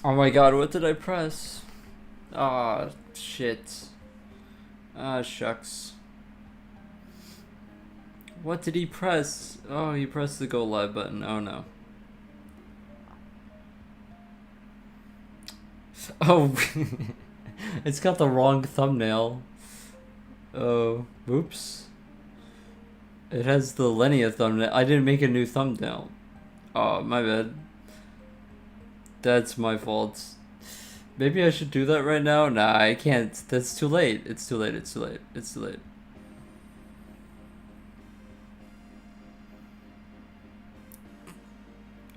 Oh my god, what did I press? Ah, shit. Ah, shucks. What did he press? Oh, he pressed the go live button. Oh no. Oh, it's got the wrong thumbnail. Oh, oops. It has the Lenia thumbnail. I didn't make a new thumbnail. Oh, my bad. That's my fault. Maybe I should do that right now? Nah, I can't. That's too late. It's too late. It's too late. It's too late.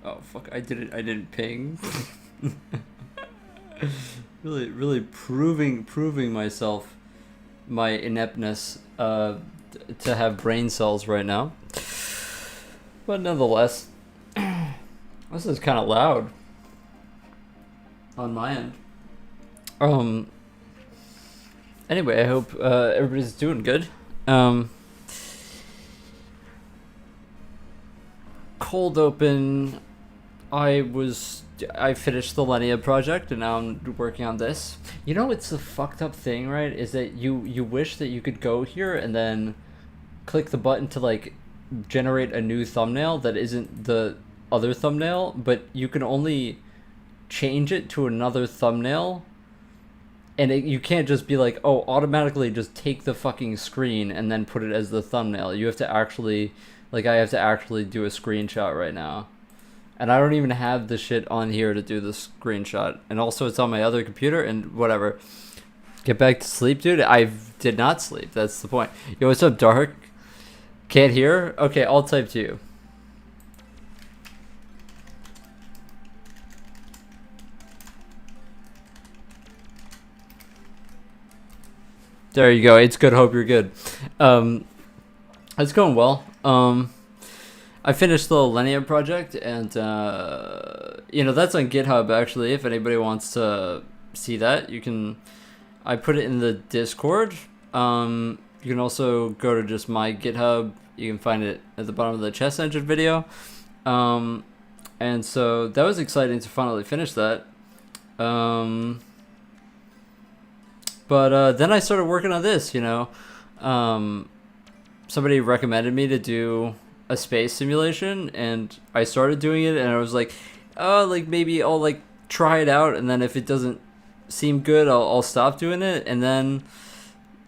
Oh, fuck. I didn't ping. Really proving myself my ineptness to have brain cells right now. But nonetheless, this is kind of loud on my end. Anyway, I hope everybody's doing good. Cold open. I finished the Lenia project and now I'm working on this. You know, it's the fucked up thing, right? Is that you wish that you could go here and then click the button to like generate a new thumbnail that isn't the other thumbnail, but you can only change it to another thumbnail, and you can't just be like, oh, automatically just take the fucking screen and then put it as the thumbnail. You have to actually, like, I have to actually do a screenshot right now. And I don't even have the shit on here to do the screenshot. And also it's on my other computer and whatever. Get back to sleep, dude. I did not sleep. That's the point. Yo, what's up, Dark? Can't hear? Okay, I'll type to you. There you go. It's good. Hope you're good. It's going well. I finished the Lenia project, and you know, that's on GitHub actually. If anybody wants to see that, you can. I put it in the Discord. You can also go to just my GitHub. You can find it at the bottom of the chess engine video. And so that was exciting to finally finish that. But then I started working on this. You know, somebody recommended me to do a space simulation, and I started doing it, and I was like, oh, like maybe I'll like try it out, and then if it doesn't seem good, I'll stop doing it. And then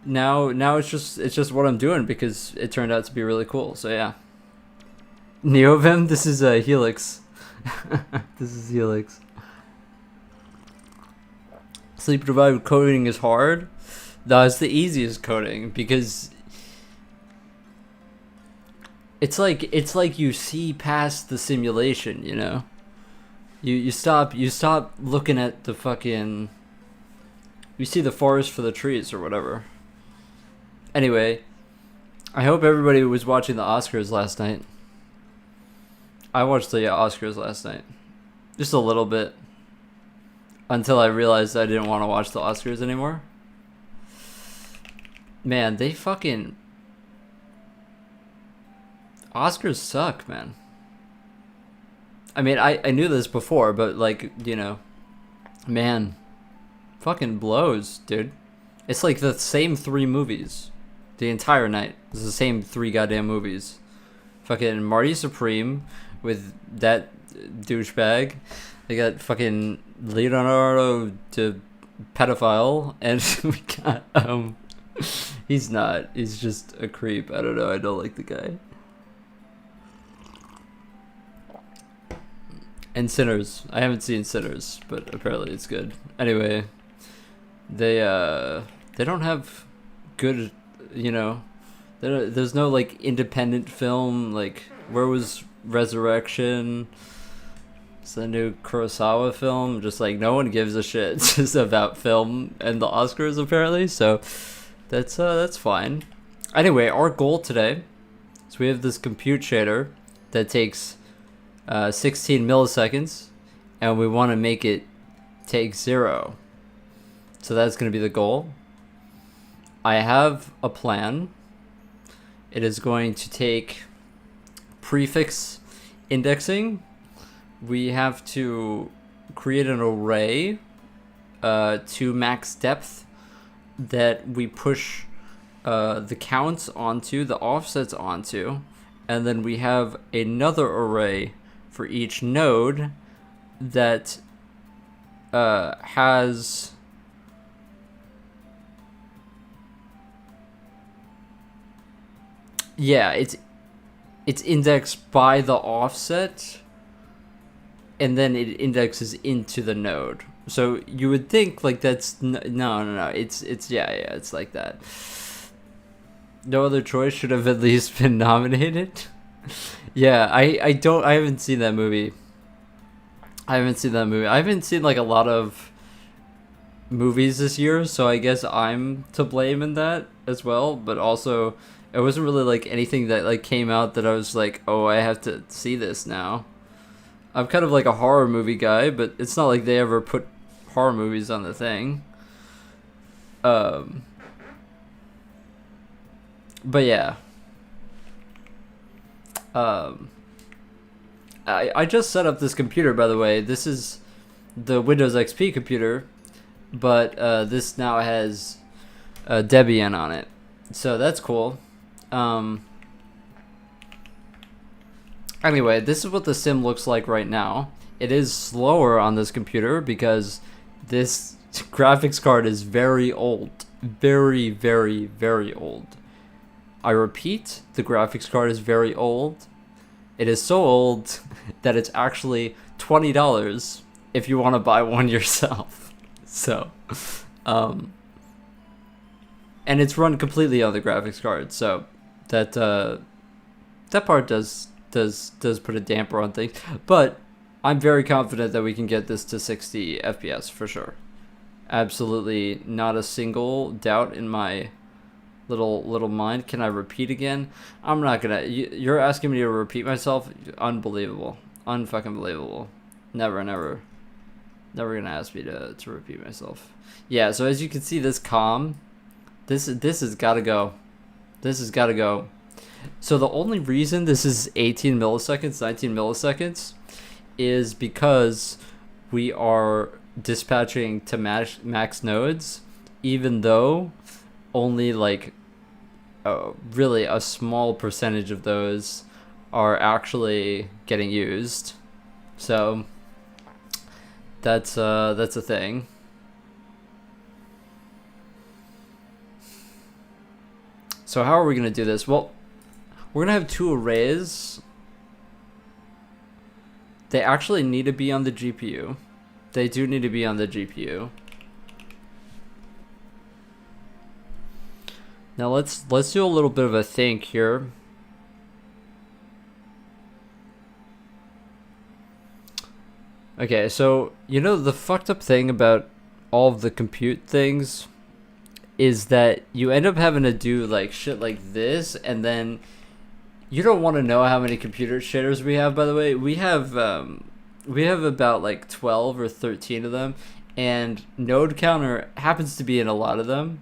now it's just what I'm doing because it turned out to be really cool. So yeah, Neovim, this is a Helix. This is Helix. Sleep deprived coding is hard. No, it's the easiest coding because it's like you see past the simulation, you know. You stop looking at the fucking. You see the forest for the trees or whatever. Anyway, I hope everybody was watching the Oscars last night. I watched the Oscars last night, just a little bit, until I realized I didn't want to watch the Oscars anymore. Man, they fucking. Oscars suck, man. I mean, I knew this before, but like, you know, man, fucking blows, dude. It's like the same 3 movies the entire night. It's the same 3 goddamn movies. Fucking Marty Supreme with that douchebag. They got fucking Leonardo the pedophile, and we got he's not. He's just a creep. I don't know. I don't like the guy. And Sinners. I haven't seen Sinners, but apparently it's good. Anyway, they don't have good, you know, there's no like independent film. Like, where was Resurrection? It's the new Kurosawa film. Just like no one gives a shit just about film and the Oscars apparently. So that's fine. Anyway, our goal today is we have this compute shader that takes 16 milliseconds, and we want to make it take 0. So that's going to be the goal. I have a plan. It is going to take prefix indexing. We have to create an array to max depth that we push the counts onto, the offsets onto, and then we have another array for each node that has it's indexed by the offset, and then it indexes into the node. So you would think like that's no. It's it's like that. No Other Choice should have at least been nominated. Yeah, I haven't seen that movie. I haven't seen like a lot of movies this year, so I guess I'm to blame in that as well. But also, it wasn't really like anything that like came out that I was like, oh, I have to see this now. I'm kind of like a horror movie guy, but it's not like they ever put horror movies on the thing. But yeah. I just set up this computer, by the way. This is the Windows XP computer, but this now has Debian on it, so that's cool. Anyway, this is what the sim looks like right now. It is slower on this computer because this graphics card is very old. Very, very, very old. I repeat, the graphics card is very old. It is so old that it's actually $20 if you want to buy one yourself. So, and it's run completely on the graphics card. So that that part does put a damper on things. But I'm very confident that we can get this to 60 FPS for sure. Absolutely not a single doubt in my little mind. Can I repeat again? I'm not gonna. You're asking me to repeat myself? Unbelievable. Unfucking believable. Never gonna ask me to repeat myself. Yeah, so as you can see, this comm, this has gotta go. This has gotta go. So the only reason this is 18 milliseconds, 19 milliseconds, is because we are dispatching to max nodes, even though only like really a small percentage of those are actually getting used. So that's a thing. So how are we gonna do this? Well, we're gonna have two arrays. They actually need to be on the GPU. They do need to be on the GPU. Now let's do a little bit of a think here. Okay, so you know the fucked up thing about all of the compute things is that you end up having to do like shit like this, and then you don't want to know how many computer shaders we have. By the way, we have about like 12 or 13 of them, and node counter happens to be in a lot of them.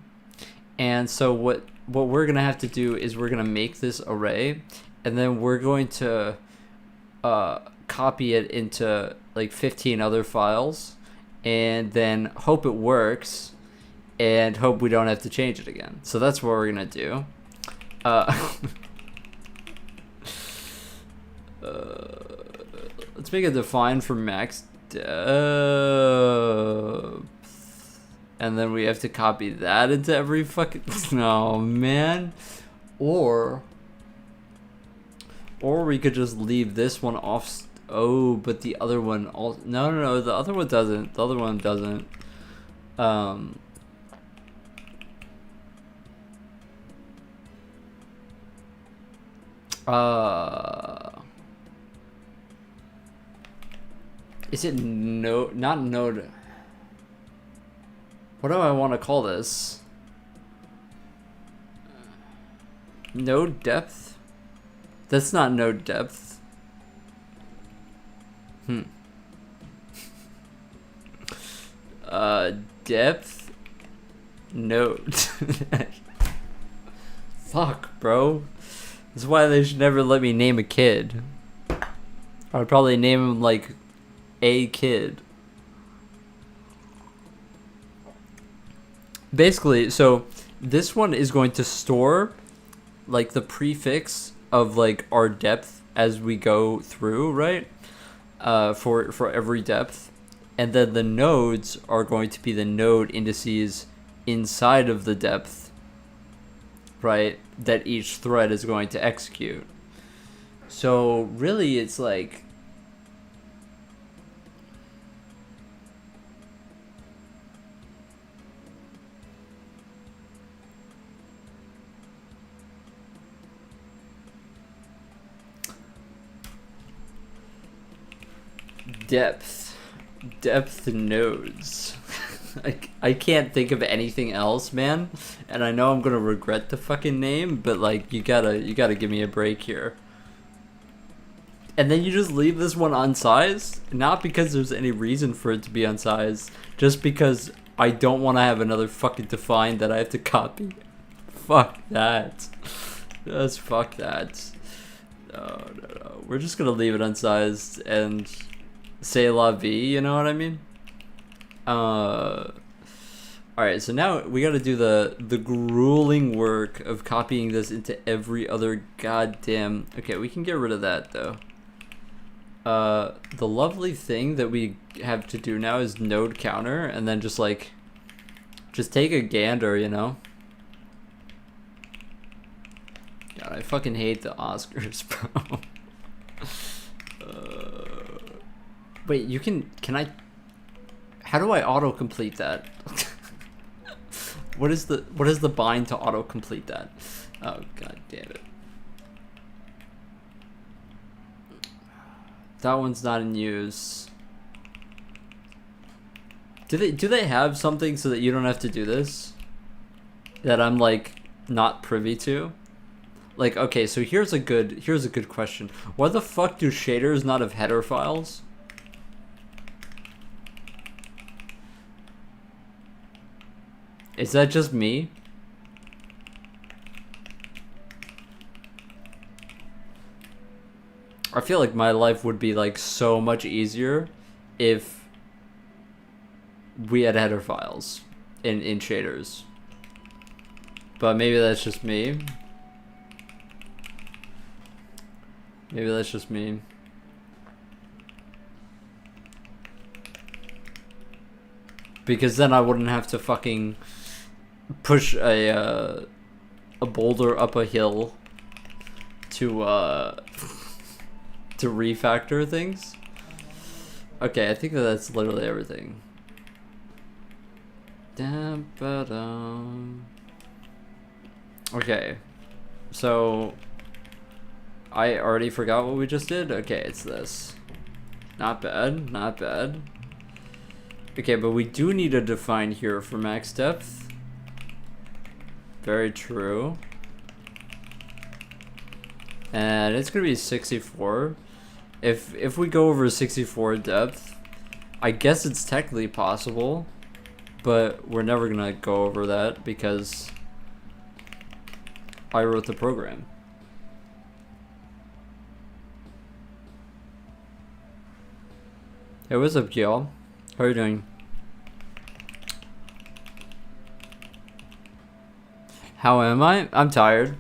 And so what we're gonna have to do is we're gonna make this array, and then we're going to copy it into like 15 other files, and then hope it works, and hope we don't have to change it again. So that's what we're gonna do. Let's make a define for max depth, and then we have to copy that into every fucking. Oh man, or we could just leave this one off. Oh, but the other one also. No, the other one doesn't. The other one doesn't. Is it not node? What do I want to call this? Node depth? That's not node depth. Depth node. Fuck, bro. That's why they should never let me name a kid. I would probably name him like a kid. basically, so this one is going to store like the prefix of like our depth as we go through, right? For every depth, and then the nodes are going to be the node indices inside of the depth, right? That each thread is going to execute. So really, it's like depth nodes. I can't think of anything else, man, and I know I'm gonna regret the fucking name, but like you gotta give me a break here. And then you just leave this one unsized, not because there's any reason for it to be unsized, just because I don't want to have another fucking define that I have to copy. Fuck that. Just fuck that. No. We're just gonna leave it unsized and say la vie, you know what I mean? Alright, so now we gotta do the grueling work of copying this into every other goddamn... Okay, we can get rid of that, though. The lovely thing that we have to do now is node counter, and then just take a gander, you know? God, I fucking hate the Oscars, bro. Wait, can I... How do I autocomplete that? What is the bind to autocomplete that? Oh, god damn it. That one's not in use. Do they have something so that you don't have to do this? That I'm like not privy to? Like, okay, so here's a good question. Why the fuck do shaders not have header files? Is that just me? I feel like my life would be like so much easier if we had header files in shaders. But maybe that's just me. Maybe that's just me. Because then I wouldn't have to fucking push a boulder up a hill to refactor things. Okay, I think that's literally everything. Okay, so I already forgot what we just did. Okay, it's this. Not bad, not bad. Okay, but we do need a define here for max depth. Very true. And it's gonna be 64. If we go over 64 depth, I guess it's technically possible, but we're never gonna go over that because I wrote the program. Hey, what's up, y'all? How are you doing? How am I? I'm tired.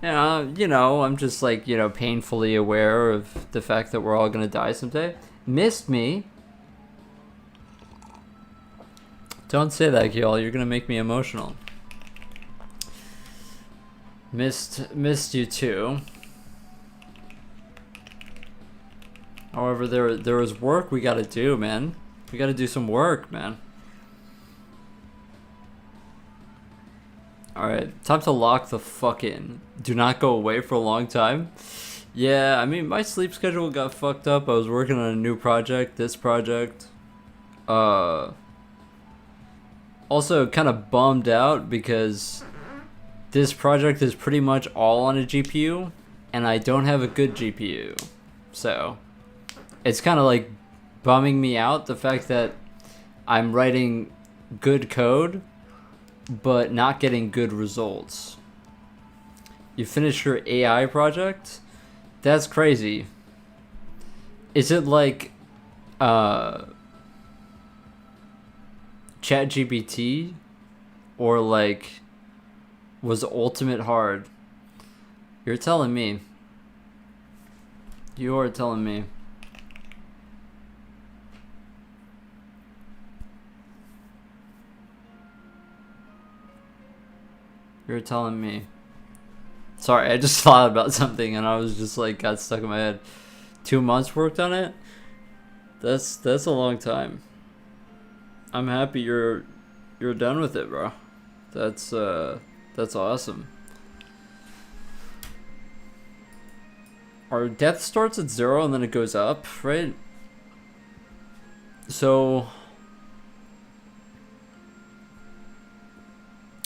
You know, I'm just like, painfully aware of the fact that we're all gonna die someday. Missed me? Don't say that, y'all. You're gonna make me emotional. Missed you too. However, there is work we gotta do, man. We gotta do some work, man. Alright, time to lock the fuck in. Do not go away for a long time. Yeah, I mean, my sleep schedule got fucked up. I was working on a new project, this project. Also, kind of bummed out because this project is pretty much all on a GPU, and I don't have a good GPU. So, it's kind of like bumming me out, the fact that I'm writing good code, but not getting good results. You finished your AI project? That's crazy. Is it like chillhop ChatGPT or like was ultimate hard? You're telling me. You are telling me. You're telling me. Sorry, I just thought about something and I was just like got stuck in my head. 2 months worked on it? That's a long time. I'm happy you're done with it, bro. That's awesome. Our depth starts at 0 and then it goes up, right? So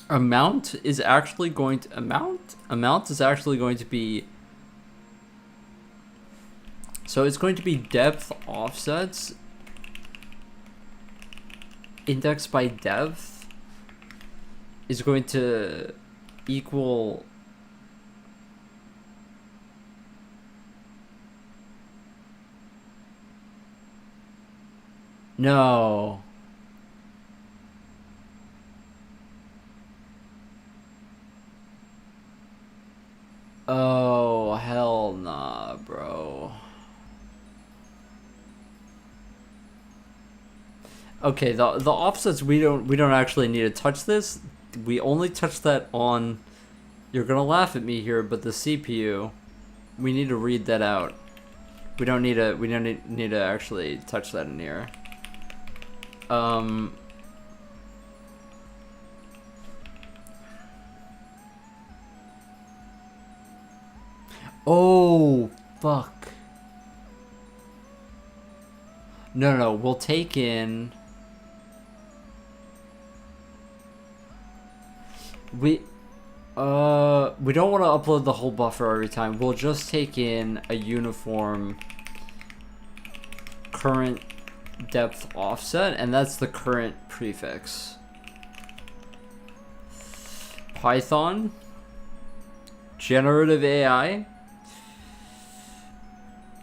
amount is actually going to be, so it's going to be depth offsets indexed by depth is going to equal no. Oh, hell nah, bro. Okay, the offsets, we don't actually need to touch this. We only touch that on, you're gonna laugh at me here, but the CPU, we need to read that out. We don't need to actually touch that in here. Oh, fuck. No, we'll take in... We don't want to upload the whole buffer every time. We'll just take in a uniform current depth offset, and that's the current prefix. Python, generative AI.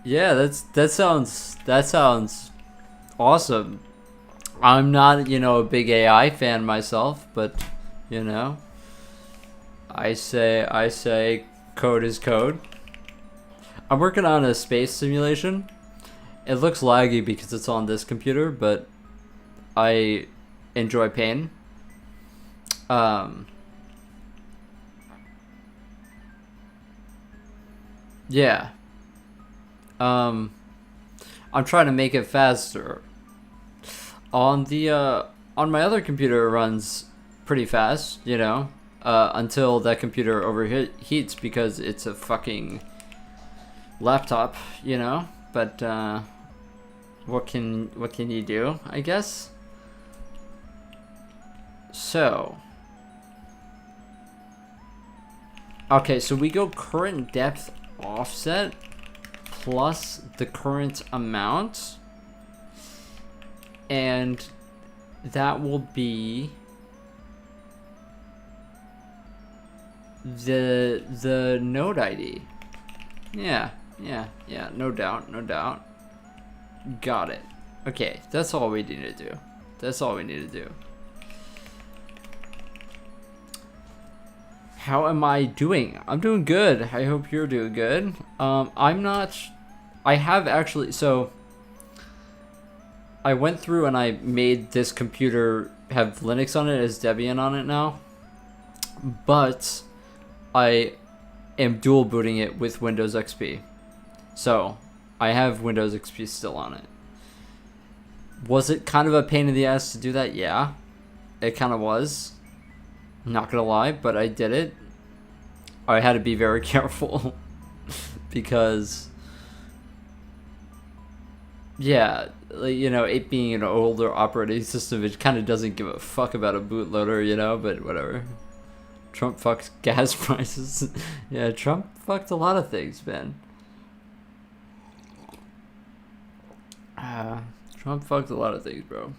Yeah, that sounds awesome. I'm not, a big AI fan myself, but I say code is code. I'm working on a space simulation. It looks laggy because it's on this computer, but I enjoy pain. Yeah. I'm trying to make it faster. On my other computer it runs pretty fast, until that computer overheats because it's a fucking laptop, but what can you do, I guess? So okay, so we go current depth offset plus the current amount, and that will be the node ID. Yeah, no doubt. Got it. Okay, that's all we need to do. How am I doing? I'm doing good. I hope you're doing good. I have actually, so I went through and I made this computer have Linux on it, as Debian on it now, but I am dual booting it with Windows XP. So I have Windows XP still on it. Was it kind of a pain in the ass to do that? Yeah, it kind of was. Not gonna lie, but I did it. I had to be very careful because, yeah, it being an older operating system, it kind of doesn't give a fuck about a bootloader, but whatever. Trump fucks gas prices. Yeah, Trump fucked a lot of things, man. Trump fucked a lot of things, bro.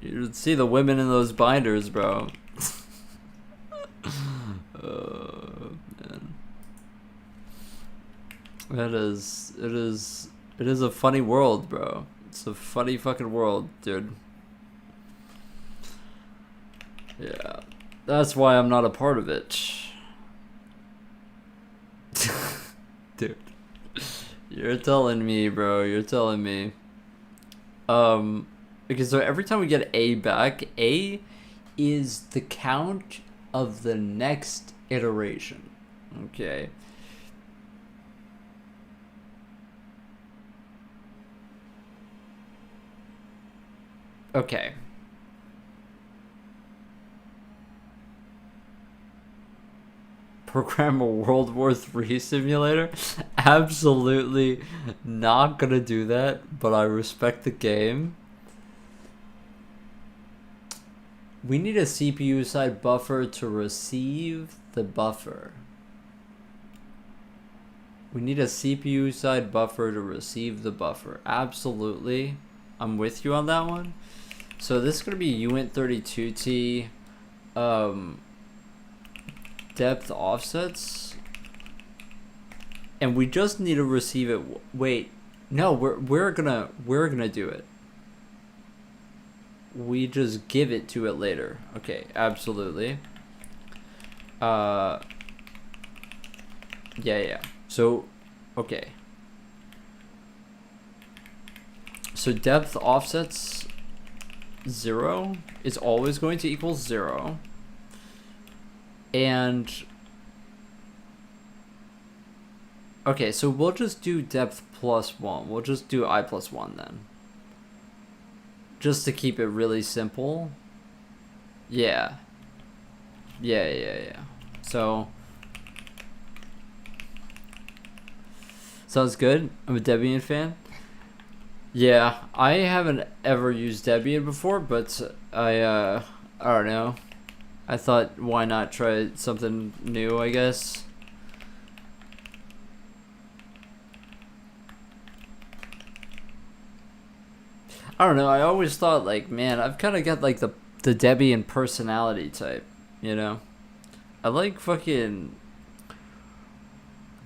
You'd see the women in those binders, bro. Man. It is a funny world, bro. It's a funny fucking world, dude. Yeah, that's why I'm not a part of it. Dude, you're telling me, bro. You're telling me. Okay, so every time we get A back, A is the count of the next iteration. Okay. Okay. Program a World War III simulator? Absolutely not gonna do that, but I respect the game. We need a CPU side buffer to receive the buffer. We need a CPU side buffer to receive the buffer. Absolutely. I'm with you on that one. So this is going to be uint32t depth offsets. And we just need to receive it. Wait. No, we're gonna do it. We just give it to it later. Okay, absolutely. Yeah. So, okay. So depth offsets 0 is always going to equal 0. And okay, so we'll just do depth plus 1. We'll just do I plus 1 then. Just to keep it really simple. Yeah. So sounds good. I'm a Debian fan. Yeah, I haven't ever used Debian before, but I don't know. I thought, why not try something new, I guess. I don't know, I always thought, like, man, I've kind of got, like, the Debian personality type, you know? I like fucking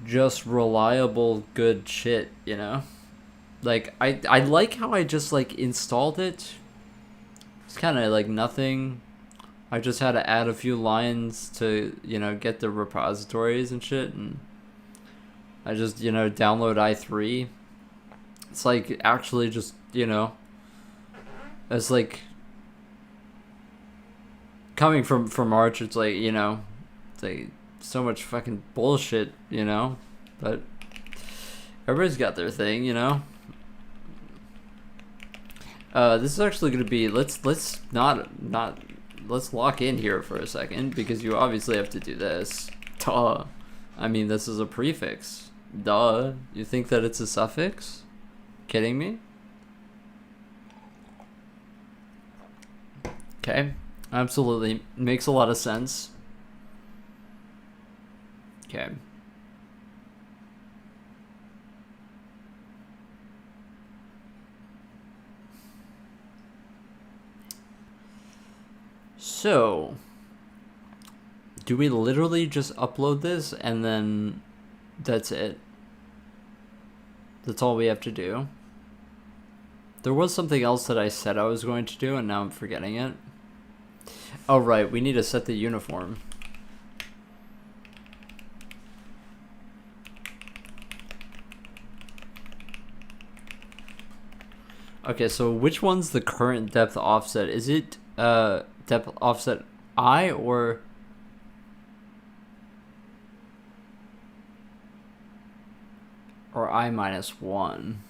just reliable, good shit, you know? Like, I like how I just, like, installed it. It's kind of, like, nothing. I just had to add a few lines to, you know, get the repositories and shit, and I just, you know, download i3. It's, like, actually just, you know, it's, like, coming from Arch, it's, like, you know, it's, like, so much fucking bullshit, you know, but everybody's got their thing, you know. This is actually going to be, let's lock in here for a second, because you obviously have to do this. Duh. I mean, this is a prefix. Duh. You think that it's a suffix? Kidding me? Okay. Absolutely. Makes a lot of sense. Okay. So, do we literally just upload this and then that's it? That's all we have to do? There was something else that I said I was going to do and now I'm forgetting it. Oh right, we need to set the uniform. Okay, so which one's the current depth offset? Is it depth offset I or I minus 1?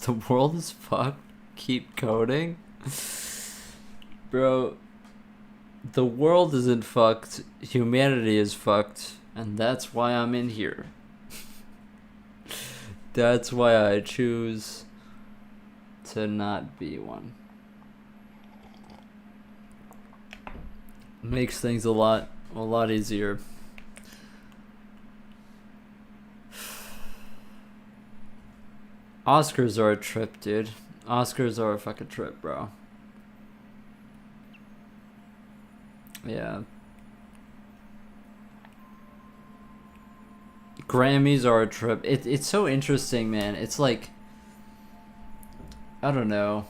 The world is fucked. Keep coding. Bro, the world isn't fucked. Humanity is fucked. And that's why I'm in here. That's why I choose to not be one. Makes things a lot easier. Oscars are a trip, dude. Oscars are a fucking trip, bro. Yeah. Grammys are a trip. It's so interesting, man. It's like I don't know.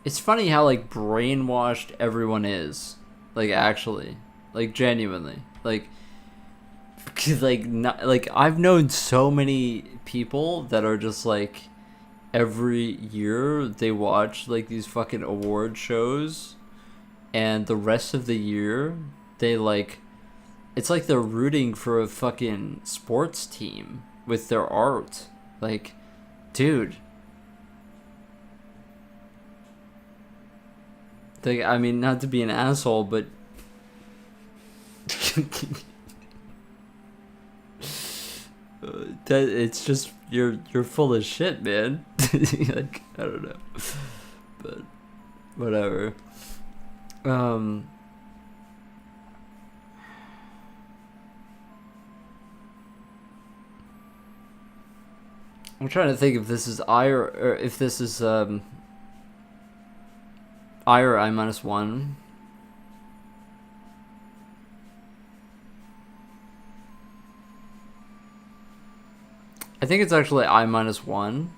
It's funny how like brainwashed everyone is. Like actually, like genuinely, like not like I've known so many people that are just like every year they watch like these fucking award shows, and the rest of the year they like it's like they're rooting for a fucking sports team with their art. Like, dude. Like, I mean, not to be an asshole, but that it's just you're full of shit, man. Like, I don't know, but whatever. Um, I'm trying to think if this is I or if this is I or I minus one. I think it's actually I minus one.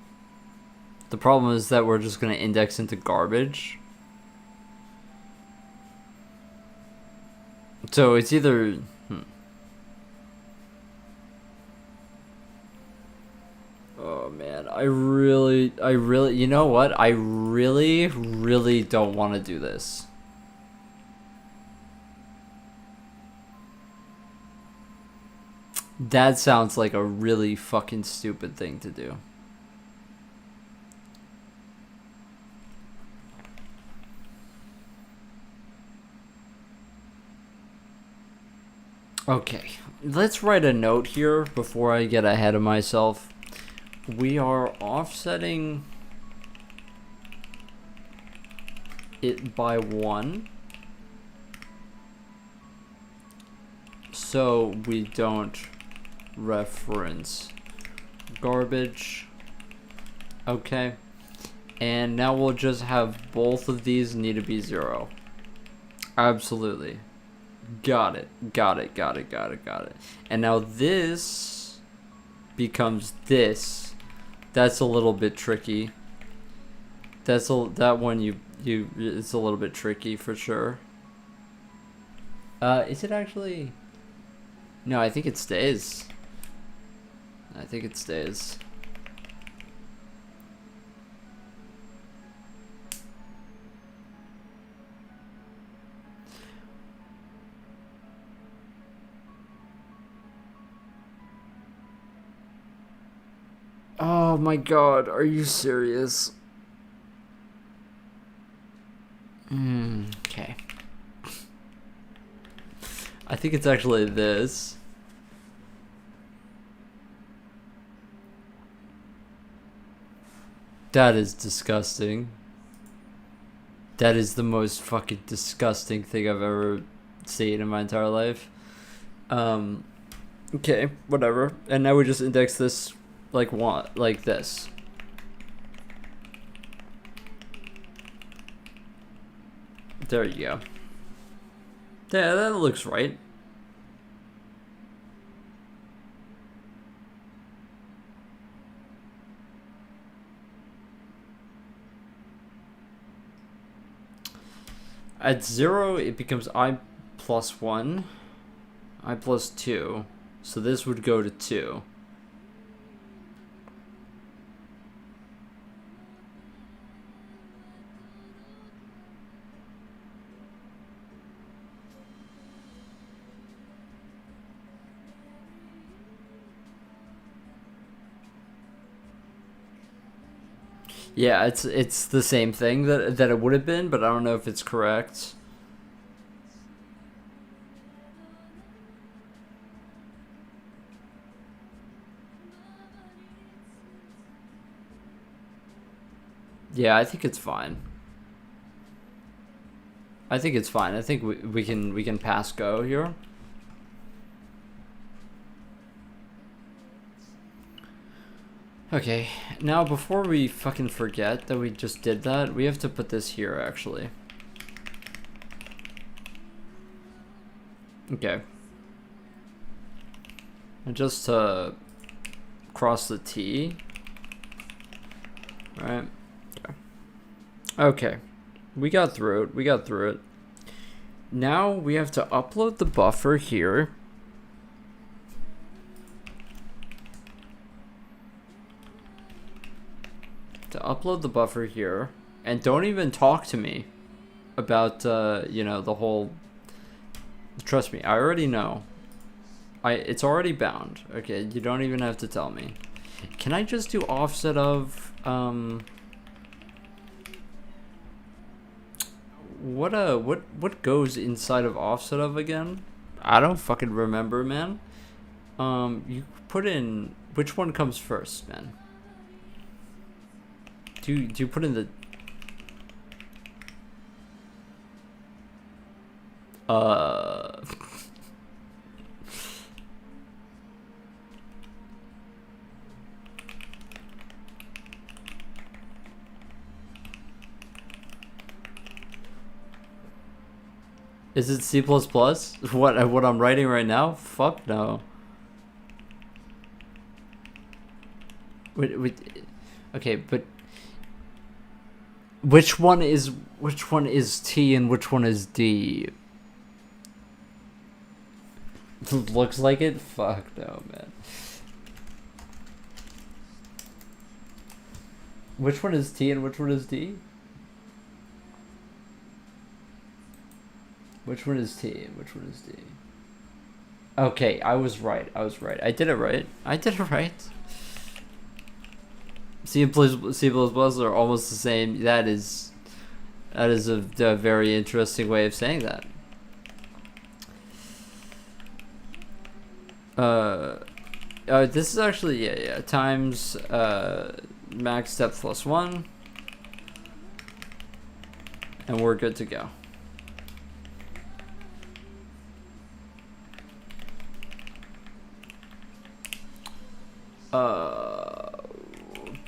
The problem is that we're just gonna index into garbage. So it's either Oh man, I really, you know what? I really, really don't want to do this. That sounds like a really fucking stupid thing to do. Okay, let's write a note here before I get ahead of myself. We are offsetting it by 1 so we don't reference garbage. Okay, and now we'll just have both of these need to be 0. Absolutely. Got it. And now this becomes this. That's a little bit tricky. That one it's a little bit tricky for sure. Is it actually? No, I think it stays. Oh my god, are you serious? Okay. I think it's actually this. That is disgusting. That is the most fucking disgusting thing I've ever seen in my entire life. Okay, whatever. And now we just index this like this. There you go. Yeah, that looks right. At 0, it becomes I plus 1, I plus 2. So this would go to 2. Yeah, it's the same thing that it would have been, but I don't know if it's correct. Yeah, I think it's fine. I think it's fine. I think we can pass go here. Okay, now before we fucking forget that we just did that, we have to put this here actually. Okay. And just to cross the T, right? Okay. We got through it. We got through it. Now we have to upload the buffer here. To upload the buffer here. And don't even talk to me about, you know, the whole... Trust me, I already know. It's already bound. Okay, you don't even have to tell me. Can I just do offset of, what goes inside of offset of again? I don't fucking remember, man. You put in, which one comes first, man? Do you put in the Is it C++? What I'm writing right now? Fuck no. Wait, okay, but which one is T and which one is D? Looks like it? Fuck no, man. Which one is T and which one is D? Which one is T and which one is D? Okay, I was right. I did it right. C and C++ are almost the same. That is a very interesting way of saying that. This is actually yeah times max depth plus 1, and we're good to go.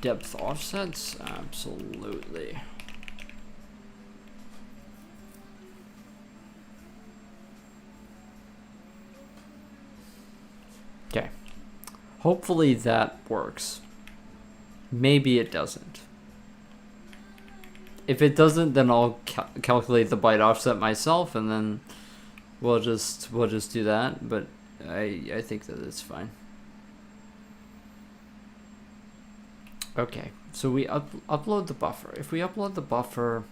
Depth offsets? Absolutely. Okay. Hopefully that works. Maybe it doesn't. If it doesn't, then I'll calculate the byte offset myself, and then we'll just do that. But I think that it's fine. Okay, so we upload the buffer. If we upload the buffer,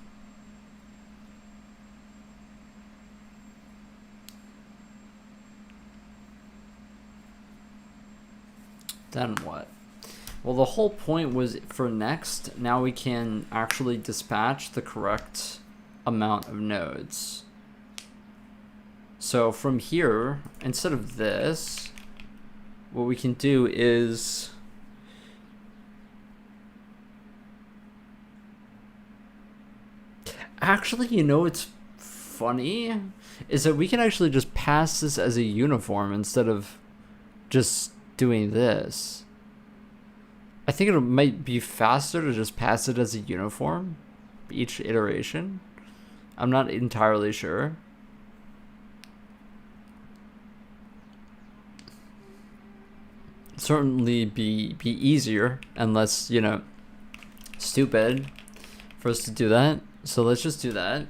then what? Well, the whole point was for next, now we can actually dispatch the correct amount of nodes. So from here, instead of this, what we can do is... Actually, you know what's funny? Is that we can actually just pass this as a uniform instead of just doing this. I think it might be faster to just pass it as a uniform each iteration. I'm not entirely sure. Certainly be easier and less, you know, stupid for us to do that. So let's just do that.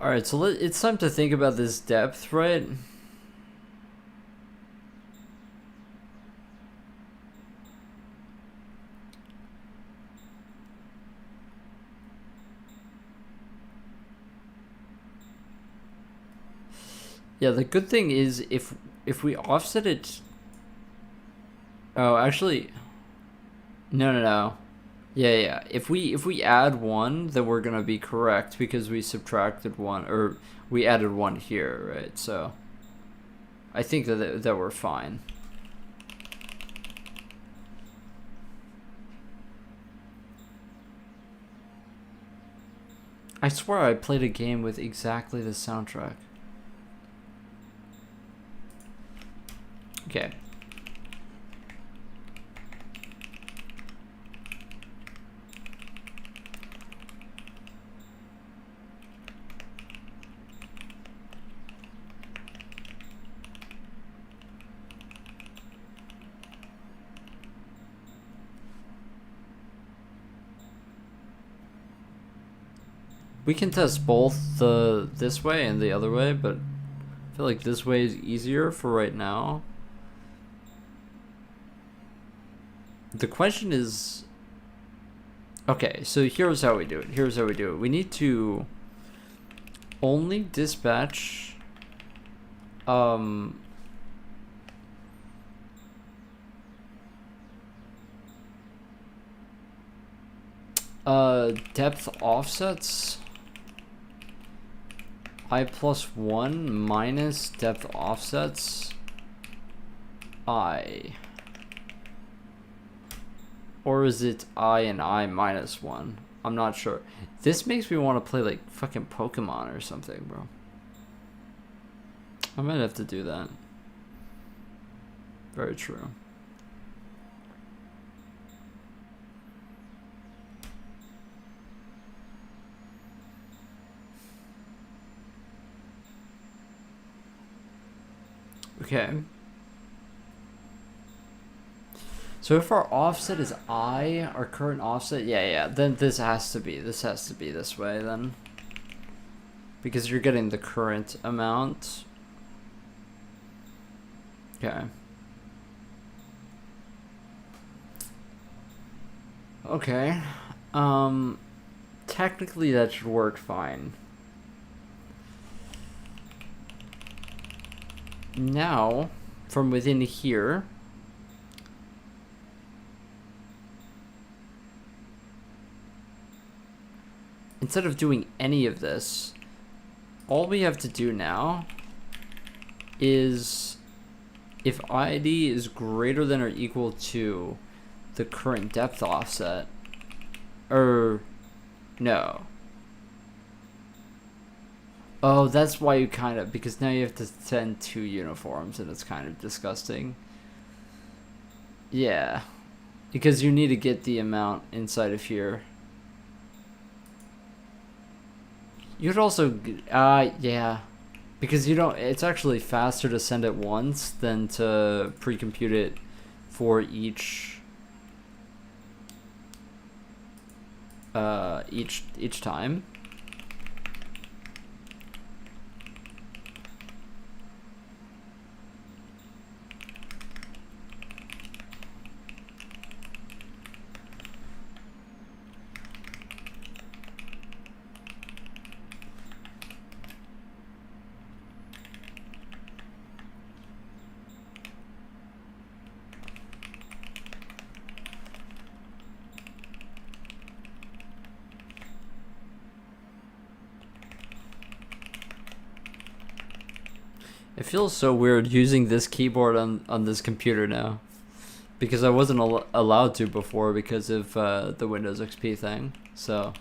Alright, so it's time to think about this depth, right? Yeah, the good thing is if we offset it... Oh, actually... No. Yeah. If we add 1, then we're gonna be correct because we subtracted 1, or we added 1 here, right? So I think that we're fine. I swear I played a game with exactly the soundtrack. Okay. We can test both the this way and the other way, but I feel like this way is easier for right now. The question is, okay, so here's how we do it. Here's how we do it. We need to only dispatch depth offsets I+1 minus depth offsets I. Or is it I and I minus 1? I'm not sure. This makes me want to play like fucking Pokemon or something, bro. I might have to do that. Very true. Okay. So if our offset is I, our current offset, yeah, then this has to be this way then. Because you're getting the current amount. Okay. Okay. Technically that should work fine. Now, from within here, instead of doing any of this, all we have to do now is if ID is greater than or equal to the current depth offset, or no. Oh, that's why you kind of, because now you have to send 2 uniforms and it's kind of disgusting. Yeah, because you need to get the amount inside of here. You could also, yeah, because you don't, it's actually faster to send it once than to pre-compute it for each time. It feels so weird using this keyboard on this computer now, because I wasn't allowed to before because of the Windows XP thing. So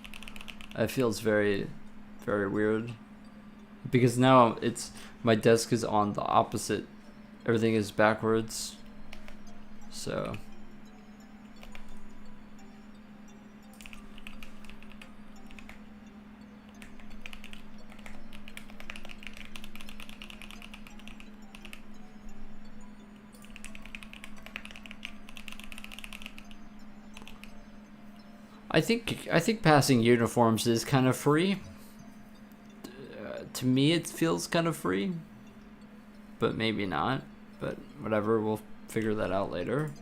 it feels very, very weird, because now it's my desk is on the opposite. Everything is backwards. So. I think passing uniforms is kind of free. To me, it feels kind of free, but maybe not. But whatever, we'll figure that out later.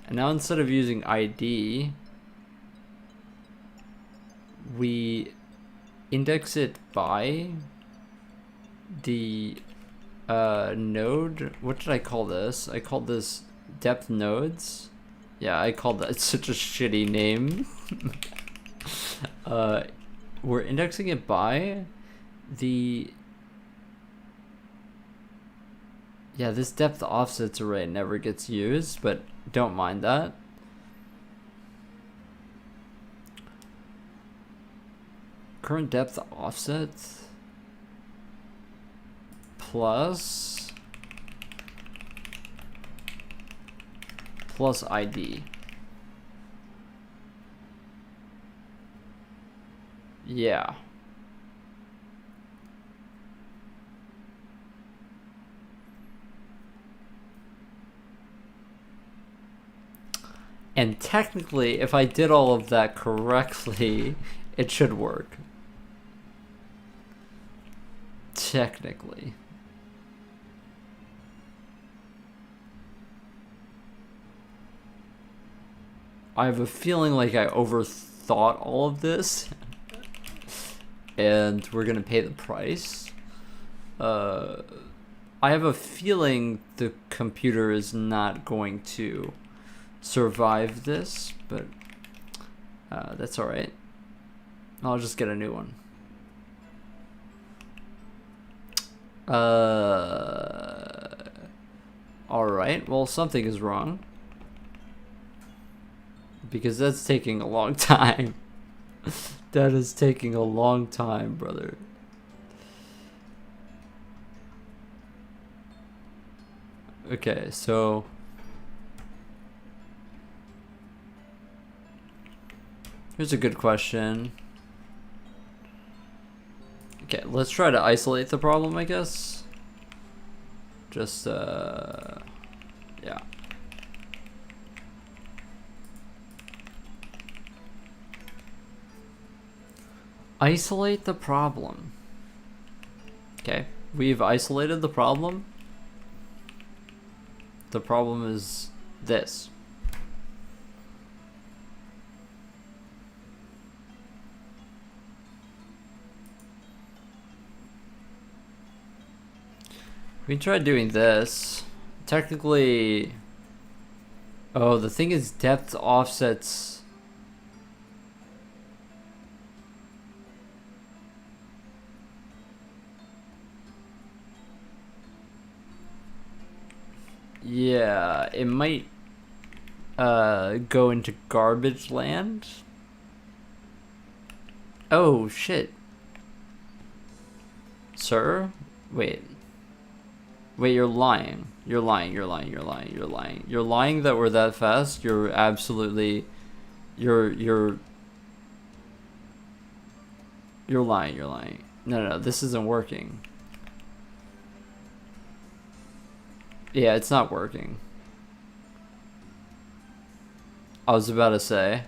And now instead of using ID, we index it by the node. What did I call this? I called this depth nodes. Yeah, I called that. It's such a shitty name. We're indexing it by the Yeah, this depth offsets array never gets used, but don't mind that. Current depth offset plus ID. Yeah. And technically, if I did all of that correctly, it should work. Technically. I have a feeling like I overthought all of this. And we're gonna pay the price. I have a feeling the computer is not going to survive this, but that's alright. I'll just get a new one. Alright, well, something is wrong. Because that's taking a long time. That is taking a long time, brother. Okay, so here's a good question. Okay, let's try to isolate the problem, I guess. Just, yeah. Isolate the problem. Okay, we've isolated the problem. The problem is this. We tried doing this. Technically, oh, the thing is depth offsets. Yeah, it might go into garbage land. Oh shit. Sir? Wait, you're lying. You're lying that we're that fast. You're absolutely you're lying. No, this isn't working. Yeah, it's not working. I was about to say.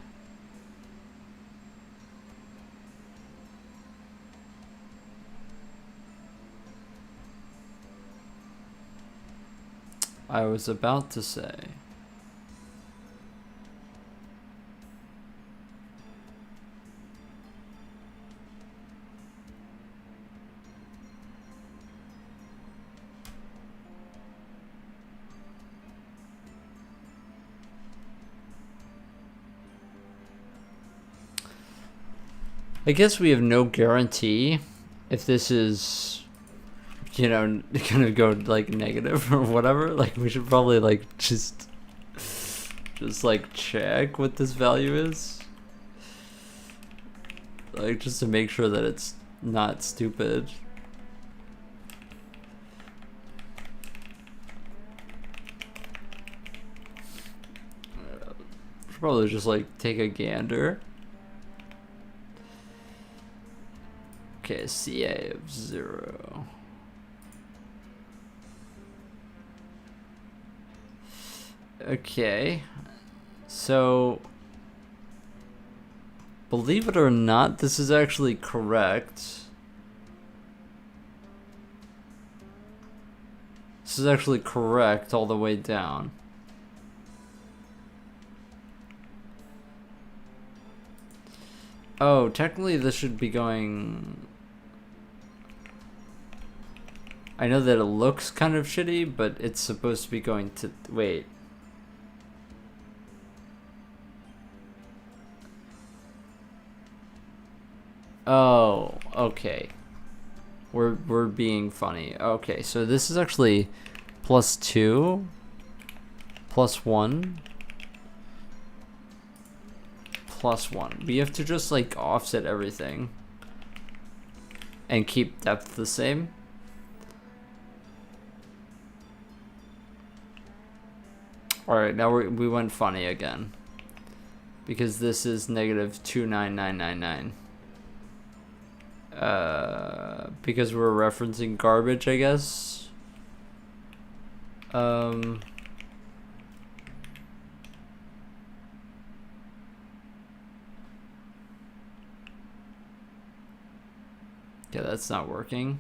I guess we have no guarantee if this is, you know, gonna go like negative or whatever. Like we should probably like just like check what this value is. Like just to make sure that it's not stupid. Should probably just like take a gander. Okay, CA of 0. Okay, so believe it or not, this is actually correct. This is actually correct all the way down. Oh, technically this should be going... I know that it looks kind of shitty, but it's supposed to be going to... Wait. Oh, okay. We're being funny. Okay, so this is actually +2, +1, +1. We have to just like offset everything and keep depth the same. Alright, now we went funny again. Because this is -29999. Because we're referencing garbage, I guess. Yeah, that's not working.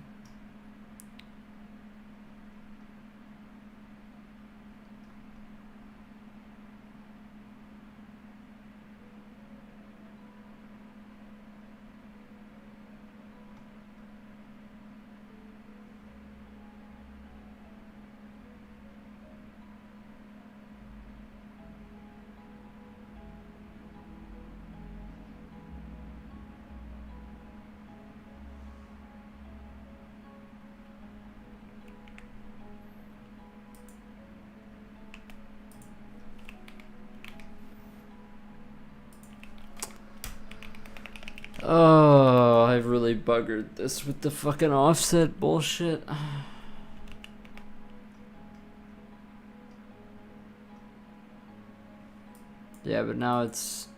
Oh, I've really buggered this with the fucking offset bullshit. Yeah, but now it's...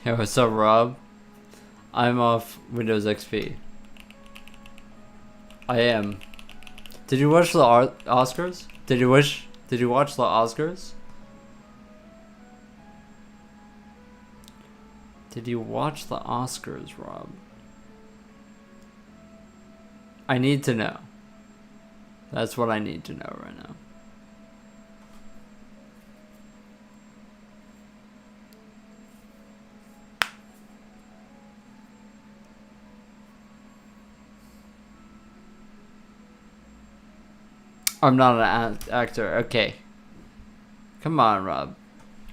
Hey, what's up, Rob? I'm off Windows XP. I am. Did you watch the Oscars? Did you watch the Oscars? Did you watch the Oscars, Rob? I need to know. That's what I need to know right now. I'm not an actor. Okay. Come on, Rob.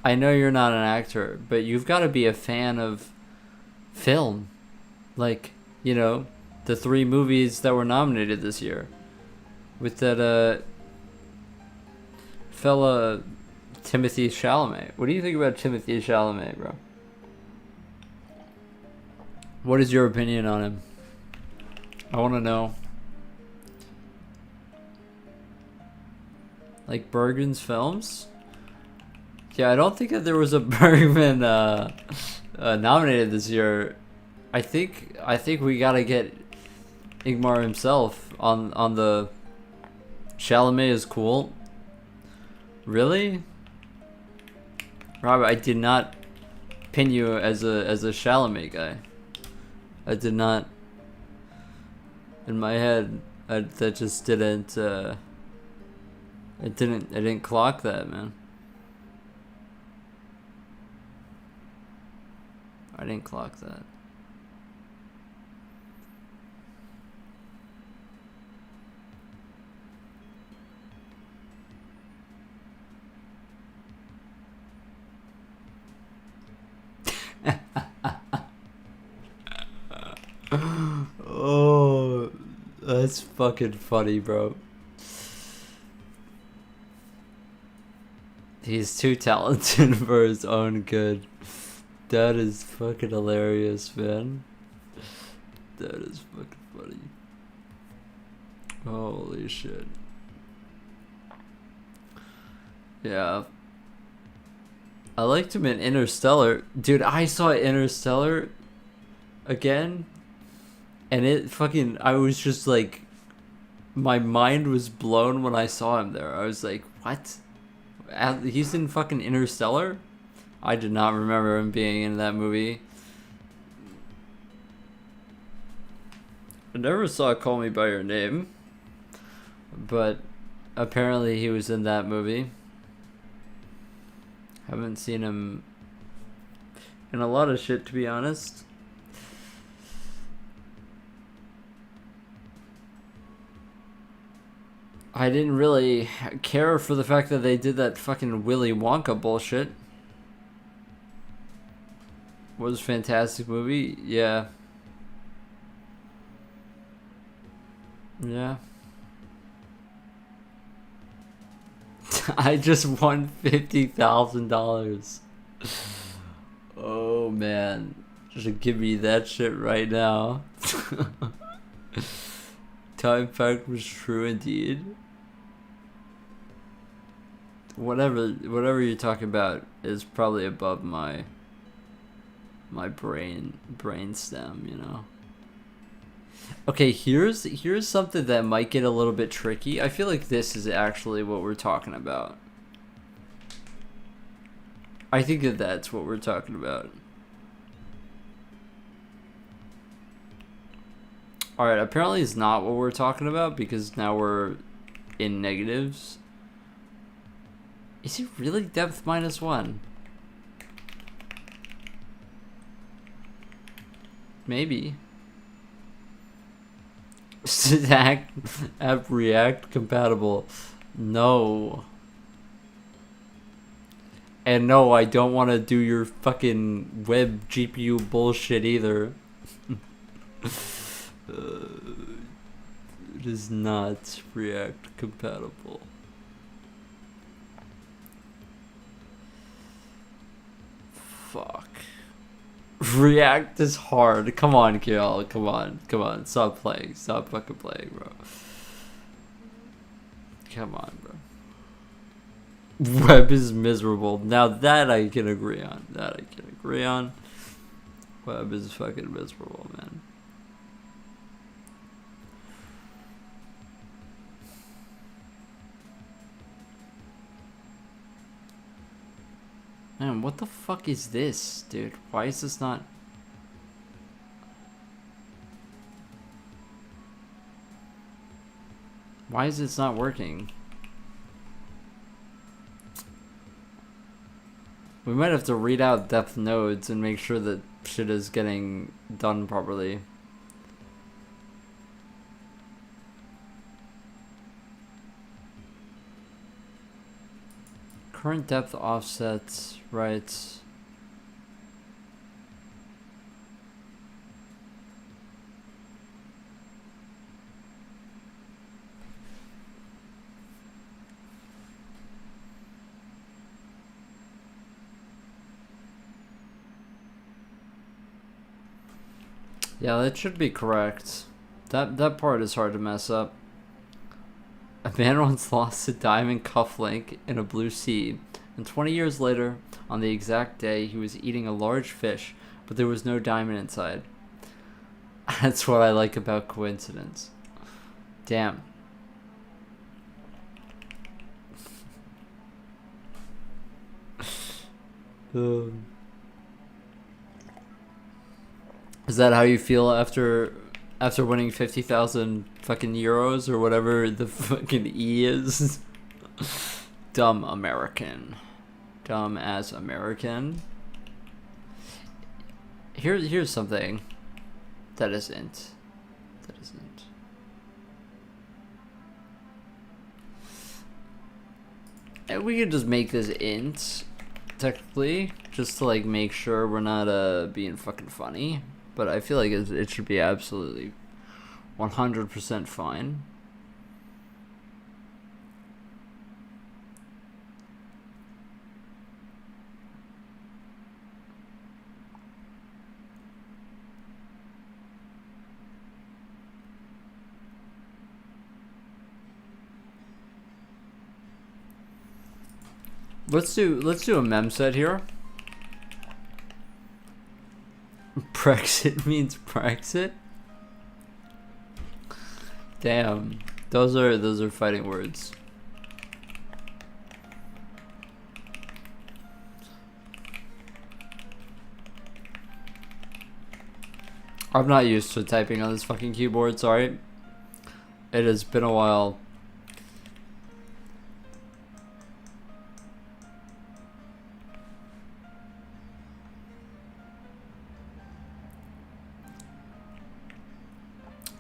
I know you're not an actor, but you've got to be a fan of film. Like, you know, the 3 movies that were nominated this year. With that, fella Timothy Chalamet. What do you think about Timothy Chalamet, bro? What is your opinion on him? I want to know. Like Bergman's films? Yeah, I don't think that there was a Bergman nominated this year. I think we gotta get Ingmar himself on the... Chalamet is cool. Really? Robert, I did not pin you as a Chalamet guy. I did not. In my head, that just didn't. I didn't clock that, man. I didn't clock that. Oh, that's fucking funny, bro. He's too talented for his own good. That is fucking hilarious, man. That is fucking funny. Holy shit. Yeah. I liked him in Interstellar. Dude, I saw Interstellar again. And it fucking, I was just like, my mind was blown when I saw him there. I was like, what? He's in fucking Interstellar? I did not remember him being in that movie. I never saw Call Me By Your Name, but apparently he was in that movie. Haven't seen him in a lot of shit, to be honest. I didn't really care for the fact that they did that fucking Willy Wonka bullshit. Was a fantastic movie, yeah. Yeah. I just won $50,000. Oh man, just give me that shit right now. Time fact was true indeed. Whatever you're talking about is probably above my brain stem, you know. Okay, here's something that might get a little bit tricky. I feel like this is actually what we're talking about. I think that that's what we're talking about. Alright, apparently it's not what we're talking about because now we're in negatives. Is it really depth -1? Maybe. Stack app React compatible. No. And no, I don't want to do your fucking web GPU bullshit either. It is not React compatible. Fuck. React is hard. Come on, Kirill. Come on. Stop playing. Stop fucking playing, bro. Come on, bro. Web is miserable. Now that I can agree on. Web is fucking miserable, man. Man, what the fuck is this, dude? Why is this not... Why is this not working? We might have to read out depth nodes and make sure that shit is getting done properly. Current depth offsets, right? Yeah, that should be correct. That part is hard to mess up. A man once lost a diamond cufflink in a blue sea, and 20 years later, on the exact day, he was eating a large fish, but there was no diamond inside. That's what I like about coincidence. Damn. Is that how you feel after winning 50,000 fucking euros or whatever the fucking E is? Dumb American. Dumb as American. Here's something that isn't. And we could just make this int, technically, just to like make sure we're not being fucking funny. But I feel like it should be absolutely 100% fine. Let's do a mem set here. Brexit means Brexit? Damn. Those are fighting words. I'm not used to typing on this fucking keyboard, sorry. It has been a while.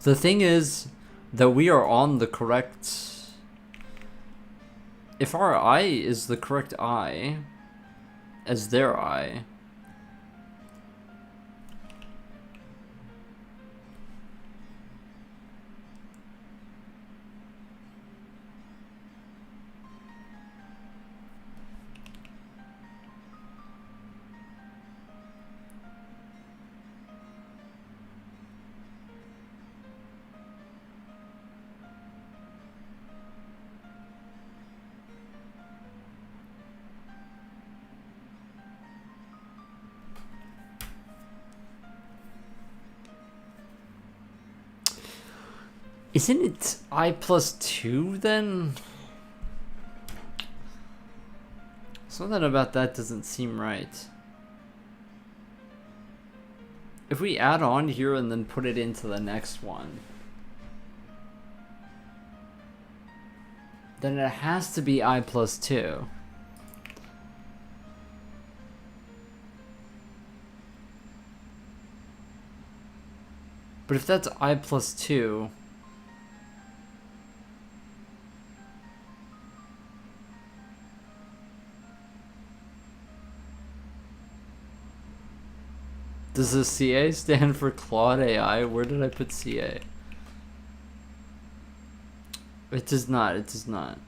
The thing is that we are on the correct... If our eye is the correct eye, as their eye... Isn't it I+2 then? Something about that doesn't seem right. If we add on here and then put it into the next one, then it has to be I+2. But if that's I+2... Does the CA stand for Claude AI? Where did I put CA? It does not, it does not.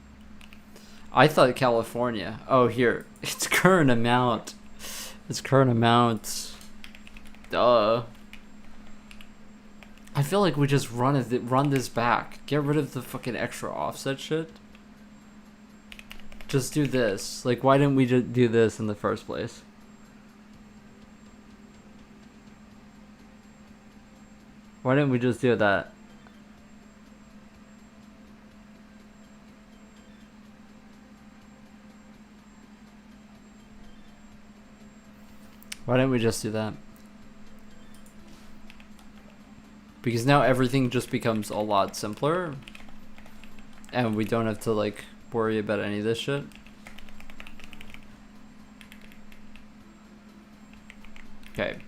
I thought California. Oh, here. It's current amount. It's current amount. Duh. I feel like we just run this back. Get rid of the fucking extra offset shit. Just do this. Like, why didn't we just do this in the first place? Why didn't we just do that? Why didn't we just do that? Because now everything just becomes a lot simpler. And we don't have to like worry about any of this shit. Okay.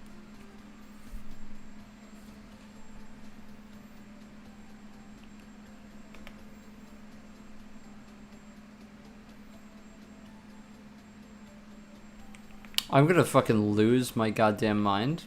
I'm gonna fucking lose my goddamn mind.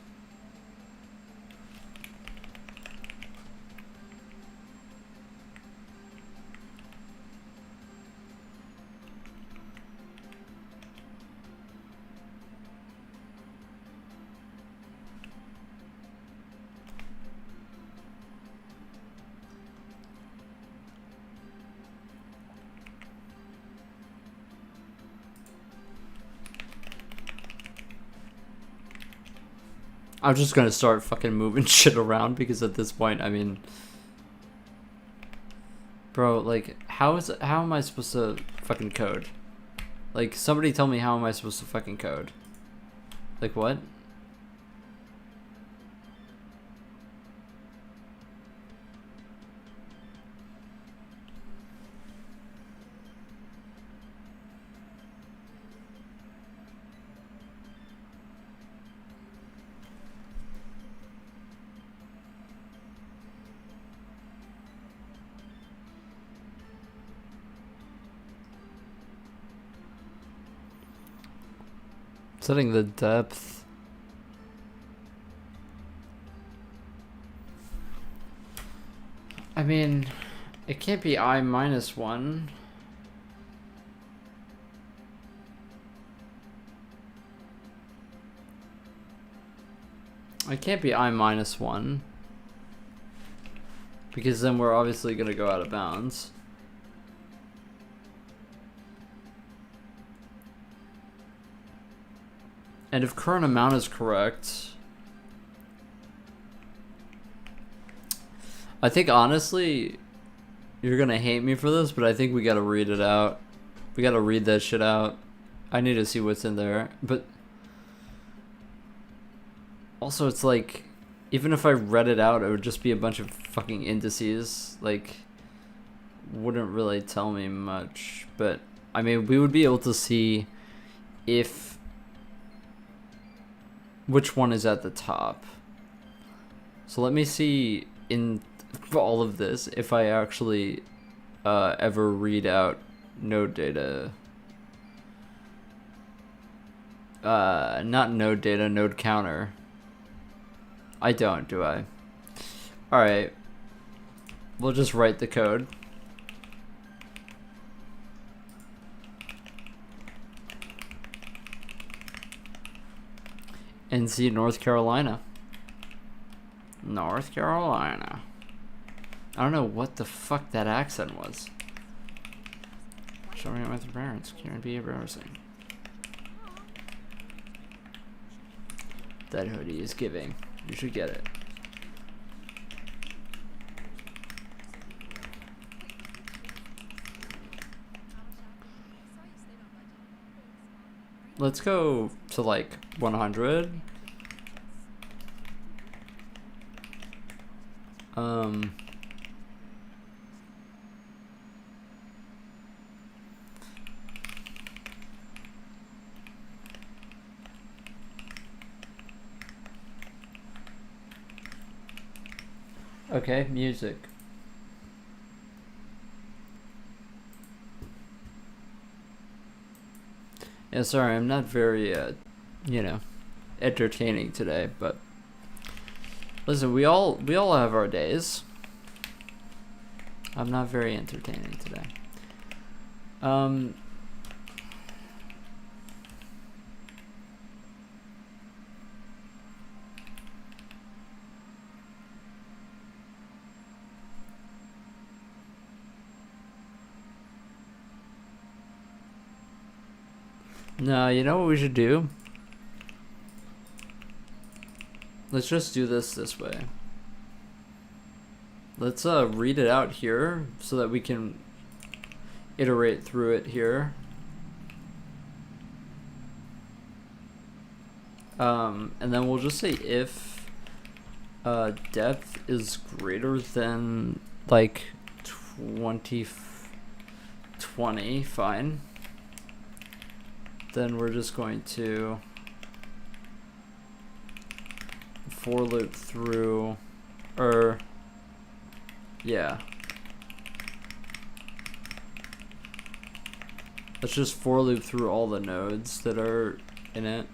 I'm just gonna start fucking moving shit around because at this point, I mean, bro, like, how am I supposed to fucking code? Like, somebody tell me how am I supposed to fucking code? Like, what? Setting the depth. I mean, it can't be I-1. It can't be I-1. Because then we're obviously gonna go out of bounds. And if current amount is correct, I think honestly, you're gonna hate me for this, but I think we gotta read it out. We gotta read that shit out. I need to see what's in there. But also, it's like, even if I read it out, it would just be a bunch of fucking indices. Like, wouldn't really tell me much. But, I mean, we would be able to see if... which one is at the top. So let me see in all of this if I actually ever read out node data. Not node data, node counter. I don't, do I? Alright. We'll just write the code. NC North Carolina. North Carolina. I don't know what the fuck that accent was. Showing it with your parents can be embarrassing. That hoodie is giving. You should get it. Let's go to like 100. Okay, music. Yeah, sorry, I'm not very, you know, entertaining today, but listen, we all have our days. I'm not very entertaining today. No, you know what we should do? Let's just do this way. Let's read it out here so that we can iterate through it here. And then we'll just say if depth is greater than like 20, fine. Then we're just going to for loop through, or yeah. Let's just for loop through all the nodes that are in it.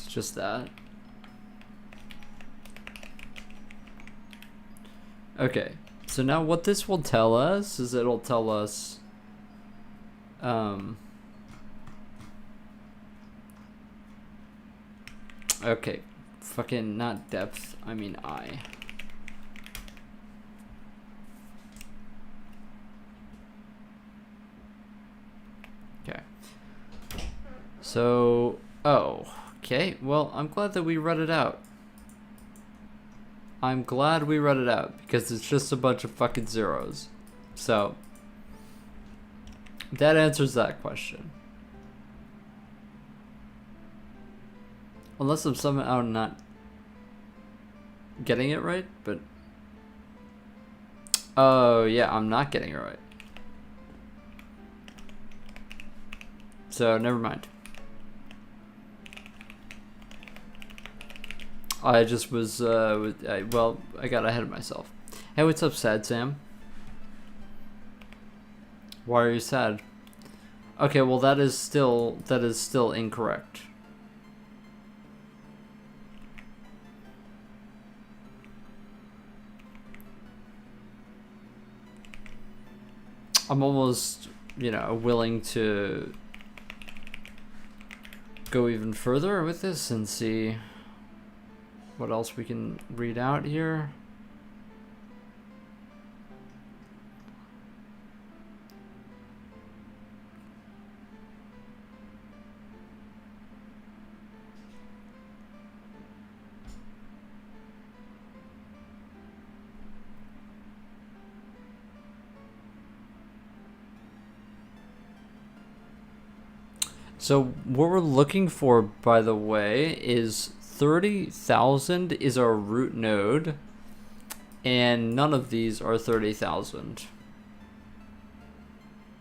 Just that. Okay, so now what this will tell us is it'll tell us okay, fucking not depth, I mean I. Okay. So, oh. Okay, well, I'm glad that we read it out. I'm glad we read it out, because it's just a bunch of fucking zeros. So, that answers that question. Unless I'm somehow not getting it right, but... oh, yeah, I'm not getting it right. So, never mind. I just was, well, I got ahead of myself. Hey, what's up, Sad Sam? Why are you sad? Okay, well, that is still incorrect. I'm almost you know, willing to go even further with this and see what else we can read out here. So what we're looking for, by the way, is 30,000 is our root node, and none of these are 30,000.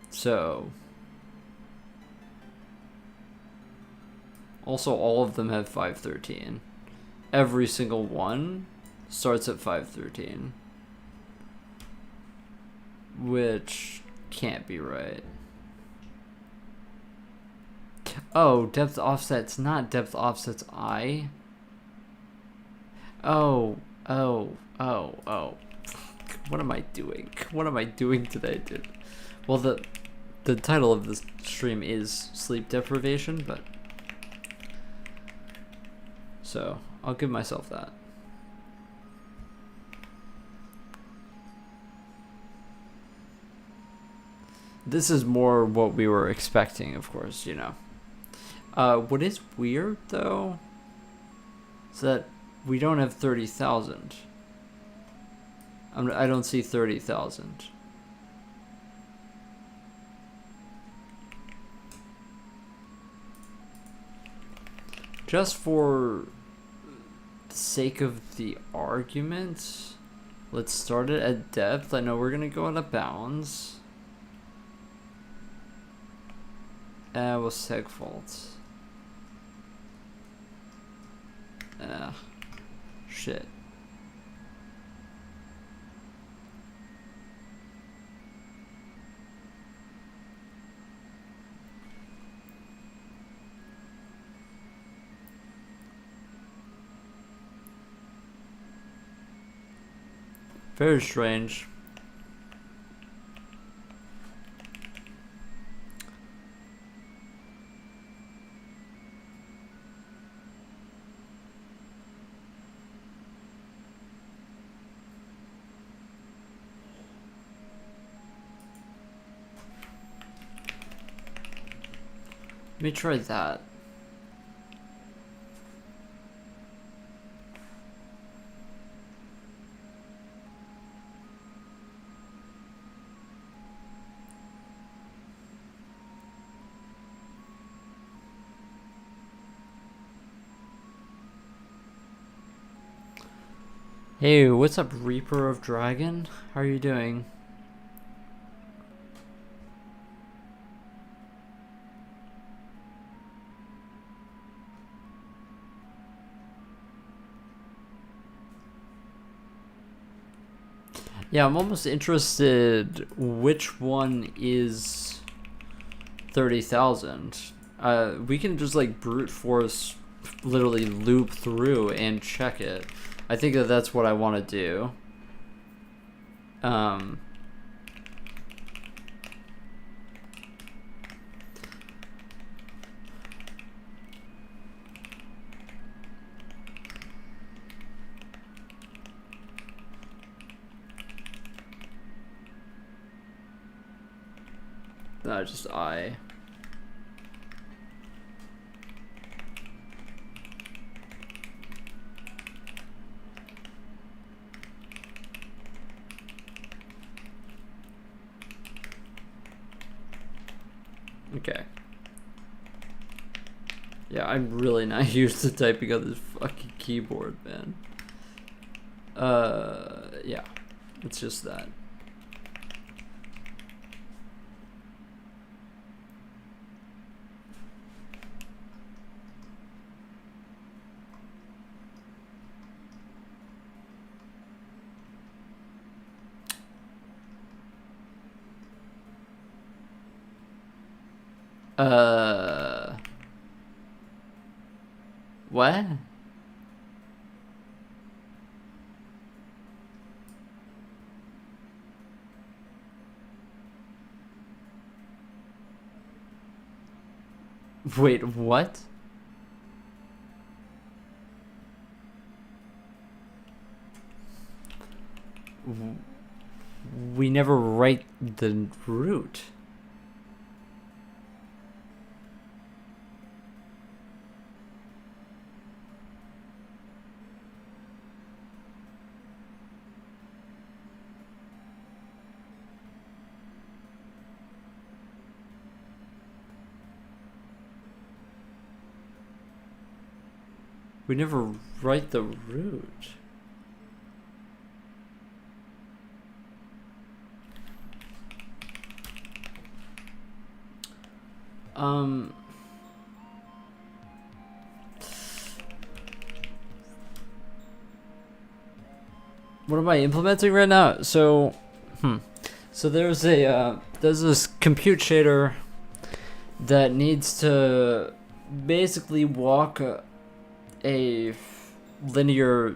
So also all of them have 513. Every single one starts at 513, which can't be right. Oh, depth offset's not depth offset's I. Oh. What am I doing? What am I doing today, dude? Well, the title of this stream is sleep deprivation, but so I'll give myself that. This is more what we were expecting, of course, you know. What is weird, though, is that we don't have 30,000. I don't see 30,000. Just for the sake of the argument, let's start it at depth. I know we're going to go out of bounds. We'll seg fault. Shit. Very strange. Let me try that. Hey, what's up, Reaper of Dragon? How are you doing? Yeah, I'm almost interested which one is 30,000. We can just like brute force literally loop through and check it. I think that that's what I want to do. No, just I. Okay. Yeah, I'm really not used to typing on this fucking keyboard, man. Yeah. It's just that. What? Wait, what? We never write the root. We never write the root. What am I implementing right now? So, so there's this compute shader that needs to basically walk a linear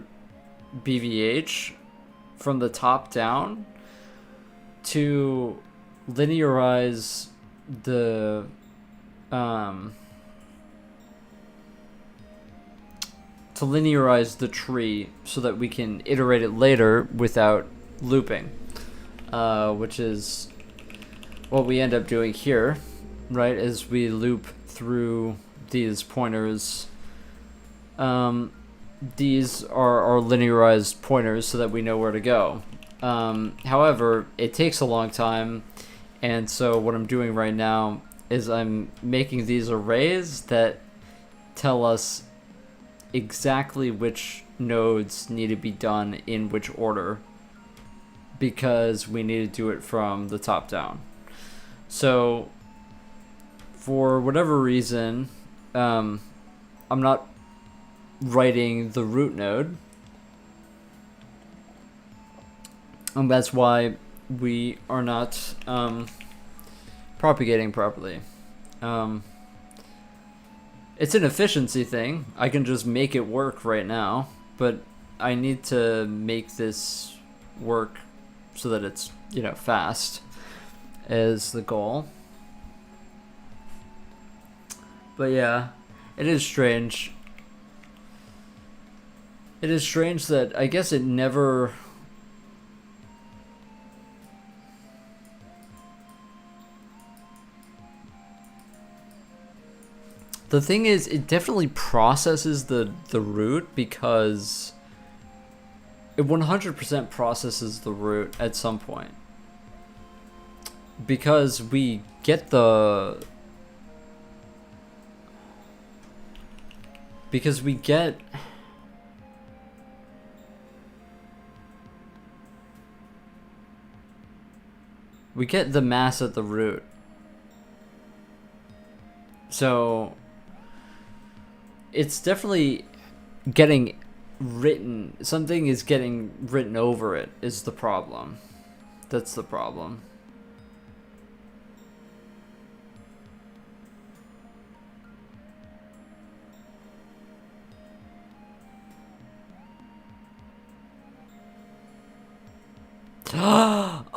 BVH from the top down to linearize the tree so that we can iterate it later without looping, which is what we end up doing here, right? As we loop through these pointers. These are our linearized pointers so that we know where to go. However, it takes a long time, and so what I'm doing right now is I'm making these arrays that tell us exactly which nodes need to be done in which order, because we need to do it from the top down. So for whatever reason, I'm not writing the root node, and that's why we are not propagating properly. It's an efficiency thing. I can just make it work right now, but I need to make this work so that it's, fast is the goal. But yeah, it is strange. It is strange that I guess it never... The thing is, it definitely processes the root, because it 100% processes the root at some point. Because we get the... Because we get... We get the mass at the root. So it's definitely getting written. Something is getting written over it is the problem. That's the problem.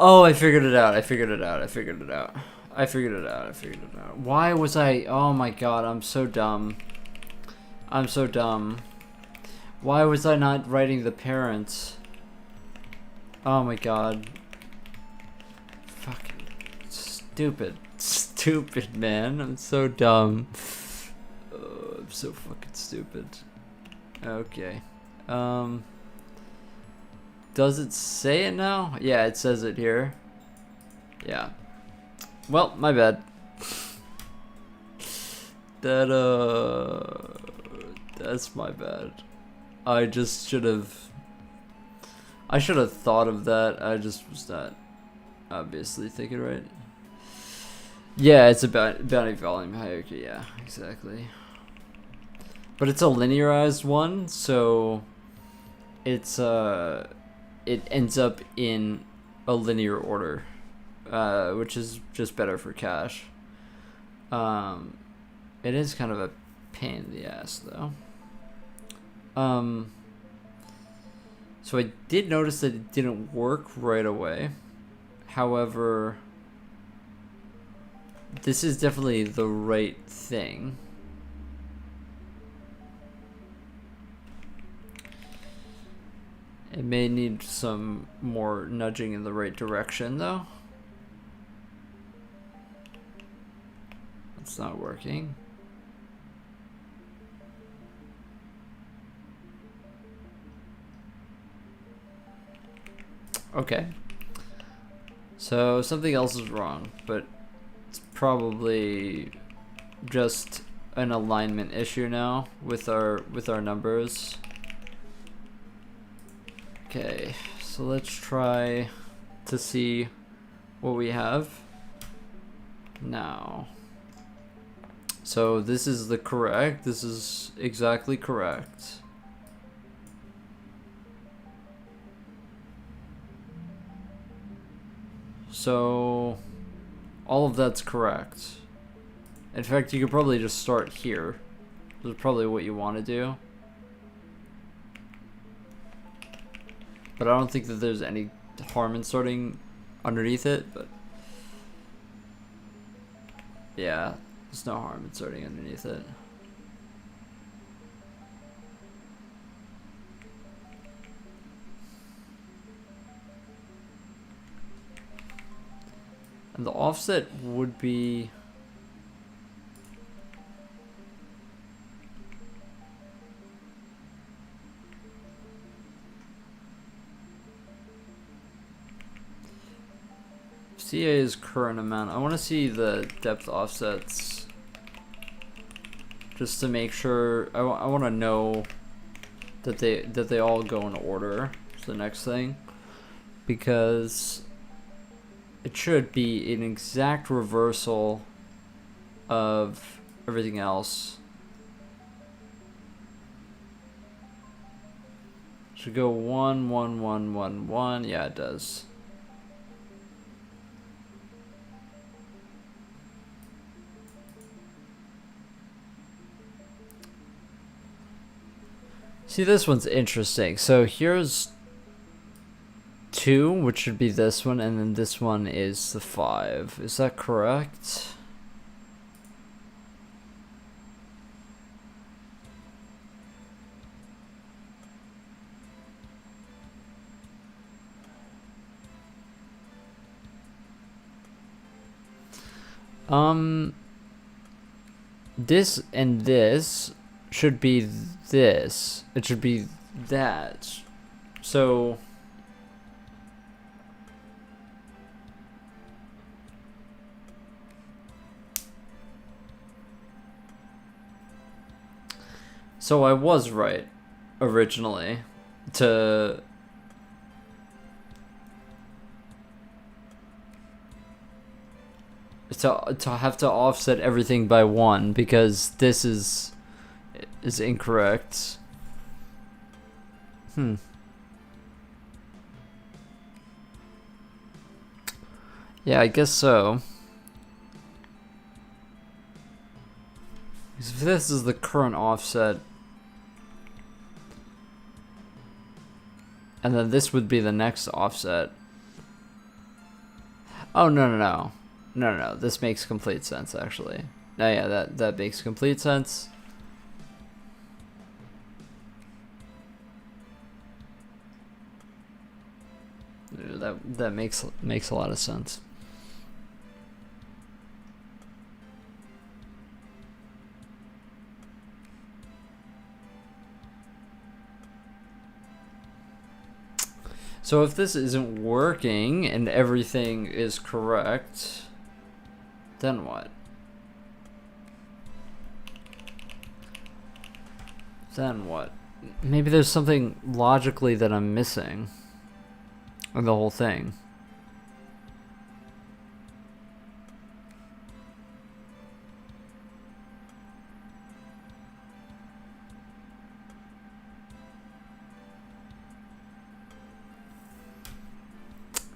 Oh, I figured it out. Why was I... Oh my god, I'm so dumb. Why was I not writing the parents? Oh my god. Fucking stupid, man. I'm so dumb. I'm so fucking stupid. Okay. Does it say it now? Yeah, it says it here. Yeah. Well, my bad. That's my bad. I should have thought of that. I just was not obviously thinking right. Yeah, it's about boundary volume hierarchy. Yeah, exactly. But it's a linearized one, so it's it ends up in a linear order, which is just better for cache. It is kind of a pain in the ass, though. So I did notice that it didn't work right away. However, this is definitely the right thing. It may need some more nudging in the right direction, though. It's not working. Okay. So something else is wrong, but it's probably just an alignment issue now with our numbers. Okay, so let's try to see what we have now. So this is the correct, this is exactly correct. So all of that's correct. In fact, you could probably just start here. This is probably what you want to do. But I don't think that there's any harm in starting underneath it, but yeah, there's no harm in starting underneath it. And the offset would be CA's current amount. I want to see the depth offsets just to make sure. I want to know that they all go in order. Is the next thing, because it should be an exact reversal of everything else. Should go 1 1 1 1 1. Yeah, it does. See, this one's interesting. So here's 2, which should be this one, and then this one is the 5. Is that correct? This and this should be this. It should be that. So I was right originally to have to offset everything by 1 because this is incorrect. Yeah, I guess so. If this is the current offset, and then this would be the next offset. Oh, no. This makes complete sense, actually. Oh, yeah, that makes complete sense. That makes a lot of sense. So if this isn't working and everything is correct, then what? Then what? Maybe there's something logically that I'm missing in the whole thing.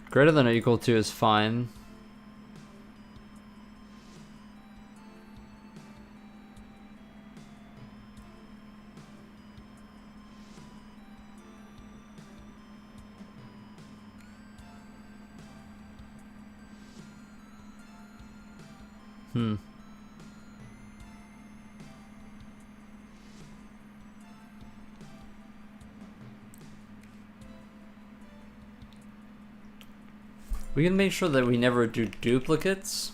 Greater than or equal to is fine. We can make sure that we never do duplicates.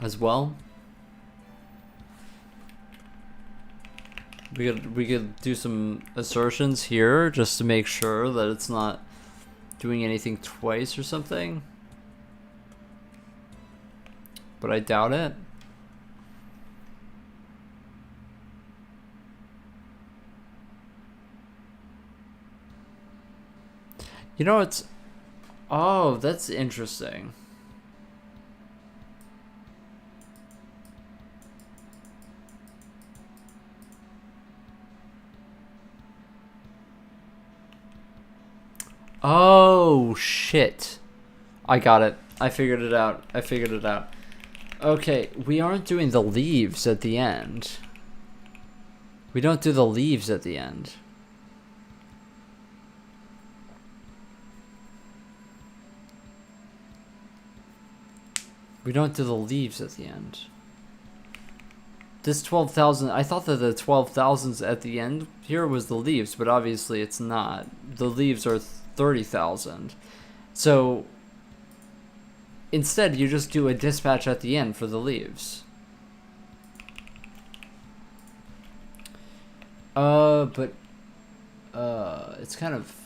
As well. We could do some assertions here just to make sure that it's not doing anything twice or something. But I doubt it. You know, it's... Oh, that's interesting. Oh, shit. I got it. I figured it out. Okay, we aren't doing the leaves at the end. We don't do the leaves at the end. We don't do the leaves at the end. This 12,000, I thought that the 12,000s at the end here was the leaves, but obviously it's not. The leaves are 30,000. So instead you just do a dispatch at the end for the leaves. But it's kind of...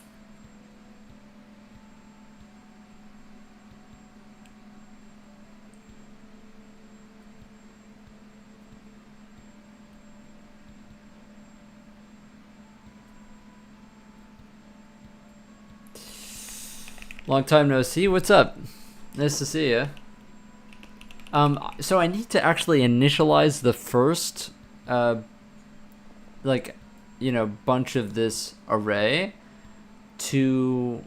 Long time no see. What's up? Nice to see you. So I need to actually initialize the first, like, you know, bunch of this array to,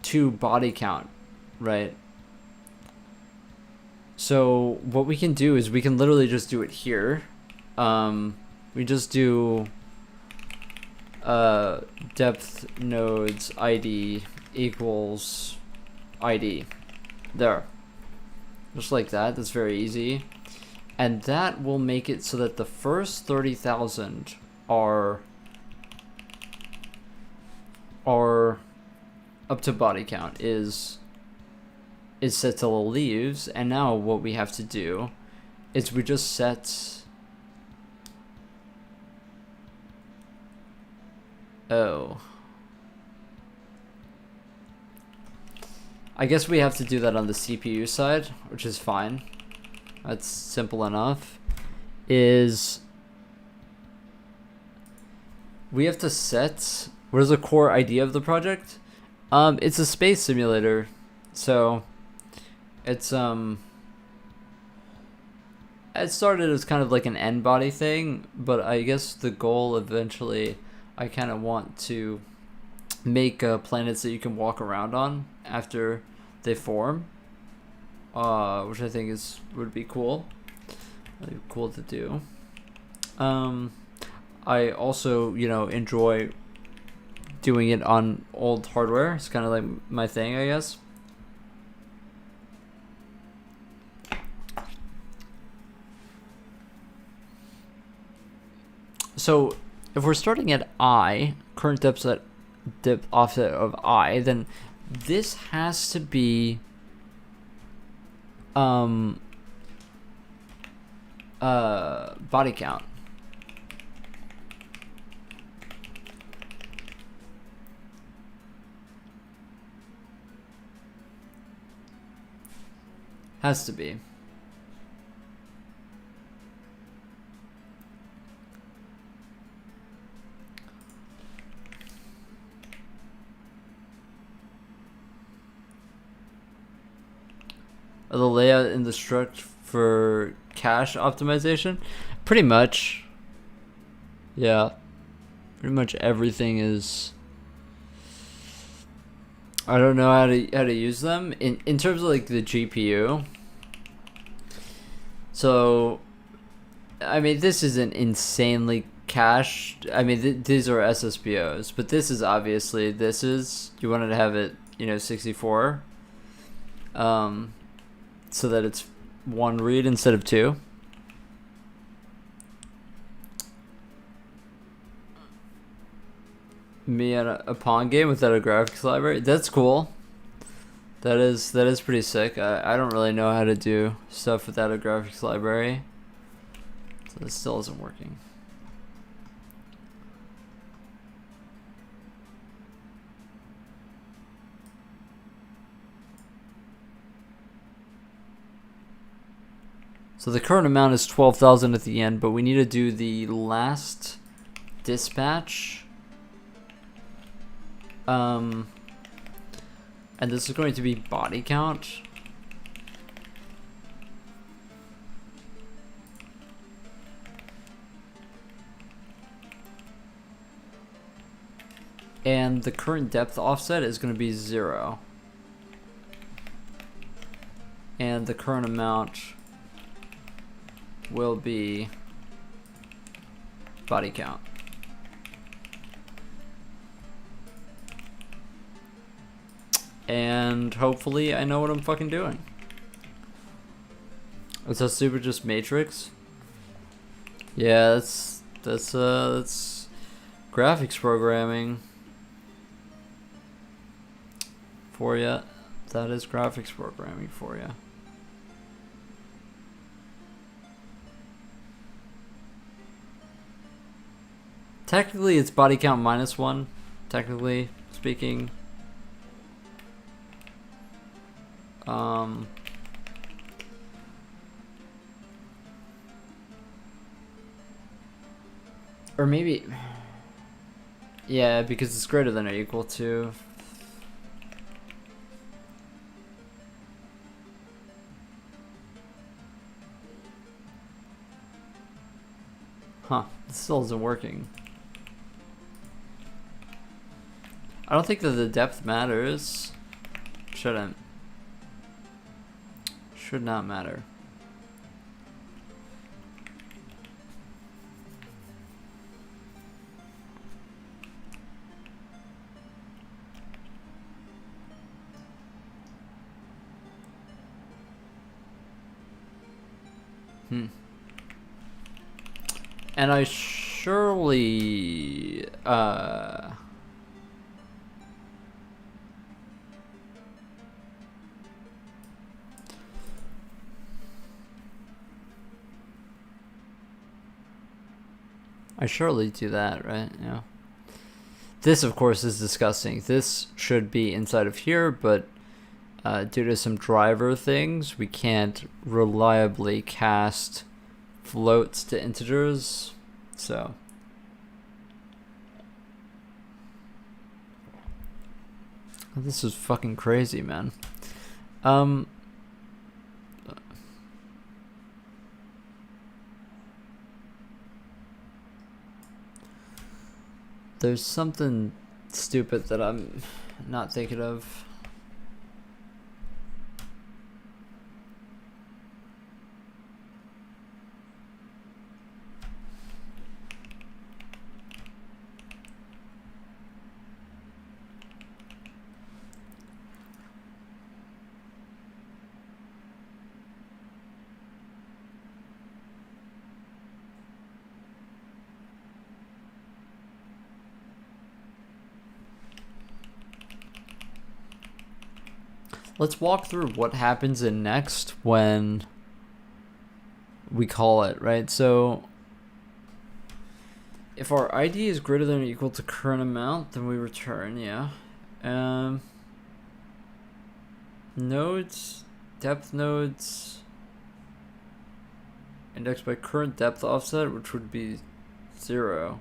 to body count, right? So what we can do is we can literally just do it here. We just do depth nodes ID equals ID. There. Just like that. That's very easy. And that will make it so that the first 30,000 are up to body count is set to the leaves. And now what we have to do is we just set... Oh. I guess we have to do that on the CPU side, which is fine. That's simple enough. Is we have to set... What is the core idea of the project? It's a space simulator. So it's it started as kind of like an end body thing, but I guess the goal eventually, I kind of want to make planets that you can walk around on after they form, which I think would be cool. Really cool to do. I also, you know, enjoy doing it on old hardware. It's kind of like my thing, I guess. So if we're starting at I, current depth offset of I, then this has to be body count. Has to be. The layout in the struct for cache optimization? Pretty much. Yeah. Pretty much everything is... I don't know how to use them in terms of like the GPU. So, I mean, this isn't insanely cached. I mean, these are SSBOs, but this is obviously, you wanted to have it, 64, so that it's one read instead of two. Me at a Pong game without a graphics library. That's cool. That is pretty sick. I don't really know how to do stuff without a graphics library. So this still isn't working. So the current amount is 12,000 at the end, but we need to do the last dispatch. And this is going to be body count. And the current depth offset is going to be 0. And the current amount will be body count. And hopefully I know what I'm fucking doing. Is that super just matrix? Yeah, that's graphics programming for you. That is graphics programming for you. Technically, it's body count -1. Technically speaking. Or maybe, yeah, because it's greater than or equal to. Huh, this still isn't working. I don't think that the depth matters. Shouldn't. Should not matter. And I surely do that, right? Yeah. This, of course, is disgusting. This should be inside of here, but due to some driver things, we can't reliably cast floats to integers. So this is fucking crazy, man. There's something stupid that I'm not thinking of. Let's walk through what happens in next when we call it, right? So if our ID is greater than or equal to current amount, then we return, yeah. Nodes, depth nodes, indexed by current depth offset, which would be 0,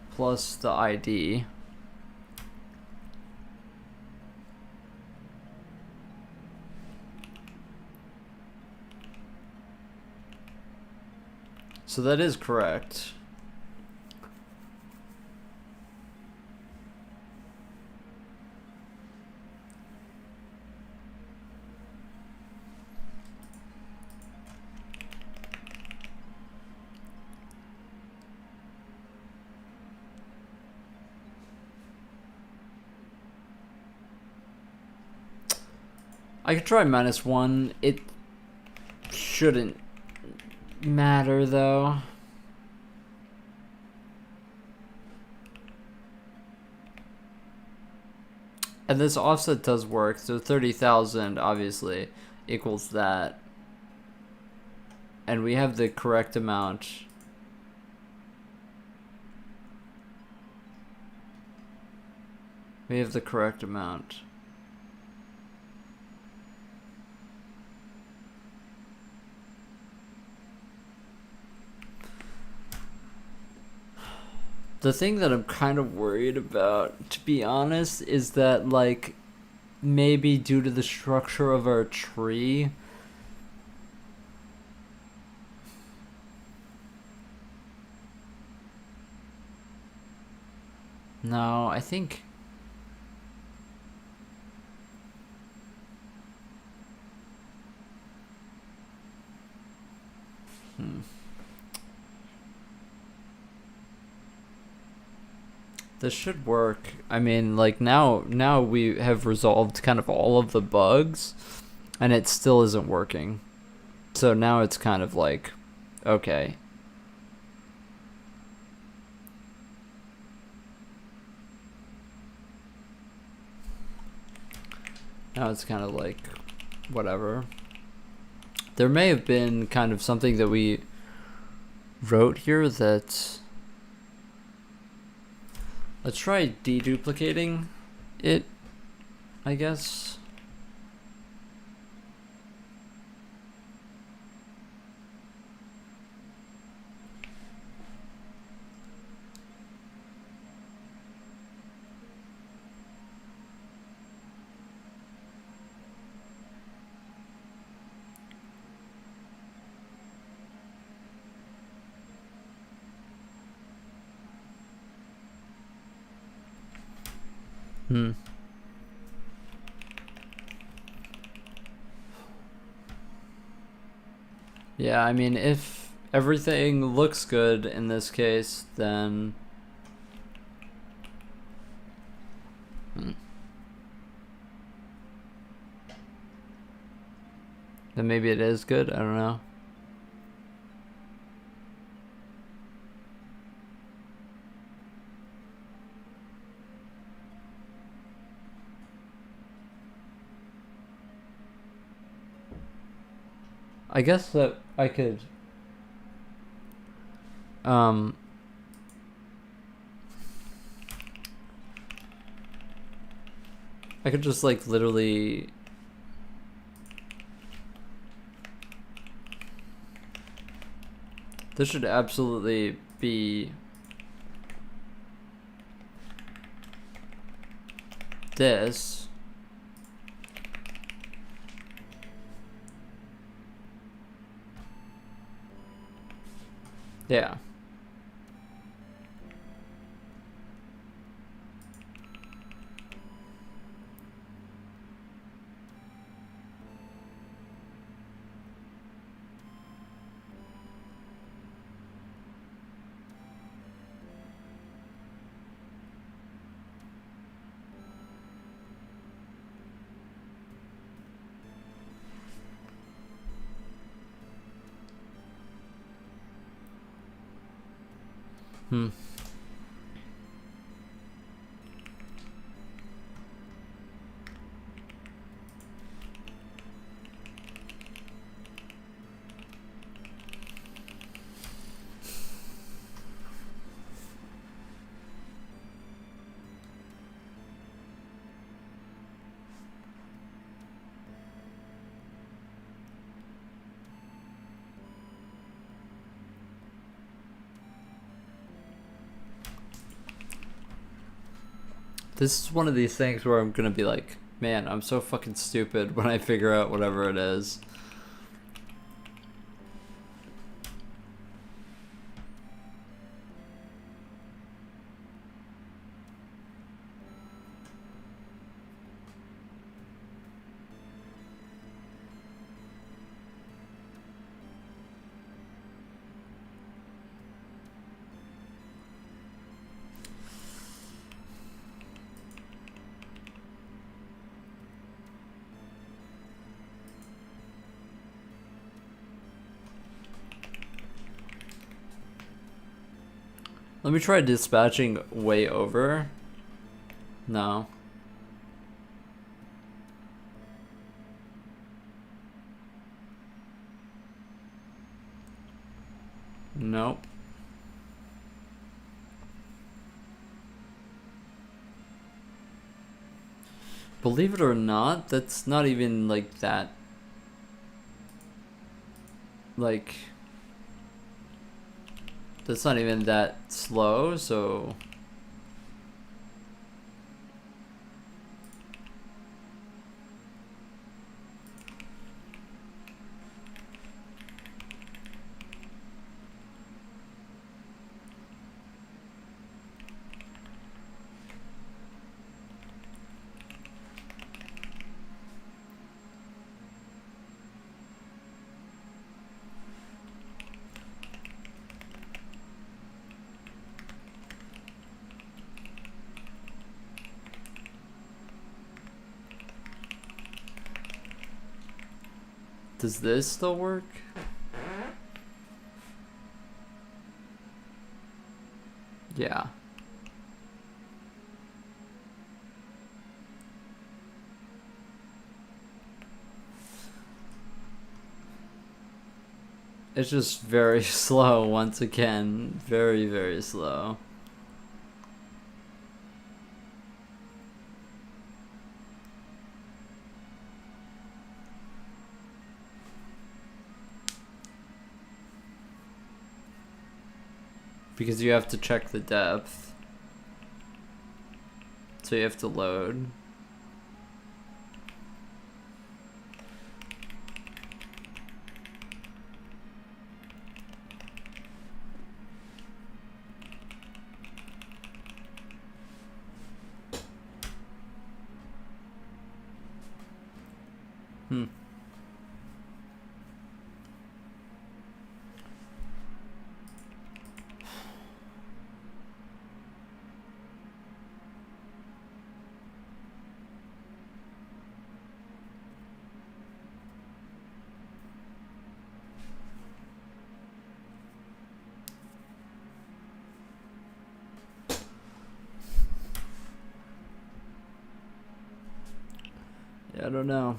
plus the ID. So that is correct. I could try -1. It shouldn't matter though. And this offset does work, so 30,000 obviously equals that. And we have the correct amount. We have the correct amount. The thing that I'm kind of worried about, to be honest, is that, like, maybe due to the structure of our tree, no, I think this should work. I mean, like, now we have resolved kind of all of the bugs, and it still isn't working. So now it's kind of like, okay. Now it's kind of like, whatever. There may have been kind of something that we wrote here that... Let's try deduplicating it, I guess. Yeah, I mean, if everything looks good in this case, then... Then maybe it is good, I don't know. I guess that I could I could just, like, literally this should absolutely be this. Yeah. This is one of these things where I'm gonna be like, man, I'm so fucking stupid when I figure out whatever it is. Let me try dispatching way over. No. Nope. Believe it or not, that's not even like that. Like, that's not even that slow, so. Does this still work? Yeah. It's just very slow once again. Very, very slow. Because you have to check the depth. So you have to load. Yeah, I don't know.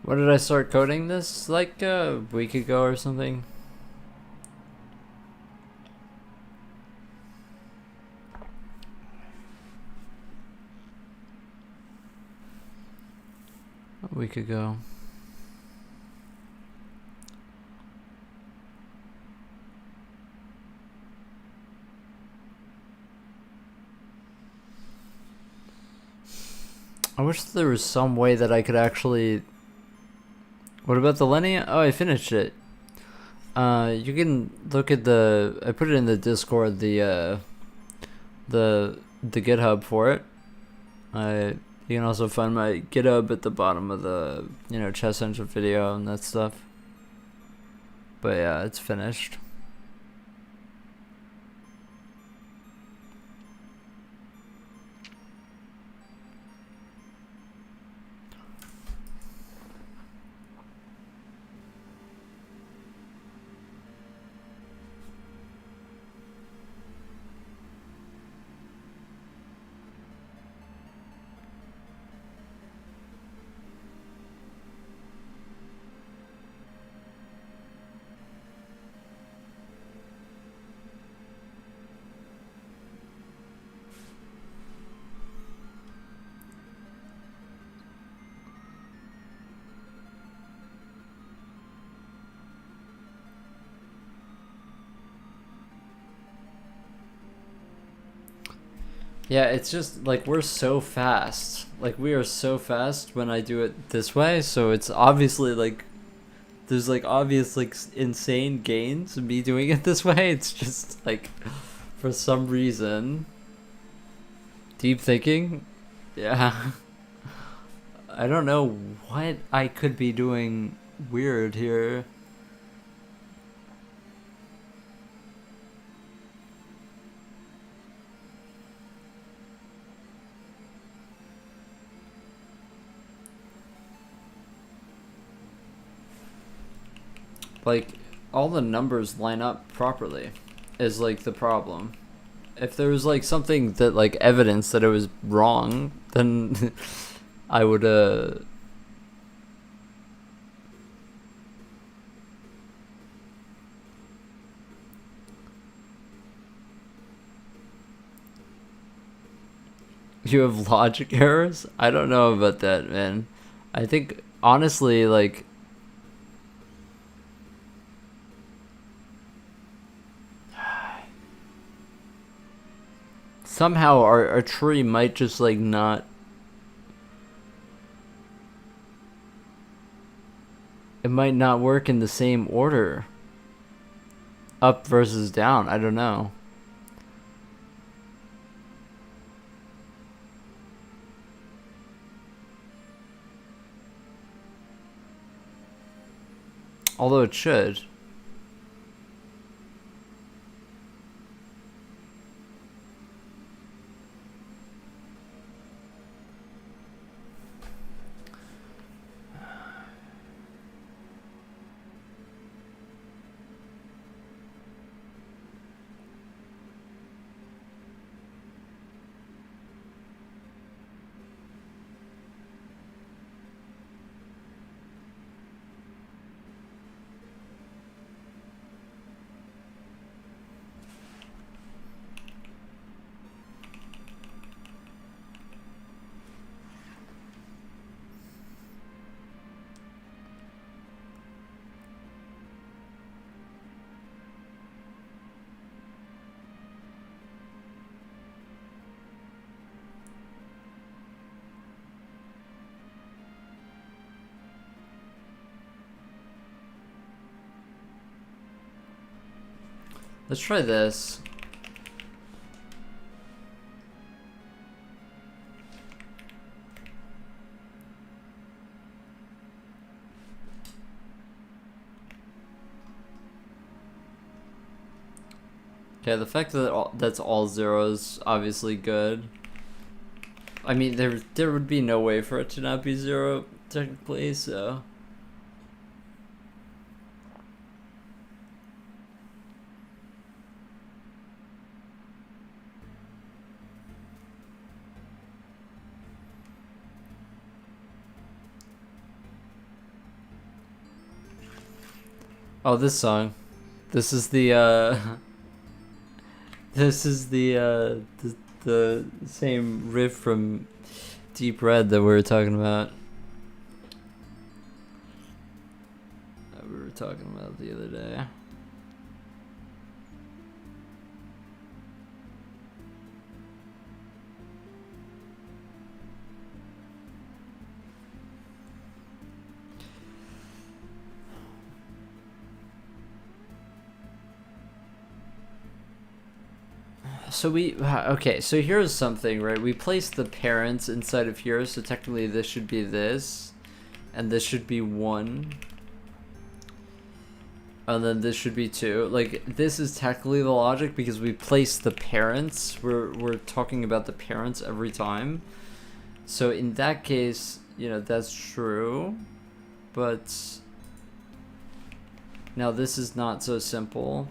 When did I start coding this? Like a week ago or something? A week ago. I wish there was some way that I could actually... What about the linear? Oh, I finished it. You can look at the... I put it in the Discord, the GitHub for it. You can also find my GitHub at the bottom of the, chess engine video and that stuff. But yeah, it's finished. Yeah, it's just like we're so fast. Like we are so fast when I do it this way, so it's obviously like there's like obvious like insane gains in me doing it this way. It's just like for some reason deep thinking. Yeah. I don't know what I could be doing weird here. Like all the numbers line up properly is like the problem. If there was like something that like evidence that it was wrong, then I would you have logic errors? I don't know about that, man. I think honestly like somehow our tree might just like not, it might not work in the same order. Up versus down, I don't know. Although it should. Let's try this. Okay, the fact that that's all zeros obviously good. I mean, there would be no way for it to not be zero technically, so. Oh, this song. This is the this is the same riff from Deep Red that we were talking about. That we were talking about the other day. So okay, so here's something, right? We place the parents inside of here, so technically this should be this, and this should be 1. And then this should be 2. Like, this is technically the logic because we place the parents. We're talking about the parents every time. So in that case, you know, that's true. But now this is not so simple.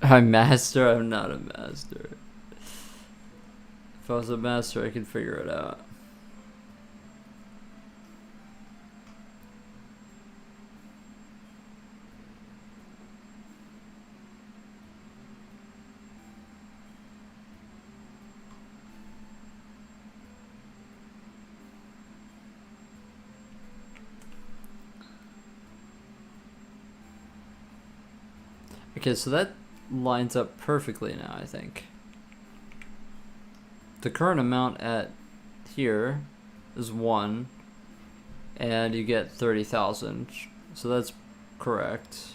I'm master. I'm not a master. If I was a master, I could figure it out. Okay, so that lines up perfectly now, I think. The current amount at here is 1, and you get 30,000, so that's correct.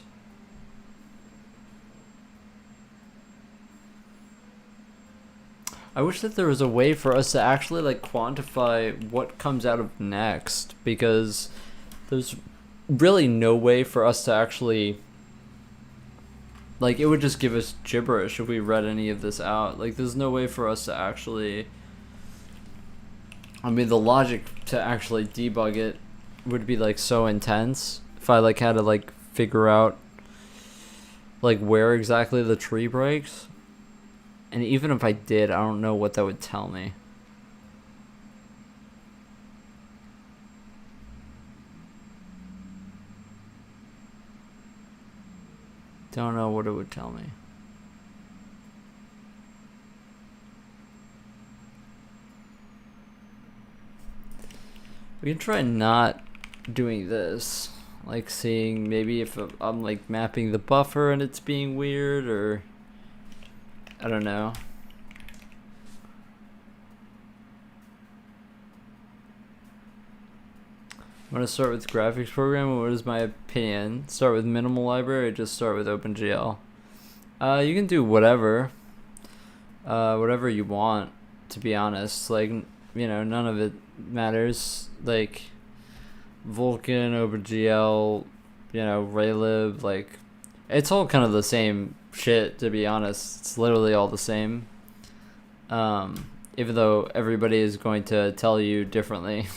I wish that there was a way for us to actually like quantify what comes out of next, because there's really no way for us to actually, like, it would just give us gibberish if we read any of this out. Like, there's no way for us to actually, I mean, the logic to actually debug it would be like so intense if I like had to like figure out like where exactly the tree breaks. And even if I did, I don't know what that would tell me. Don't know what it would tell me. We can try not doing this. Like seeing maybe if I'm like mapping the buffer and it's being weird, or I don't know. I'm gonna start with graphics program. What is my opinion? Start with minimal library or just start with OpenGL? You can do whatever. Whatever you want, to be honest. Like, you know, none of it matters. Like, Vulkan, OpenGL, you know, Raylib, like, it's all kind of the same shit, to be honest. It's literally all the same. Even though everybody is going to tell you differently.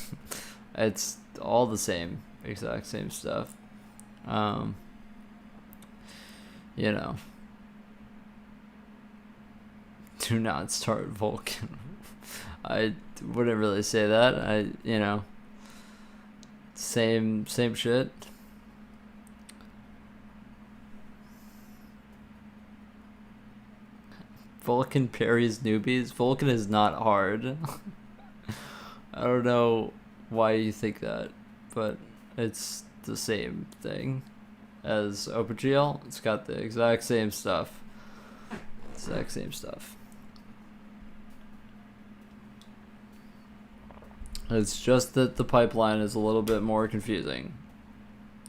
It's all the same, exact same stuff. You know, do not start Vulkan. I wouldn't really say that. You know, same shit. Vulkan parries newbies. Vulkan is not hard. I don't know why you think that, but it's the same thing as OpenGL. It's got the exact same stuff. Exact same stuff. It's just that the pipeline is a little bit more confusing.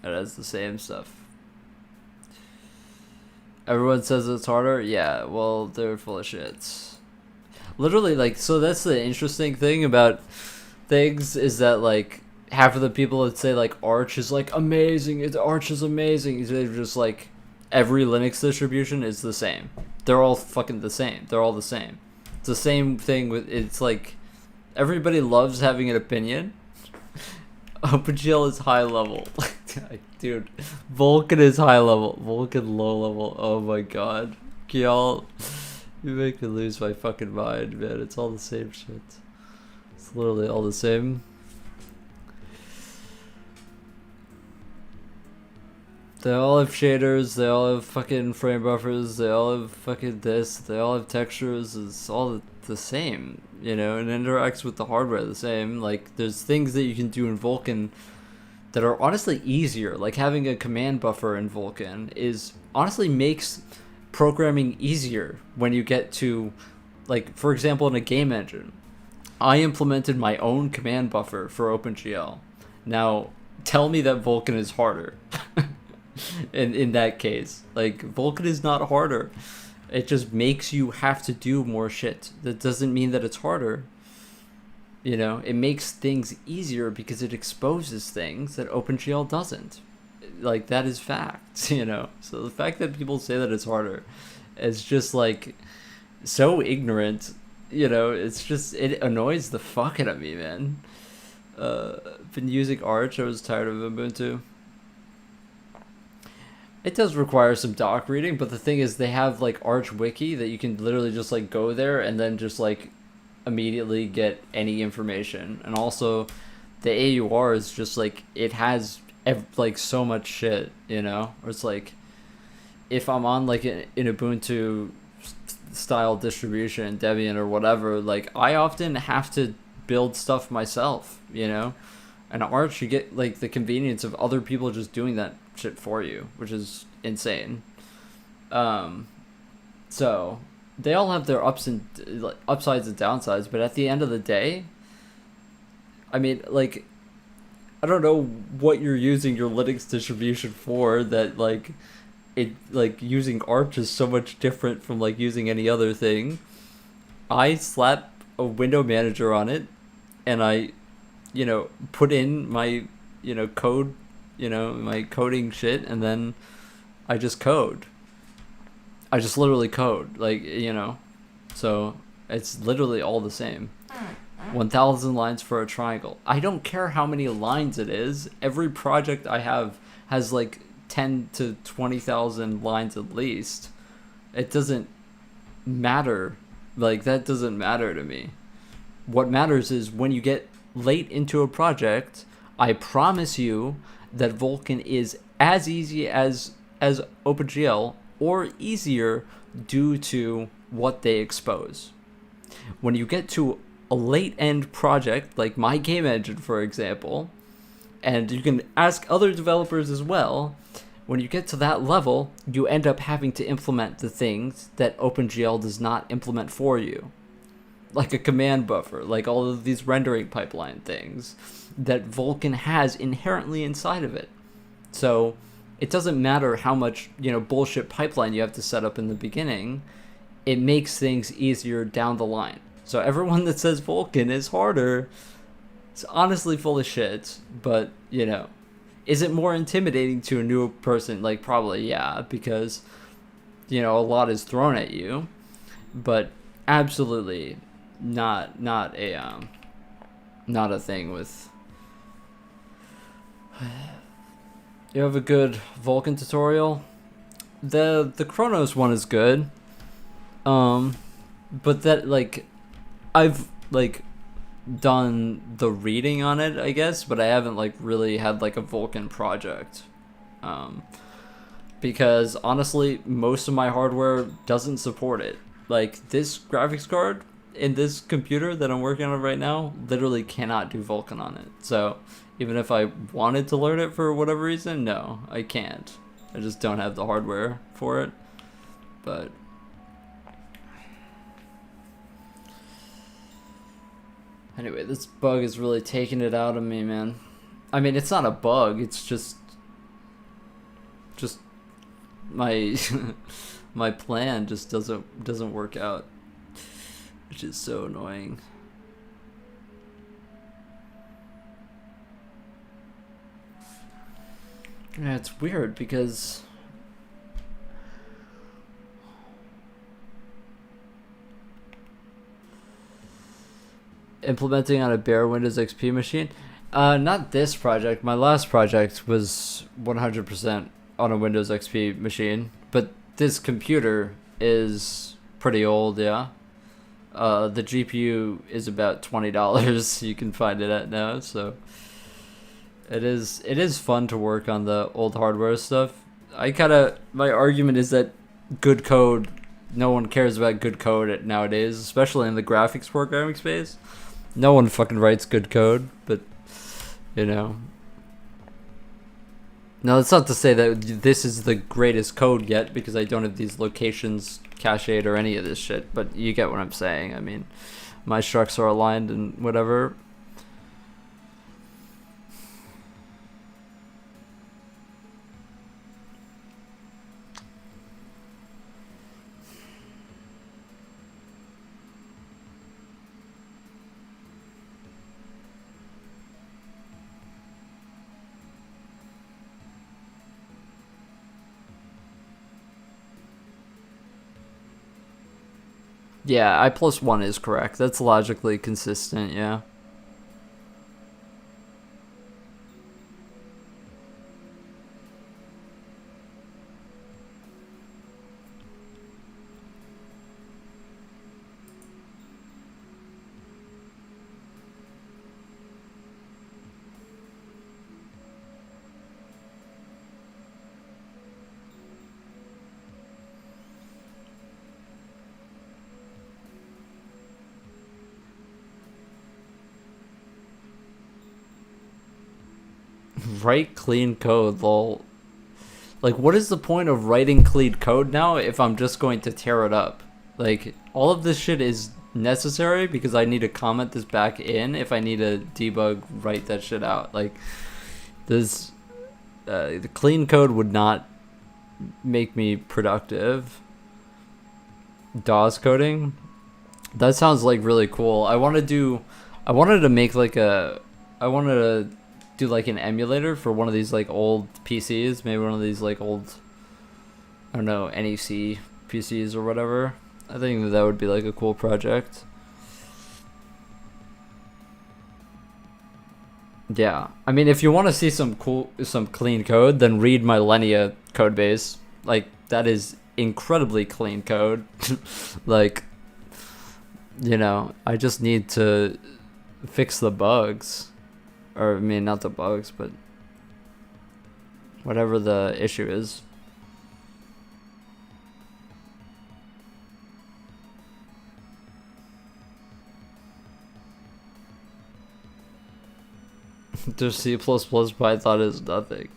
It has the same stuff. Everyone says it's harder. Yeah, well, they're full of shits. Literally, like, so that's the interesting thing about things, is that like half of the people that say like Arch is like amazing, Arch is amazing, they're just like, every Linux distribution is the same. They're all fucking the same. They're all the same. It's the same thing with, it's like everybody loves having an opinion. OpenGL is high level. Dude, Vulkan is high level. Vulkan low level. Oh my god. Y'all, you make me lose my fucking mind, man. It's all the same shit. It's literally all the same. They all have shaders, they all have fucking frame buffers, they all have fucking this, they all have textures. It's all the same, you know, and interacts with the hardware the same. Like, there's things that you can do in Vulkan that are honestly easier. Like, having a command buffer in Vulkan is honestly makes programming easier when you get to, like, for example, in a game engine. I implemented my own command buffer for OpenGL. Now, tell me that Vulkan is harder. in that case, like, Vulkan is not harder. It just makes you have to do more shit. That doesn't mean that it's harder. You know, it makes things easier because it exposes things that OpenGL doesn't. Like, that is fact, you know. So the fact that people say that it's harder is just like so ignorant, you know. It's just, it annoys the fuck out of me, man. Been using Arch. I was tired of Ubuntu. It does require some doc reading, but the thing is, they have like Arch Wiki that you can literally just like go there and then just like immediately get any information. And also, the AUR is just like it has like so much shit, you know. Or it's like if I'm on like an Ubuntu style distribution, Debian or whatever, like I often have to build stuff myself, you know. And Arch, you get like the convenience of other people just doing that shit for you, which is insane. Um, so they all have their upsides and downsides, but at the end of the day, I mean, like I don't know what you're using your Linux distribution for that like it like using Arch is so much different from like using any other thing. I slap a window manager on it and I, put in my, code, my coding shit, and then I just code. I just literally code, so it's literally all the same. 1,000 lines for a triangle. I don't care how many lines it is. Every project I have has like 10 to 20,000 lines at least. It doesn't matter. Like, that doesn't matter to me. What matters is when you get late into a project, I promise you that Vulkan is as easy as OpenGL or easier due to what they expose. When you get to a late end project like my game engine, for example, and you can ask other developers as well, when you get to that level, you end up having to implement the things that OpenGL does not implement for you. Like a command buffer, like all of these rendering pipeline things that Vulkan has inherently inside of it. So it doesn't matter how much, bullshit pipeline you have to set up in the beginning. It makes things easier down the line. So everyone that says Vulkan is harder, it's honestly full of shit. But, is it more intimidating to a new person? Like, probably, yeah, because, a lot is thrown at you. But absolutely not a thing with. You have a good Vulkan tutorial. The Chronos one is good. But that, like, I've like done the reading on it, I guess, but I haven't like really had like a Vulkan project. Because honestly, most of my hardware doesn't support it. Like, this graphics card in this computer that I'm working on right now literally cannot do Vulkan on it. So even if I wanted to learn it for whatever reason, no, I can't. I just don't have the hardware for it. But anyway, this bug is really taking it out of me, man. I mean, it's not a bug, it's just my my plan just doesn't work out, which is so annoying. Yeah, it's weird because implementing on a bare Windows XP machine. Not this project. My last project was 100% on a Windows XP machine, but this computer is pretty old, yeah. The GPU is about $20. You can find it at now, so it is fun to work on the old hardware stuff. My argument is that good code, no one cares about good code nowadays, especially in the graphics programming space. No one fucking writes good code, but no, that's not to say that this is the greatest code yet, because I don't have these locations cached or any of this shit, but you get what I'm saying. I mean, my structs are aligned and whatever. Yeah, I+1 is correct. That's logically consistent, yeah. write clean code, lol. Like, what is the point of writing clean code now if I'm just going to tear it up? Like, all of this shit is necessary because I need to comment this back in if I need to debug, write that shit out. Like, this, the clean code would not make me productive. DOS coding? That sounds like really cool. I wanted to make like I wanted to do like an emulator for one of these like old PCs, maybe one of these like old, I don't know, NEC PCs or whatever. I think that would be like a cool project. Yeah, I mean, if you want to see some clean code, then read my Lenia code base. Like, that is incredibly clean code. Like, you know, I just need to fix the bugs. Or, I mean, not the bugs, but whatever the issue is. Just C++ Python is nothing.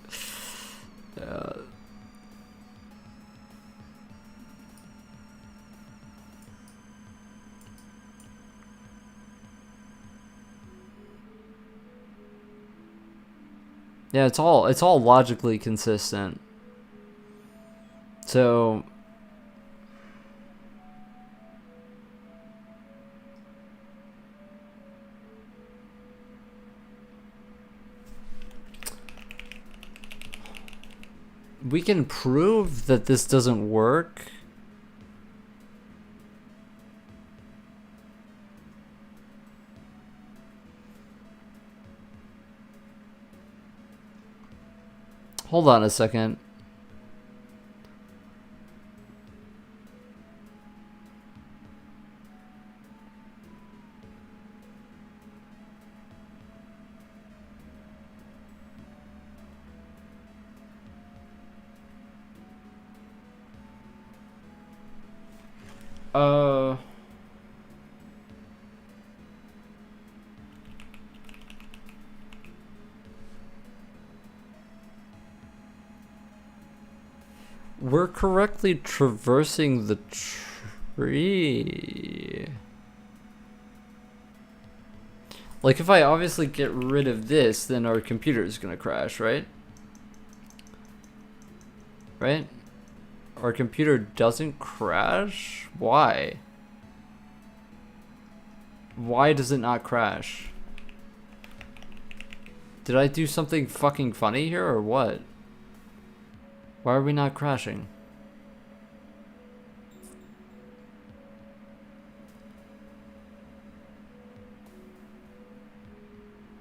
Yeah, it's all logically consistent. So we can prove that this doesn't work. Hold on a second. We're correctly traversing the tree. Like, if I obviously get rid of this, then our computer is gonna crash, right? Right? Our computer doesn't crash? Why? Why does it not crash? Did I do something fucking funny here or what? Why are we not crashing?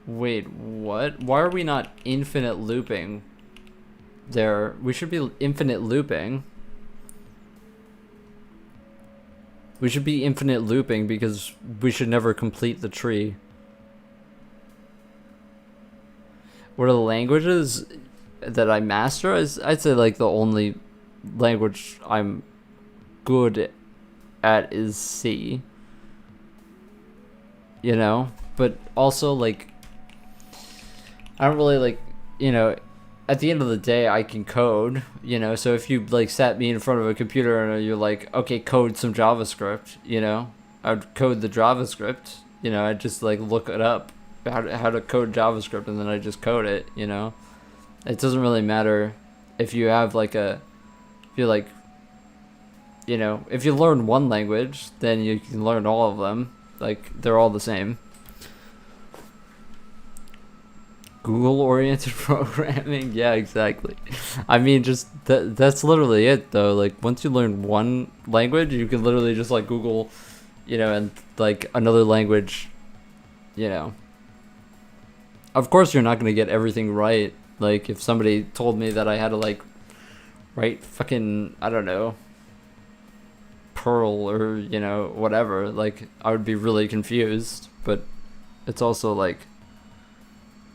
Wait, what? Why are we not infinite looping? There, we should be infinite looping. We should be infinite looping because we should never complete the tree. What are the languages that I master? I'd say like the only language I'm good at is C. You know? But also, like, I don't really, like, you know, at the end of the day, I can code, you know? So if you, like, sat me in front of a computer and you're like, okay, code some JavaScript, you know? I'd code the JavaScript, you know? I'd just, like, look it up, how to code JavaScript, and then I just code it, you know? It doesn't really matter if you have, like, if you're, like, you know, if you learn one language, then you can learn all of them. Like, they're all the same. Google-oriented programming? Yeah, exactly. I mean, just that's literally it, though. Like, once you learn one language, you can literally just, like, Google, you know, and, like, another language, you know. Of course, you're not going to get everything right. Like, if somebody told me that I had to, like, write fucking, I don't know, Perl or, you know, whatever, like, I would be really confused. But it's also, like,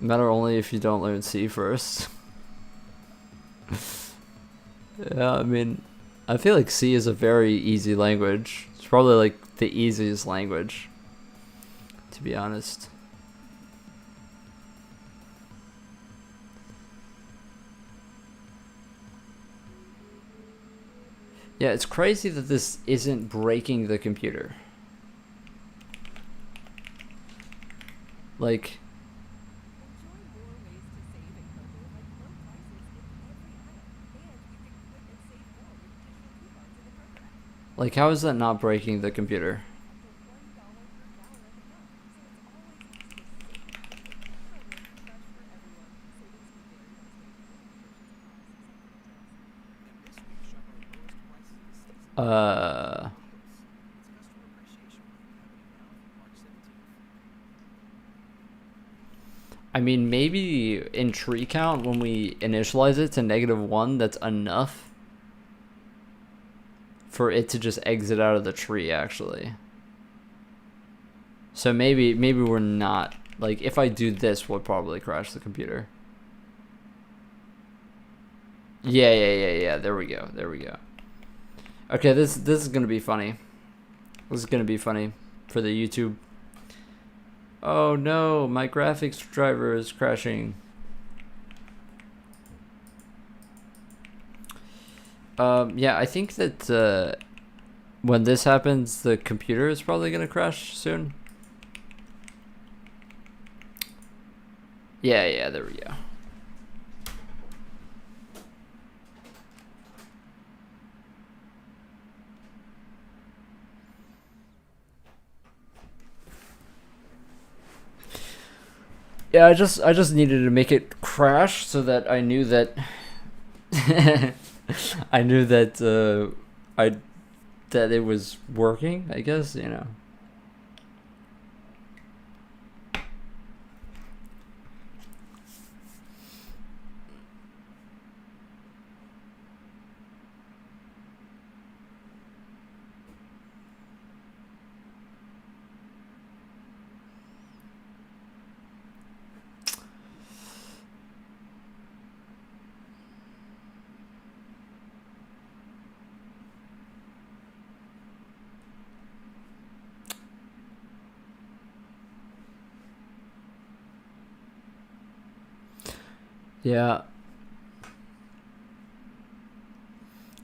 matter only if you don't learn C first. Yeah, I mean, I feel like C is a very easy language. It's probably, like, the easiest language, to be honest. Yeah, it's crazy that this isn't breaking the computer. Like, how is that not breaking the computer? I mean, maybe in tree count, when we initialize it to -1, that's enough for it to just exit out of the tree, actually. So maybe we're not, like, if I do this, we'll probably crash the computer. Yeah, there we go. Okay, this is gonna be funny. This is gonna be funny for the YouTube. Oh no, my graphics driver is crashing. Yeah, I think that when this happens, the computer is probably gonna crash soon. Yeah, there we go. Yeah, I just needed to make it crash so that I knew that I knew that that it was working, I guess, you know. Yeah.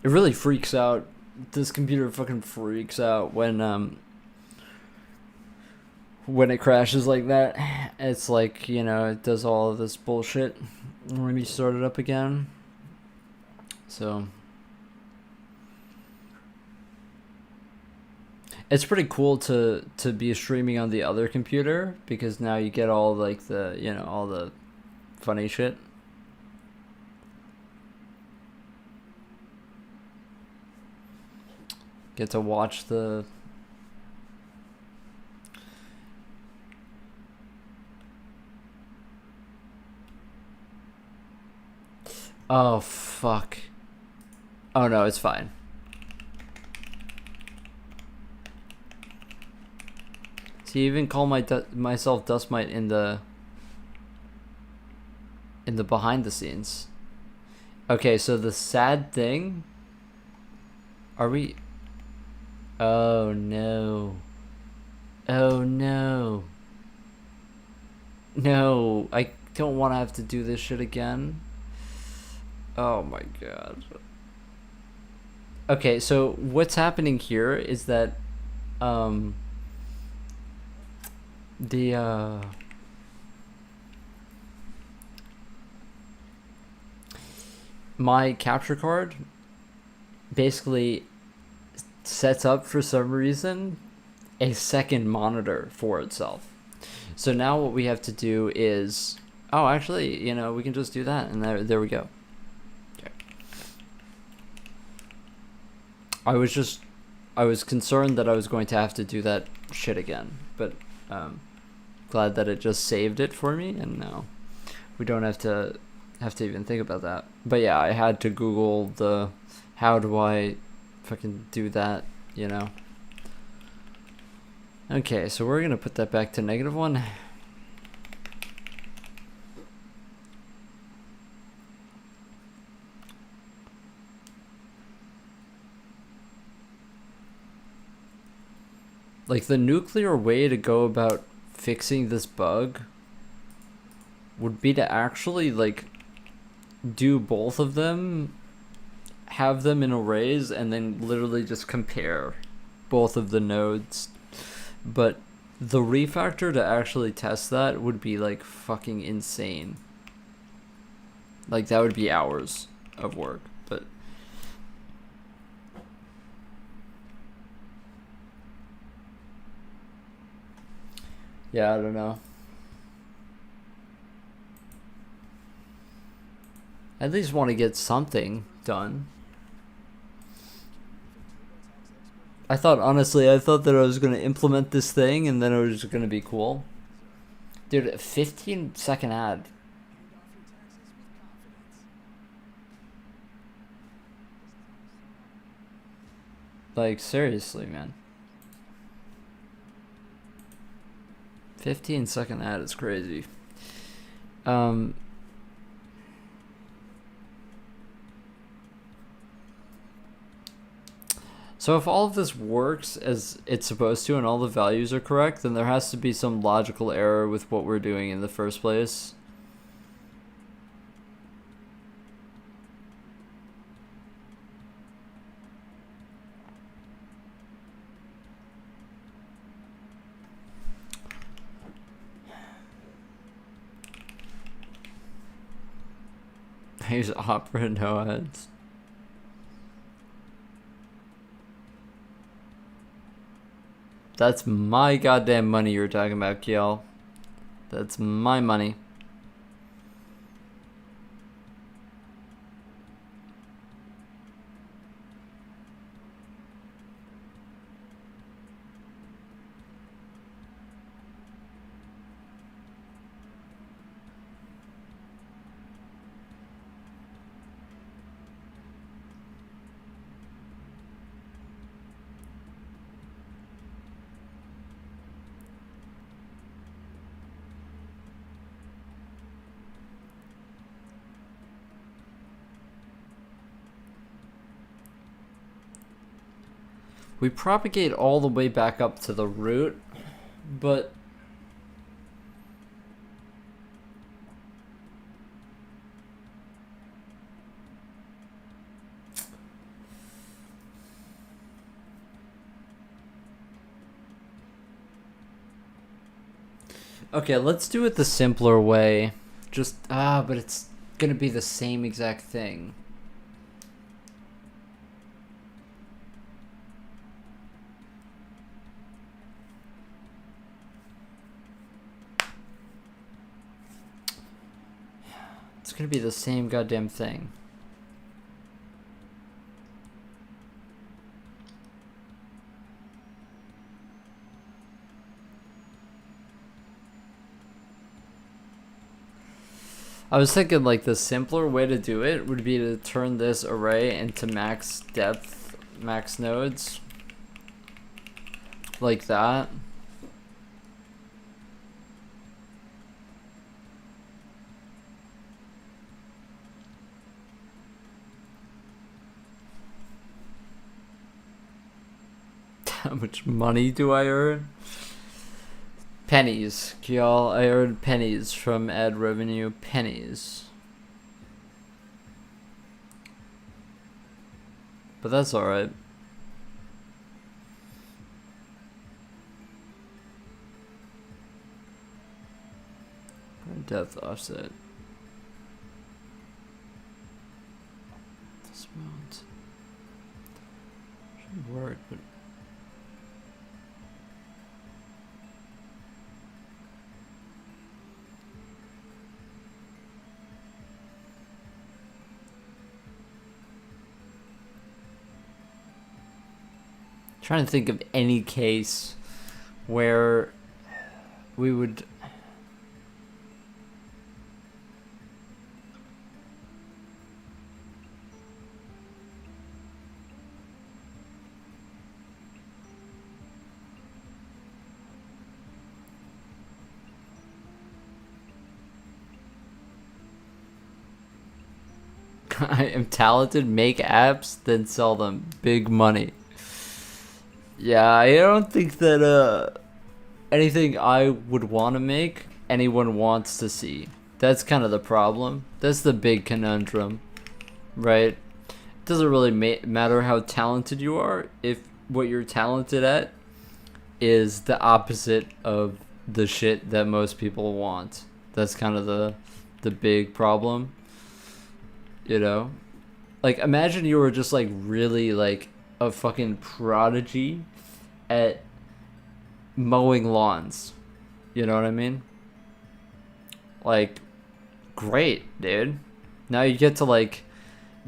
It really freaks out. This computer fucking freaks out when it crashes like that. It's like, you know, it does all of this bullshit when you start it up again. So it's pretty cool to be streaming on the other computer, because now you get all like the, you know, all the funny shit. Get to watch the oh fuck. Oh no, it's fine. See, even call myself dustmite in the behind the scenes. Okay, so the sad thing, are we? Oh no. Oh no. No, I don't want to have to do this shit again. Oh my god. Okay, so what's happening here is that the my capture card basically sets up, for some reason, a second monitor for itself. So now what we have to do is, oh, actually, you know, we can just do that, and there we go. Okay. I was concerned that I was going to have to do that shit again, but glad that it just saved it for me, and now we don't have to even think about that. But yeah, I had to Google the how do I fucking do that, you know. Okay, so we're gonna put that back to -1. Like, the nuclear way to go about fixing this bug would be to actually, like, do both of them have them in arrays and then literally just compare both of the nodes. But the refactor to actually test that would be like fucking insane. Like that would be hours of work, but yeah, I don't know. I at least want to get something done. Honestly, I thought that I was going to implement this thing and then it was going to be cool. Dude, a 15-second ad. Like, seriously, man. 15-second ad is crazy. So if all of this works as it's supposed to and all the values are correct, then there has to be some logical error with what we're doing in the first place. Here's Opera, no ads. That's my goddamn money you're talking about, Kiel. That's my money. We propagate all the way back up to the root, but okay, let's do it the simpler way. But it's gonna be the same exact thing. It's gonna be the same goddamn thing. I was thinking like the simpler way to do it would be to turn this array into max depth, max nodes. Like that. How much money do I earn? Pennies, y'all. I earn pennies from ad revenue. Pennies. But that's alright. Depth offset. This amount should work, but trying to think of any case where we would I am talented, make apps, then sell them. Big money. Yeah, I don't think that anything I would want to make, anyone wants to see. That's kind of the problem. That's the big conundrum, right? doesn't really matter how talented you are if what you're talented at is the opposite of the shit that most people want. That's kind of the big problem, you know? Like, imagine you were just, like, really, like, a fucking prodigy at mowing lawns. You know what I mean? Like, great, dude. Now you get to, like,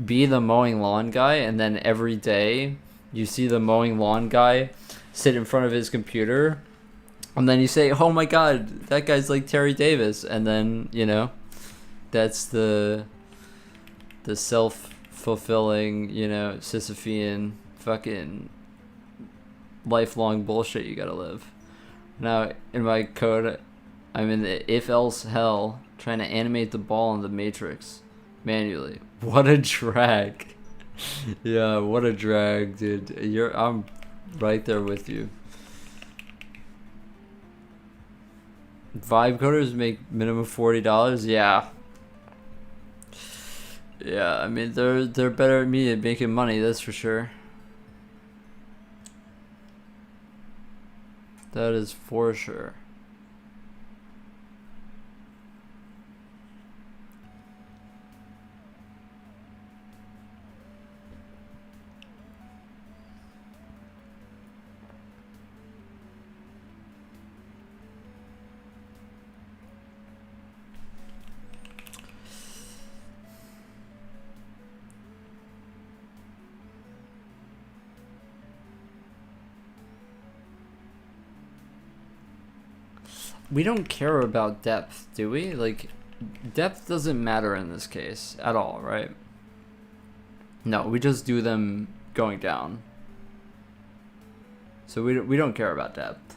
be the mowing lawn guy, and then every day you see the mowing lawn guy sit in front of his computer, and then you say, oh my god, that guy's like Terry Davis, and then, you know, that's the self-fulfilling, you know, Sisyphean fucking lifelong bullshit you gotta live. Now, in my code, I'm in the if-else hell trying to animate the ball in the matrix manually. What a drag. Yeah, what a drag, dude. I'm right there with you. Vibe coders make minimum $40. Yeah. Yeah, I mean they're better at me at making money, that's for sure. That is for sure. We don't care about depth, do we? Like, depth doesn't matter in this case at all, right? No, we just do them going down. So we don't care about depth.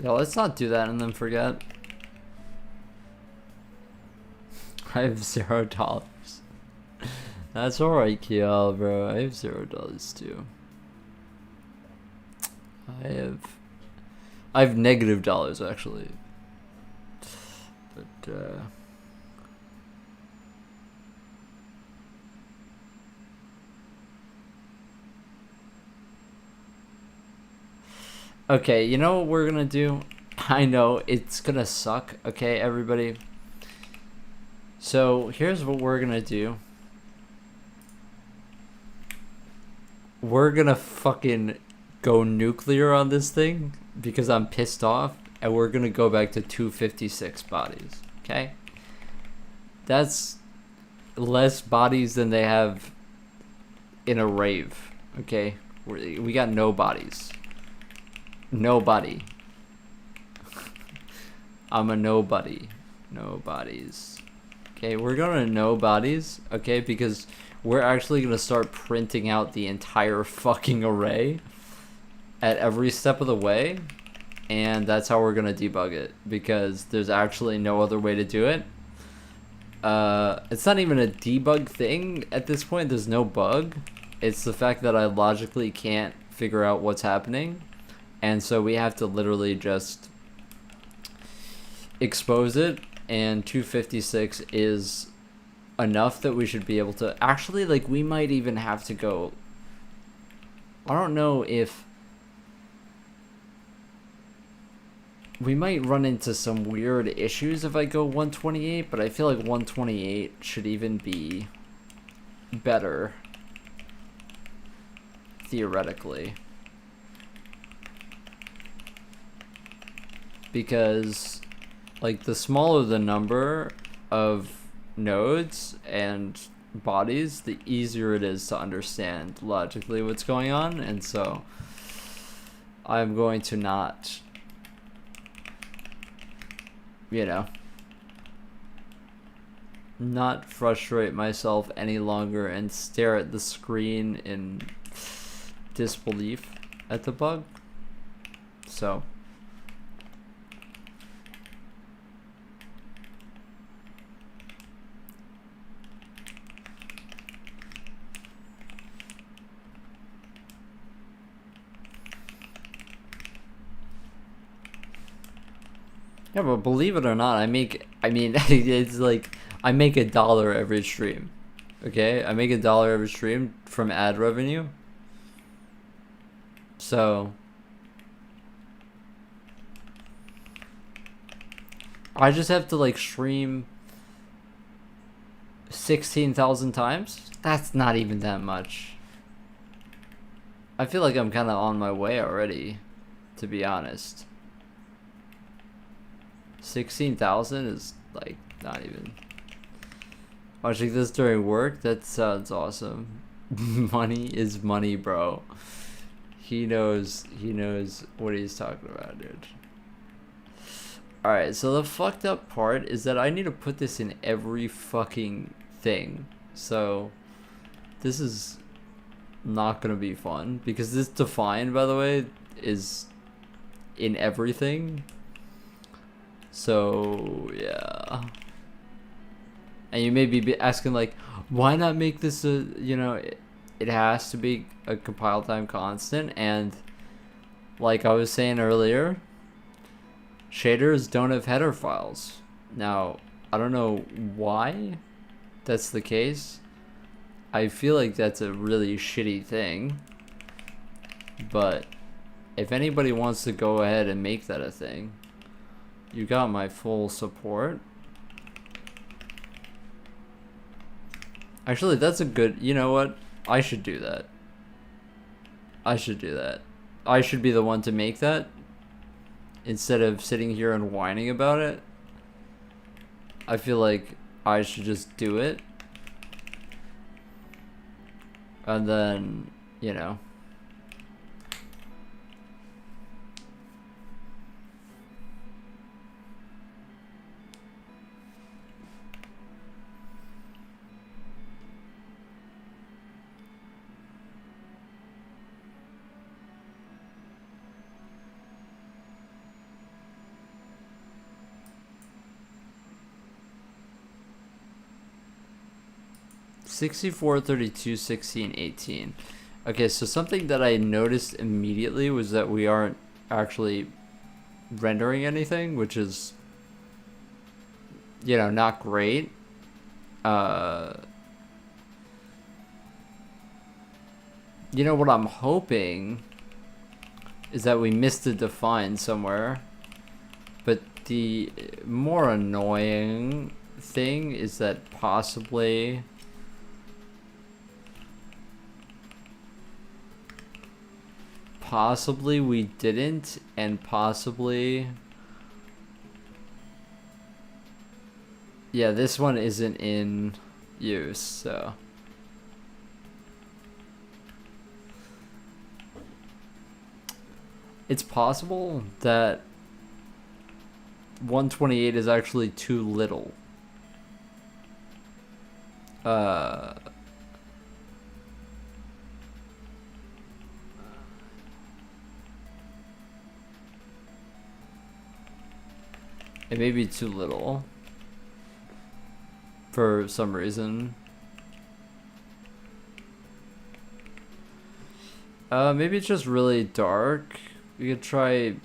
Yeah, let's not do that and then forget. I have $0. That's alright, Kiel, bro. I have $0 too. I have negative dollars actually. But okay, you know what we're gonna do? I know it's gonna suck, okay, everybody? So here's what we're gonna do. We're gonna fucking go nuclear on this thing because I'm pissed off, and we're gonna go back to 256 bodies, okay? That's less bodies than they have in a rave, okay? We got no bodies. Nobody. I'm a nobody. No bodies. Okay, we're gonna no bodies, okay, because we're actually gonna start printing out the entire fucking array at every step of the way, and that's how we're gonna debug it, because there's actually no other way to do it. It's not even a debug thing at this point, there's no bug. It's the fact that I logically can't figure out what's happening. And so we have to literally just expose it, and 256 is enough that we should be able to actually, like, we might even have to go, I don't know if we might run into some weird issues if I go 128, but I feel like 128 should even be better theoretically. Because, like, the smaller the number of nodes and bodies, the easier it is to understand logically what's going on, and so I'm going to not, you know, not frustrate myself any longer and stare at the screen in disbelief at the bug. So yeah, but believe it or not, I mean, it's like, I make $1 every stream. Okay? I make $1 every stream from ad revenue. So I just have to like stream 16,000 times? That's not even that much. I feel like I'm kind of on my way already, to be honest. 16,000 is like not even. Watching this during work? That sounds awesome. Money is money, bro. He knows what he's talking about, dude. Alright, so the fucked up part is that I need to put this in every fucking thing. So this is not gonna be fun, because this define, by the way, is in everything. So yeah. And you may be asking like, why not make this a, you know, it has to be a compile time constant. And like I was saying earlier, shaders don't have header files. Now, I don't know why that's the case. I feel like that's a really shitty thing. But if anybody wants to go ahead and make that a thing, you got my full support. Actually, that's a good, you know what? I should do that. I should do that. I should be the one to make that, instead of sitting here and whining about it. I feel like I should just do it. And then, you know. $64, $32, $16, $18. Okay, so something that I noticed immediately was that we aren't actually rendering anything, which is, you know, not great. You know what I'm hoping is that we missed a define somewhere. But the more annoying thing is that possibly we didn't, and possibly, yeah, this one isn't in use, so it's possible that 128 is actually too little. It may be too little for some reason. Maybe it's just really dark. We could try,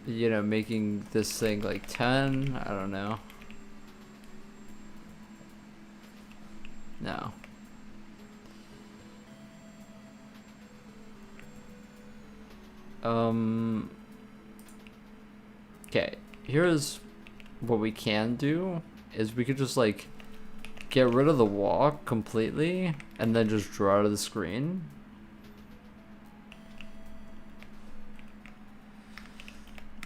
you know, making this thing like 10. I don't know. No. Okay, here's what we can do, is we could just like get rid of the walk completely and then just draw it to the screen.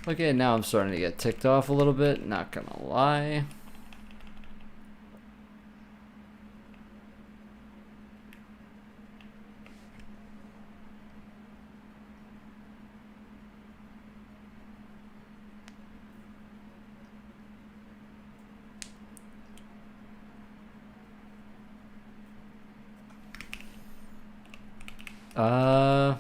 Okay, now I'm starting to get ticked off a little bit, not gonna lie. I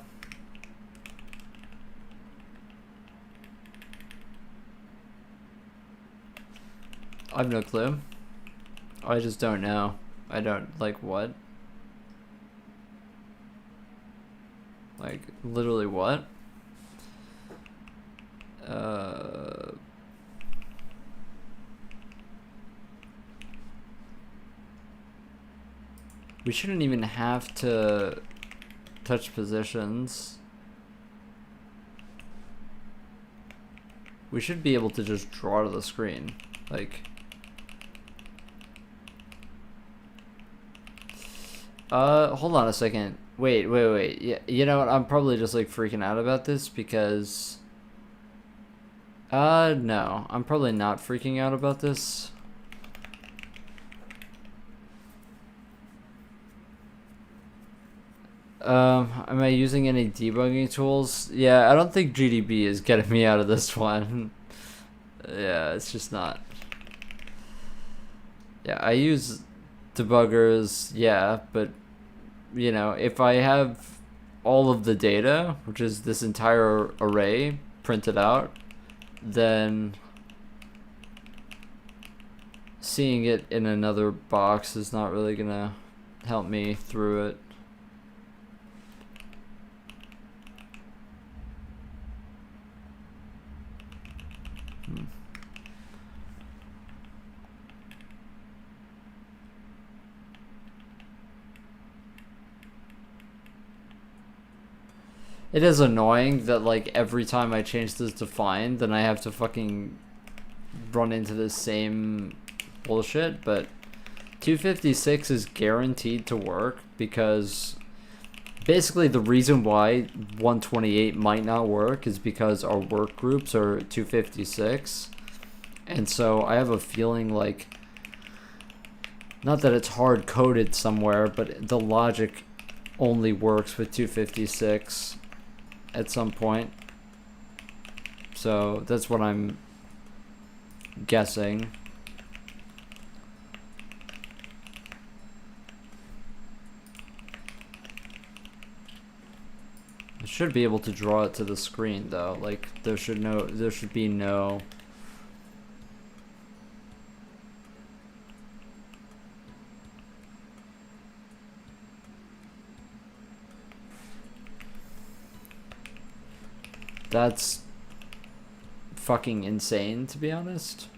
have no clue. I just don't know. I don't, like, what? Like, literally what? We shouldn't even have to touch positions. We should be able to just draw to the screen. Like, hold on a second. Wait. Yeah, you know what? I'm probably just like freaking out about this because no. I'm probably not freaking out about this. Am I using any debugging tools? Yeah, I don't think GDB is getting me out of this one. Yeah, it's just not. Yeah, I use debuggers, yeah, but you know, if I have all of the data, which is this entire array printed out, then seeing it in another box is not really gonna help me through it. It is annoying that like every time I change this to find, then I have to fucking run into the same bullshit, but 256 is guaranteed to work because basically the reason why 128 might not work is because our work groups are 256, and so I have a feeling like, not that it's hard coded somewhere, but the logic only works with 256 at some point. So that's what I'm guessing. I should be able to draw it to the screen though. Like there should be no That's fucking insane, to be honest.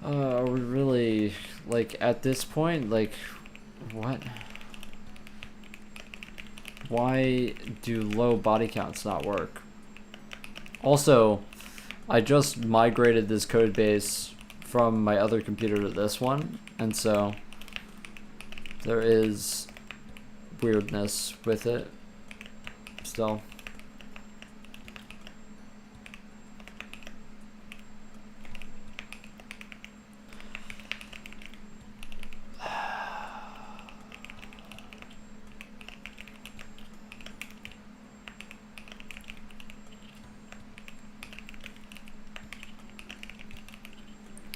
Are we really, like, at this point, like, what? Why do low body counts not work? Also, I just migrated this code base from my other computer to this one, and so there is weirdness with it still.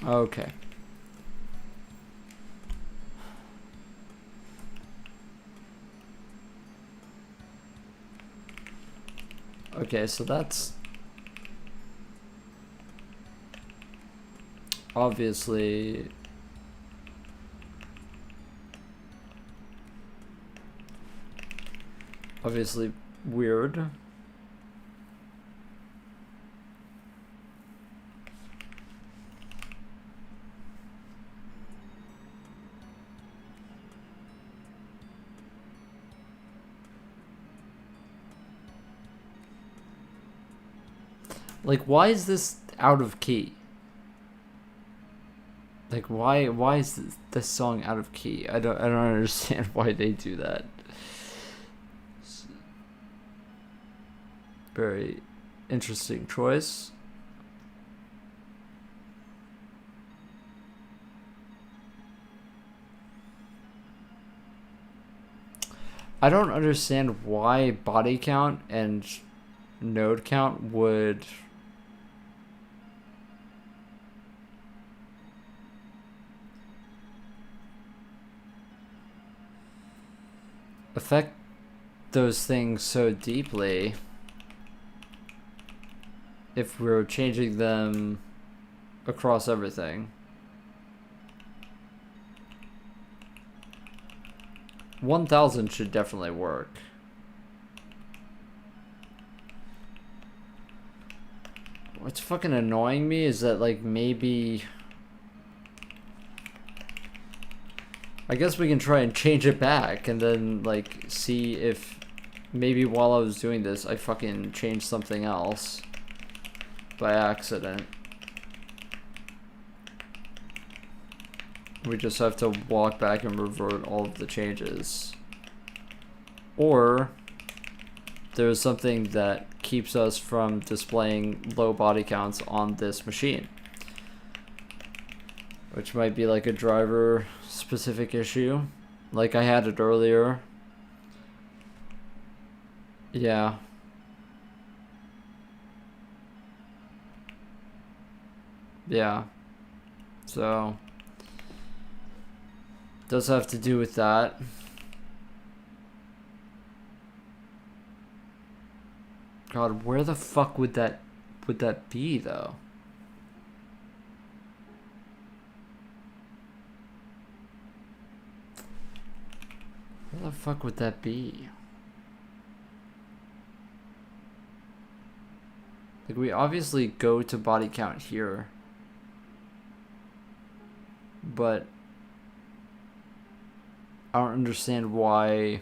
Okay. Okay, so that's obviously weird. Like, why is this out of key? Like, why is this song out of key? I don't understand why they do that. Very interesting choice. I don't understand why body count and node count would affect those things so deeply if we're changing them across everything. 1000 should definitely work. What's fucking annoying me is that, like, maybe... I guess we can try and change it back and then, like, see if maybe while I was doing this, I fucking changed something else by accident. We just have to walk back and revert all of the changes. Or there's something that keeps us from displaying low body counts on this machine, which might be like a driver specific issue, like I had it earlier. Yeah. Yeah. So does have to do with that. God, where the fuck would that be though? Where the fuck would that be? Like, we obviously go to body count here, but I don't understand why.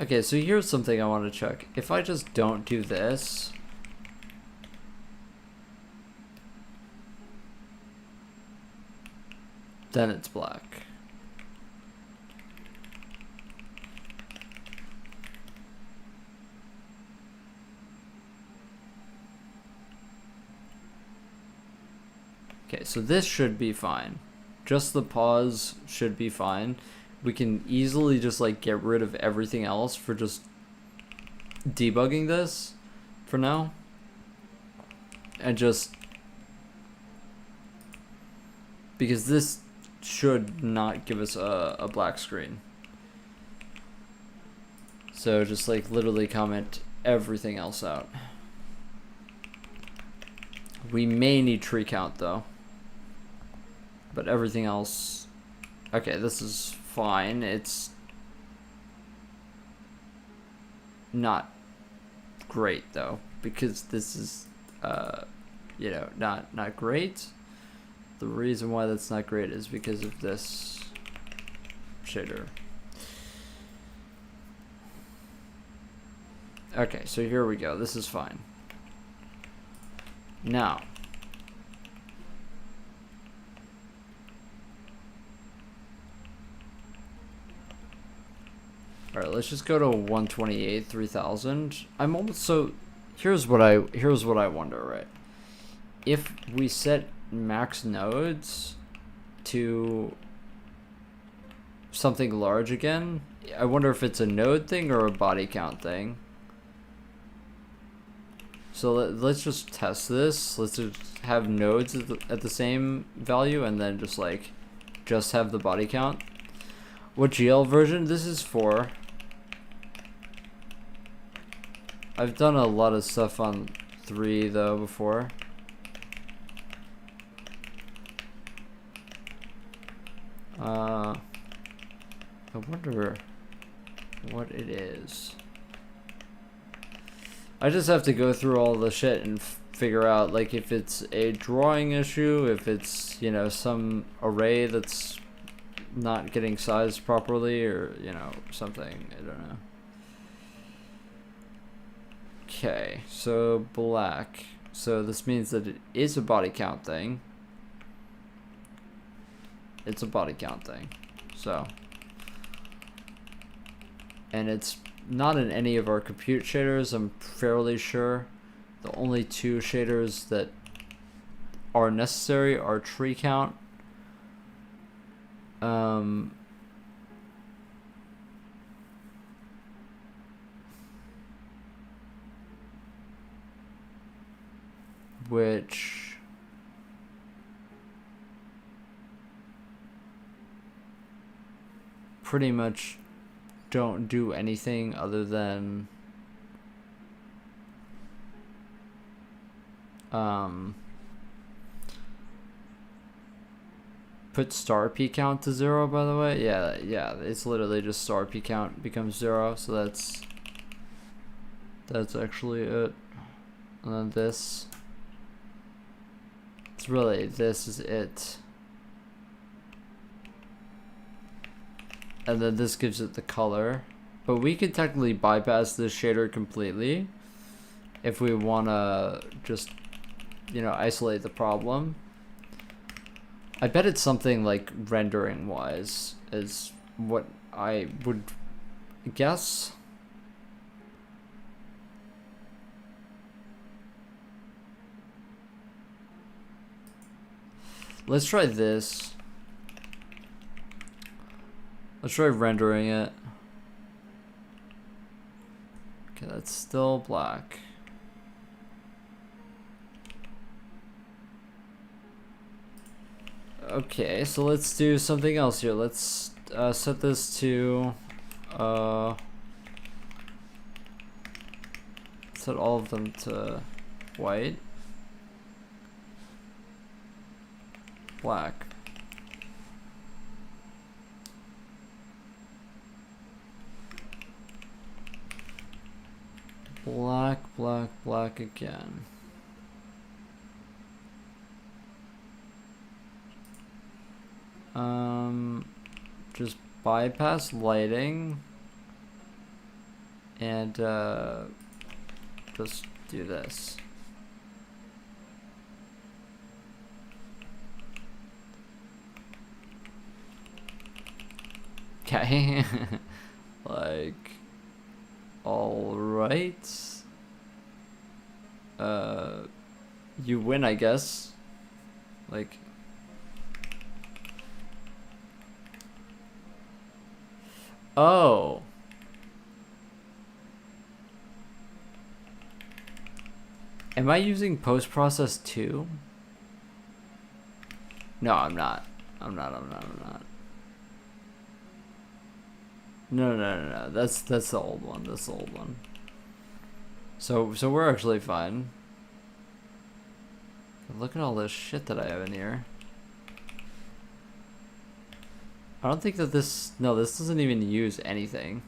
Okay, so here's something I want to check. If I just don't do this, then it's black. Okay, so this should be fine. Just the pause should be fine. We can easily just like get rid of everything else for just debugging this for now. And just, because this should not give us a black screen. So just like literally comment everything else out. We may need tree count though, but everything else, okay, this is fine. It's not great though, because this is you know, not great. The reason why that's not great is because of this shader. Okay, so here we go. This is fine. Now, all right, let's just go to 128 3000. I'm almost, so here's what I wonder, right? If we set max nodes to something large again, I wonder if it's a node thing or a body count thing. So let's just test this. Let's just have nodes at the same value and then just like just have the body count. What GL version? This is 4. I've done a lot of stuff on 3 though before. I wonder what it is. I just have to go through all the shit and figure out like if it's a drawing issue, if it's, you know, some array that's not getting sized properly, or, you know, something. I don't know. Okay, so black. So this means that it is a body count thing. It's a body count thing. So, and it's not in any of our compute shaders, I'm fairly sure. The only 2 shaders that are necessary are tree count which pretty much don't do anything other than put star p count to 0, by the way. Yeah, it's literally just star p count becomes 0, so that's actually it. And then this, it's really, this is it. And then this gives it the color, but we could technically bypass this shader completely if we want to just, you know, isolate the problem. I bet it's something like rendering wise is what I would guess. Let's try this. Let's try rendering it. Okay, that's still black. Okay, so let's do something else here. Let's set this to set all of them to white, black. Black, black, black again. Just bypass lighting and just do this. Okay. Like, all right. You win, I guess. Like, oh. Am I using post-process too? No, I'm not. I'm not. No. That's the old one. That's the old one. So we're actually fine. Look at all this shit that I have in here. I don't think that this... No, this doesn't even use anything.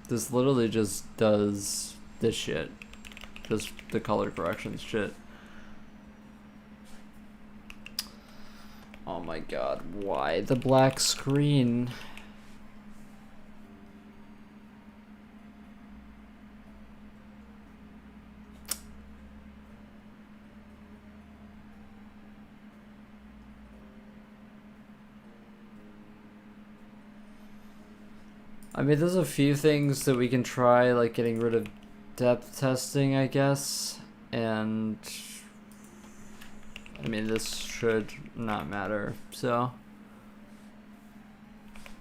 This literally just does this shit. Just the color corrections shit. Oh my god, why the black screen? I mean, there's a few things that we can try, like getting rid of depth testing, I guess, and I mean, this should not matter, so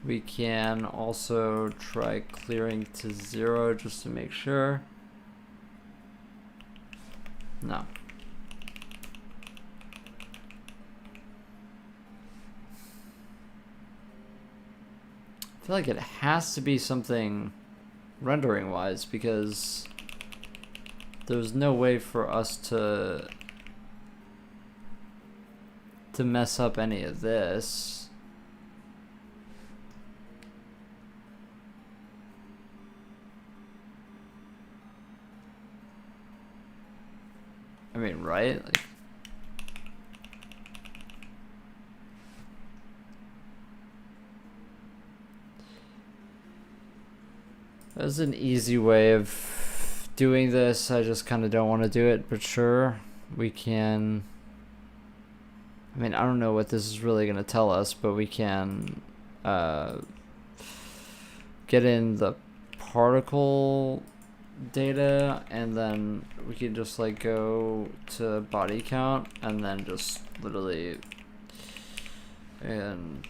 we can also try clearing to 0 just to make sure. No. I feel like it has to be something rendering wise, because there's no way for us to mess up any of this. I mean, right? Like, there's an easy way of doing this. I just kind of don't want to do it, but sure, we can. I mean, I don't know what this is really going to tell us, but we can get in the particle data, and then we can just like go to body count and then just literally and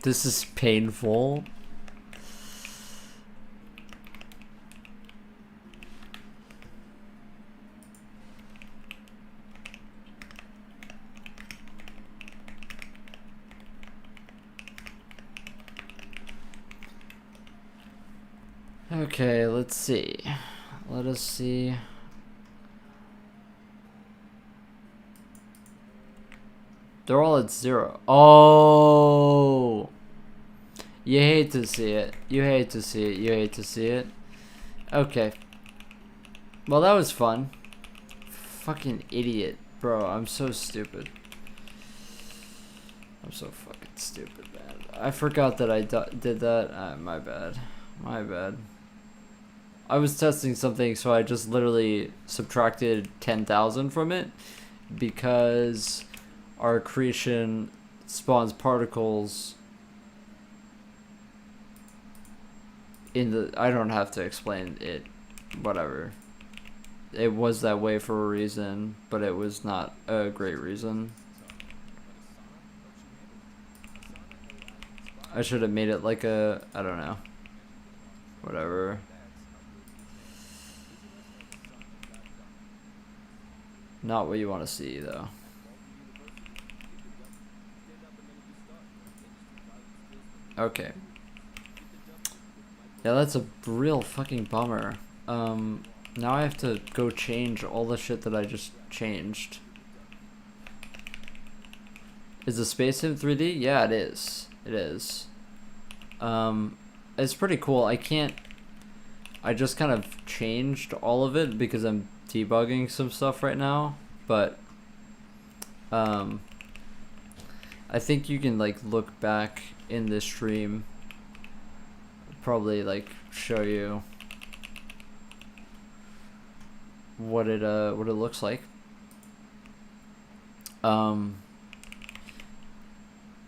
this is painful. Okay, let's see. Let us see. They're all at 0. Oh! You hate to see it. You hate to see it. You hate to see it. Okay. Well, that was fun. Fucking idiot. Bro, I'm so stupid. I'm so fucking stupid, man. I forgot that I did that. My bad. My bad. I was testing something, so I just literally subtracted 10,000 from it because our accretion spawns particles in the... I don't have to explain it. Whatever. It was that way for a reason, but it was not a great reason. I should have made it like a... I don't know. Whatever. Not what you want to see, though. Okay. Yeah, that's a real fucking bummer. Now I have to go change all the shit that I just changed. Is the space in 3D? Yeah, it is. It is. It's pretty cool. I just kind of changed all of it because I'm debugging some stuff right now, but I think you can like look back in this stream, probably like show you what it looks like. But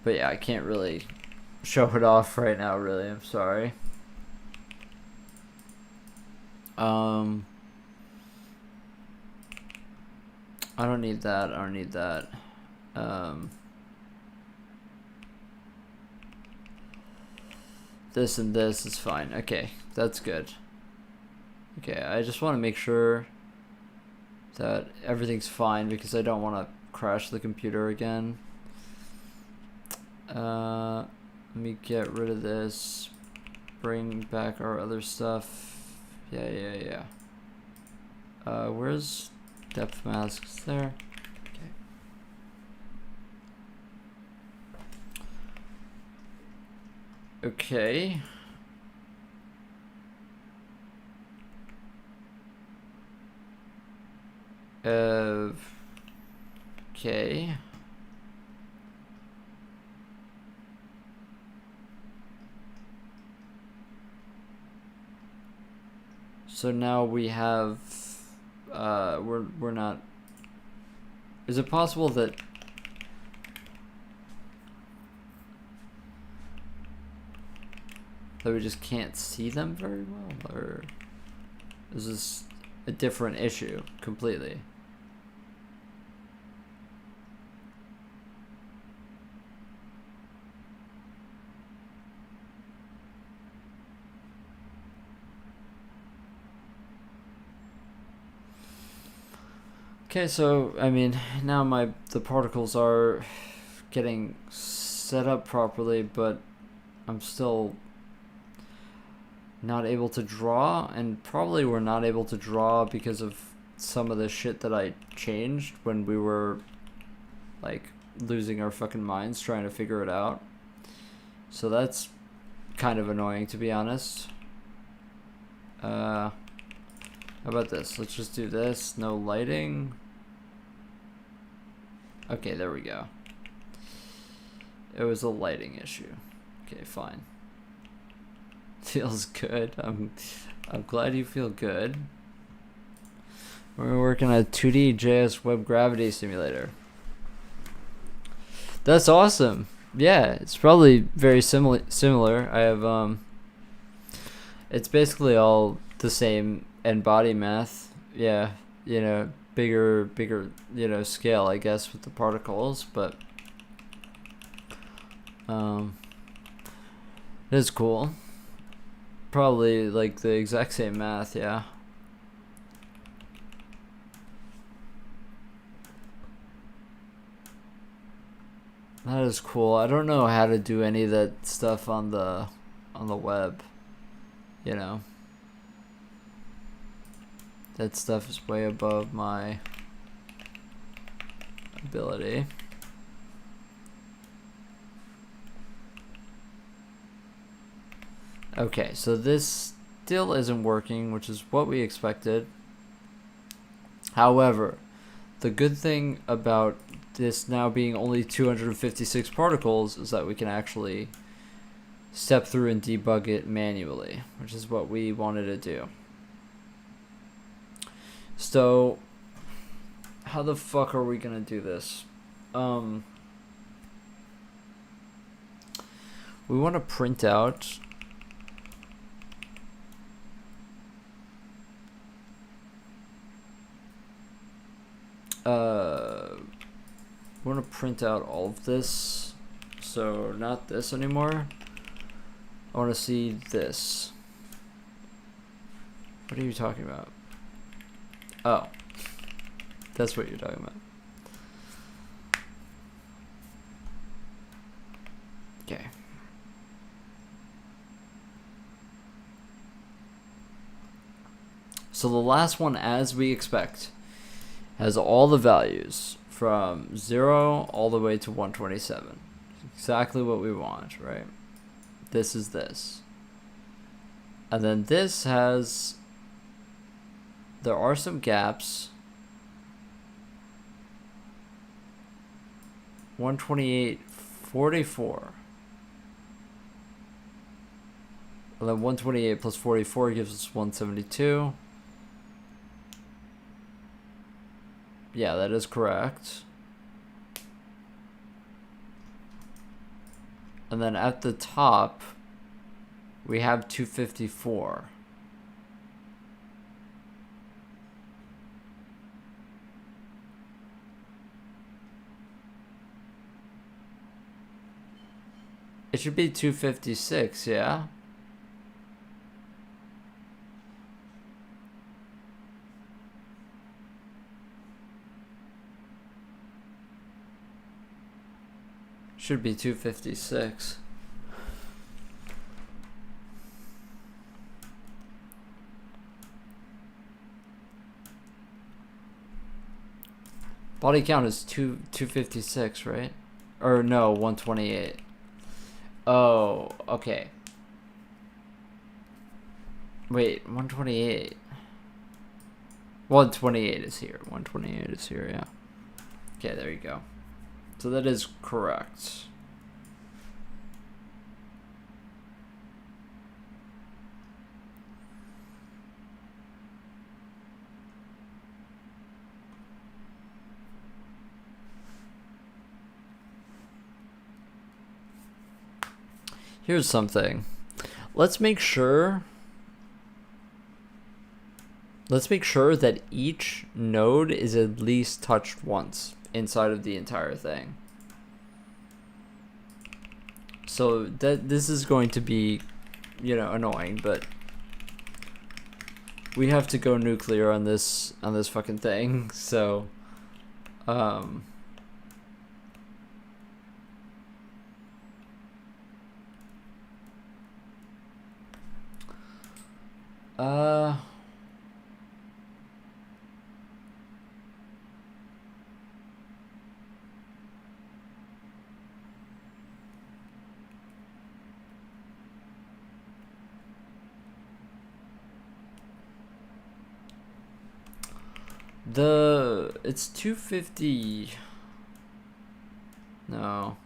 yeah, I can't really show it off right now, really. I'm sorry. I don't need that. I don't need that. This and this is fine. Okay, that's good. Okay, I just want to make sure that everything's fine because I don't want to crash the computer again. Let me get rid of this. Bring back our other stuff. Yeah. Where's depth masks there? Okay. Okay. So now we have, we're not, is it possible that we just can't see them very well, or is this a different issue completely? Okay, so I mean, now the particles are getting set up properly, but I'm still not able to draw, and probably we're not able to draw because of some of the shit that I changed when we were like losing our fucking minds trying to figure it out. So that's kind of annoying, to be honest. How about this? Let's just do this. No lighting. Okay, there we go. It was a lighting issue. Okay, fine. Feels good. I'm glad you feel good. We're working on a 2D JS web gravity simulator. That's awesome. Yeah, it's probably very similar. I have it's basically all the same end body math. Yeah, you know, bigger, you know, scale, I guess, with the particles, but it is cool. Probably like the exact same math, yeah. That is cool. I don't know how to do any of that stuff on the web, you know. That stuff is way above my ability. Okay, so this still isn't working, which is what we expected. However, the good thing about this now being only 256 particles is that we can actually step through and debug it manually, which is what we wanted to do. So, how the fuck are we gonna do this? We want to print out want to print out all of this, so not this anymore. I want to see this. What are you talking about? Oh, that's what you're talking about. Okay. So the last one, as we expect, has all the values from 0 all the way to 127. Exactly what we want, right? This is this. And then this has, there are some gaps. 128, 44. And then 128 plus 44 gives us 172. Yeah, that is correct. And then at the top, we have 254. It should be 256, yeah? Should be 256. Body count is 256, right? Or no, 128. Oh, okay. Wait, 128. 128 is here. 128 is here, yeah. Okay, there you go. So that is correct. Here's something. Let's make sure that each node is at least touched once inside of the entire thing. So that this is going to be, you know, annoying, but we have to go nuclear on this fucking thing. So it's 250. No.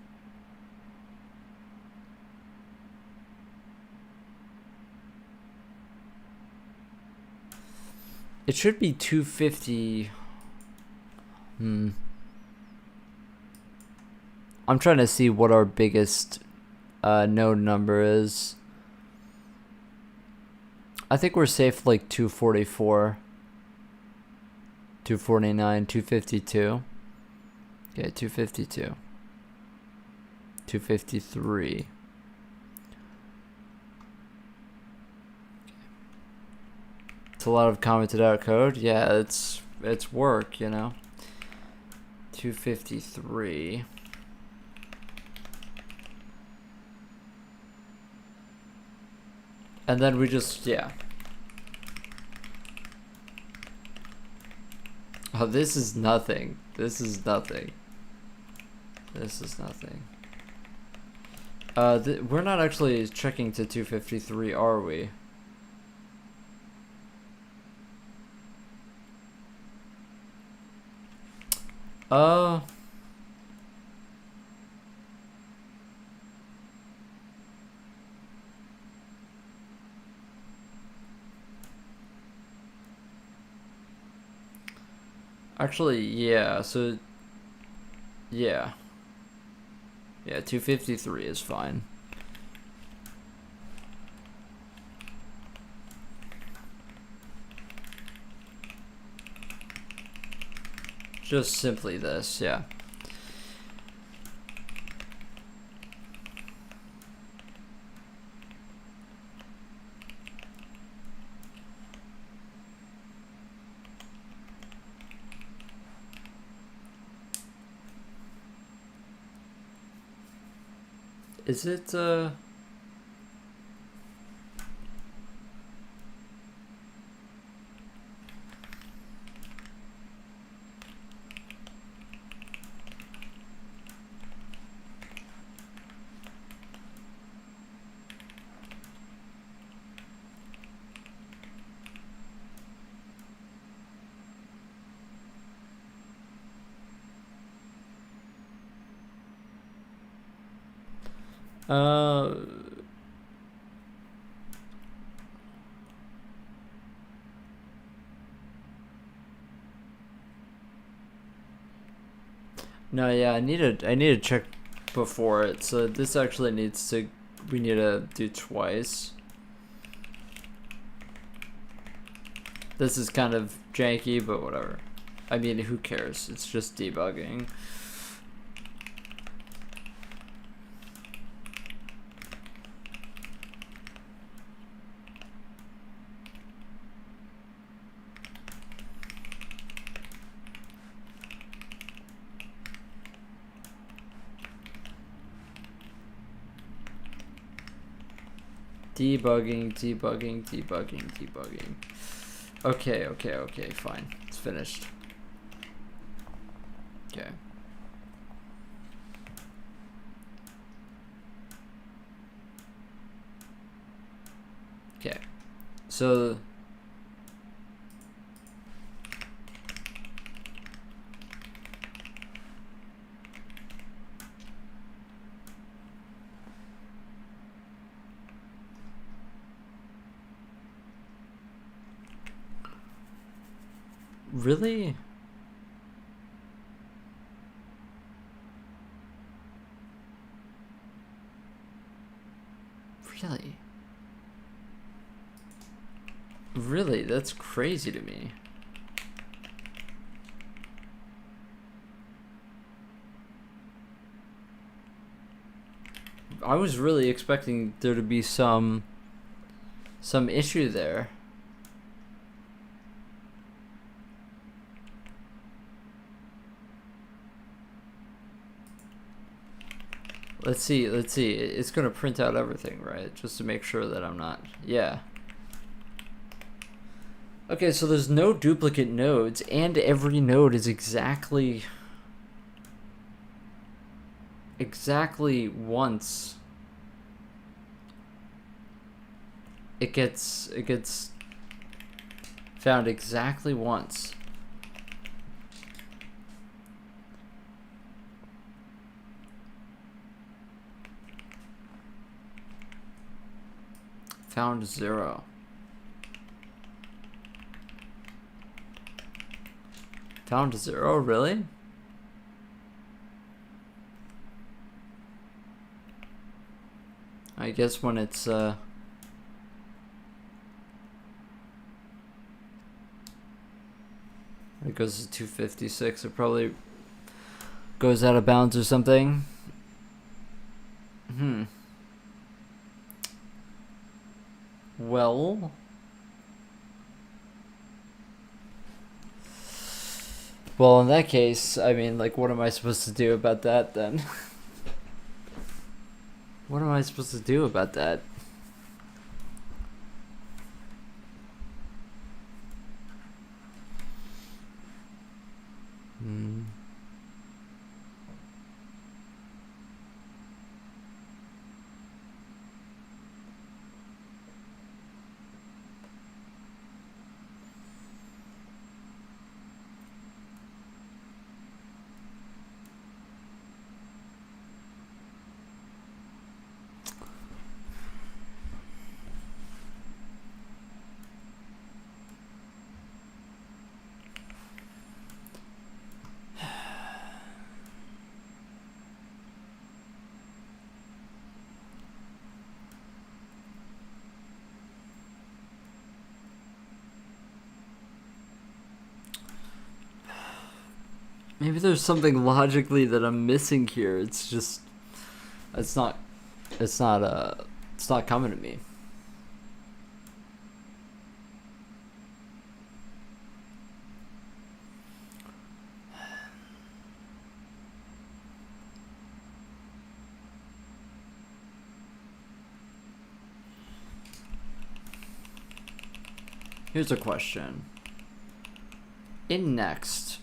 It should be 250. I'm trying to see what our biggest node number is. I think we're safe like 244, 249, 252. Okay, 252. 253. It's a lot of commented out code. Yeah, it's work, you know. 253. And then we just, yeah. Oh, this is nothing. This is nothing. This is nothing. We're not actually checking to 253, are we? Actually, yeah, so, yeah. Yeah, 253 is fine. Just simply this, yeah. Is it, no, yeah, I need to check before it. So this actually needs to, we need to do twice. This is kind of janky, but whatever. I mean, who cares? It's just debugging. Debugging, debugging, debugging, debugging. Okay, okay, okay, fine. It's finished. Okay. Okay. So really? Really? Really? That's crazy to me. I was really expecting there to be some issue there. Let's see. It's gonna print out everything, right? Just to make sure that I'm not, yeah. Okay, so there's no duplicate nodes, and every node is exactly once. It gets found exactly once. Found 0. Down to 0, really? I guess when it's it goes to 256, it probably goes out of bounds or something. Well, in that case, I mean, like, what am I supposed to do about that then? What am I supposed to do about that? Maybe there's something logically that I'm missing here. It's just, it's not coming to me. Here's a question. In next,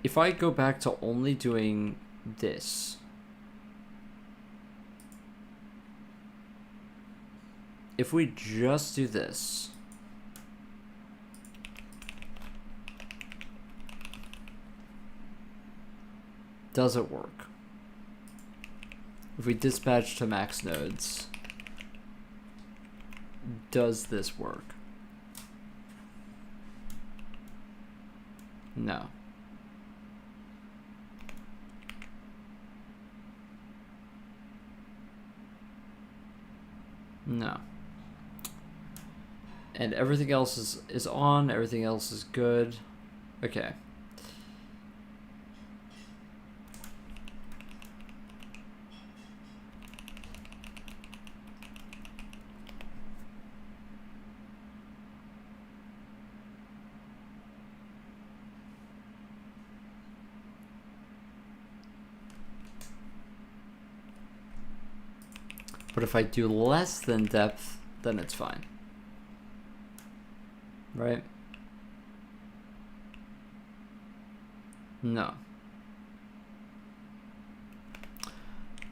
if I go back to only doing this, if we just do this, does it work? If we dispatch to max nodes, does this work? No. No. And everything else is on, everything else is good. Okay. But if I do less than depth, then it's fine. Right? No.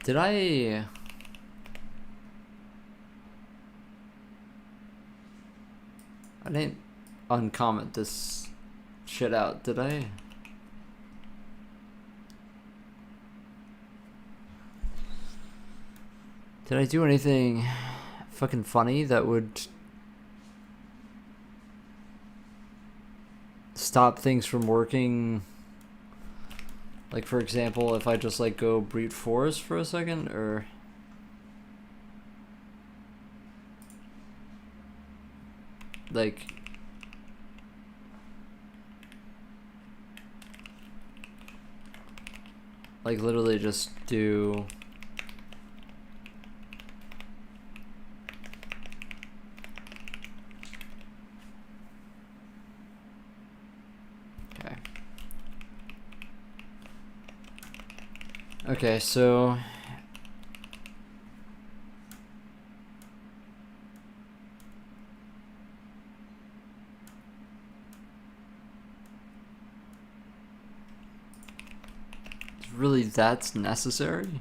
Did I didn't uncomment this shit out, did I? Did I do anything fucking funny that would stop things from working? Like, for example, if I just like go brute force for a second, or like literally just do okay, so really that's necessary?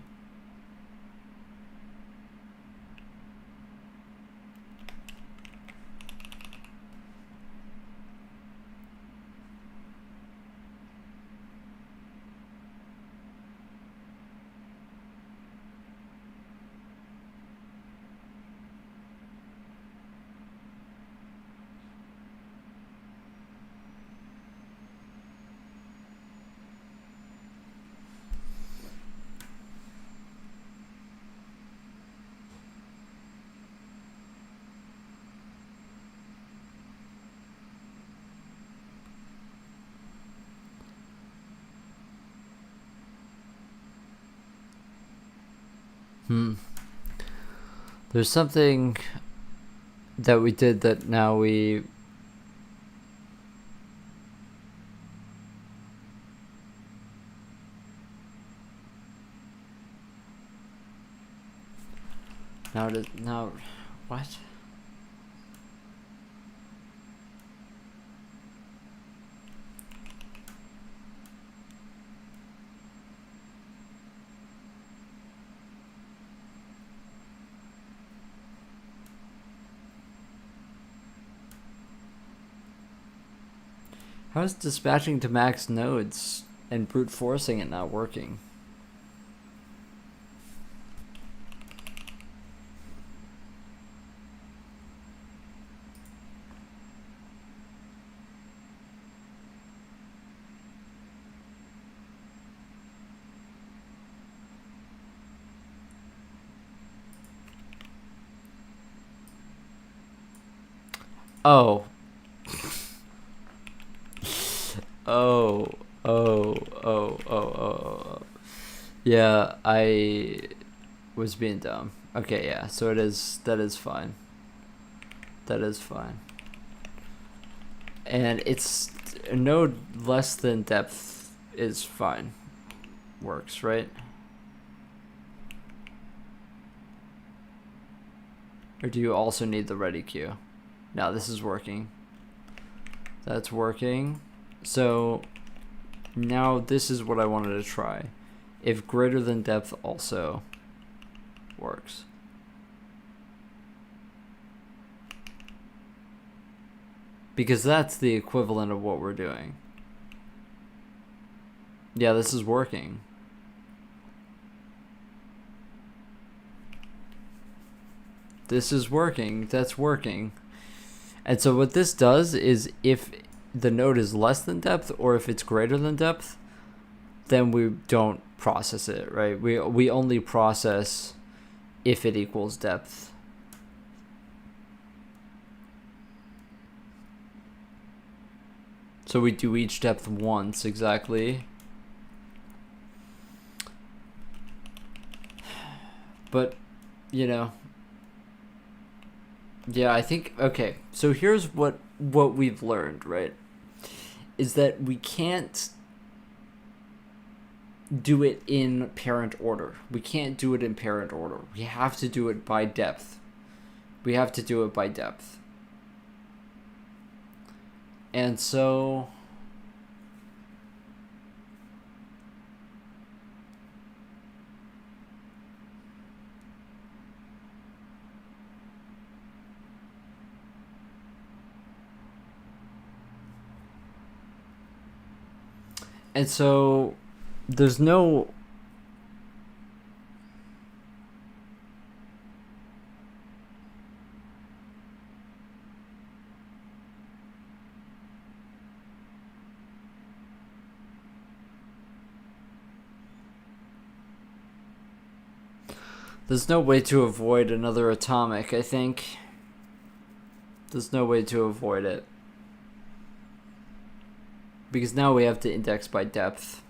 There's something that we did that now we... Now, what? How is dispatching to max nodes and brute forcing it not working? Oh. Oh. Yeah, I was being dumb. Okay, yeah, so that is fine. That is fine. And it's a node less than depth is fine. Works, right? Or do you also need the ready queue? No, this is working. That's working. So now this is what I wanted to try. If greater than depth also works. Because that's the equivalent of what we're doing. Yeah, this is working. This is working. That's working. And so what this does is if the node is less than depth or if it's greater than depth, then we don't process it, right? We only process if it equals depth. So we do each depth once exactly. But, you know, yeah, I think, okay, so here's what we've learned, right? Is that we can't do it in parent order. We can't do it in parent order. We have to do it by depth. We have to do it by depth. And so... And so there's no... There's no way to avoid another atomic, I think. There's no way to avoid it. Because now we have to index by depth.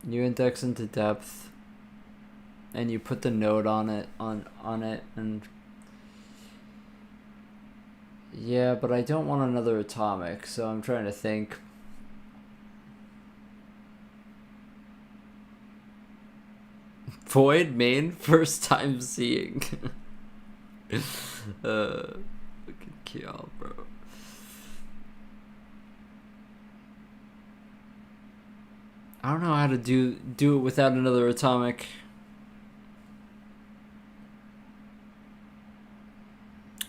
You index into depth and you put the node on it and yeah, but I don't want another atomic, so I'm trying to think. Void main first time seeing. Fucking kill, bro. I don't know how to do it without another atomic.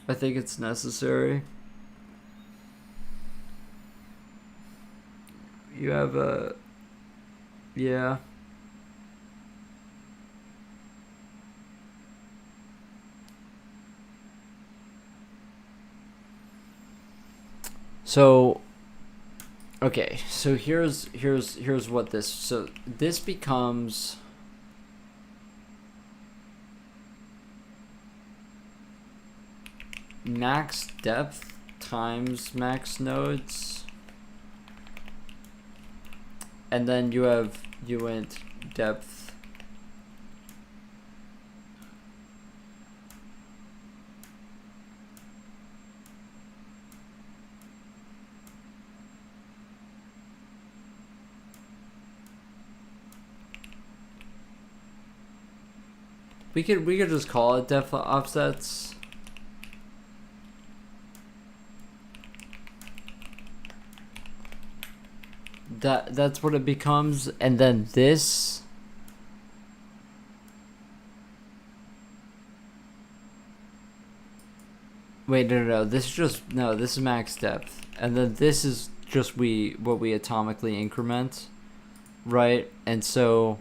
I think it's necessary. You have a... Yeah. So... Okay, so here's what this... So this becomes... max depth times max nodes, and then you have uint depth we could just call it depth offsets. That's what it becomes, and then this wait no this is just this is max depth, and then this is just what we atomically increment, right? And so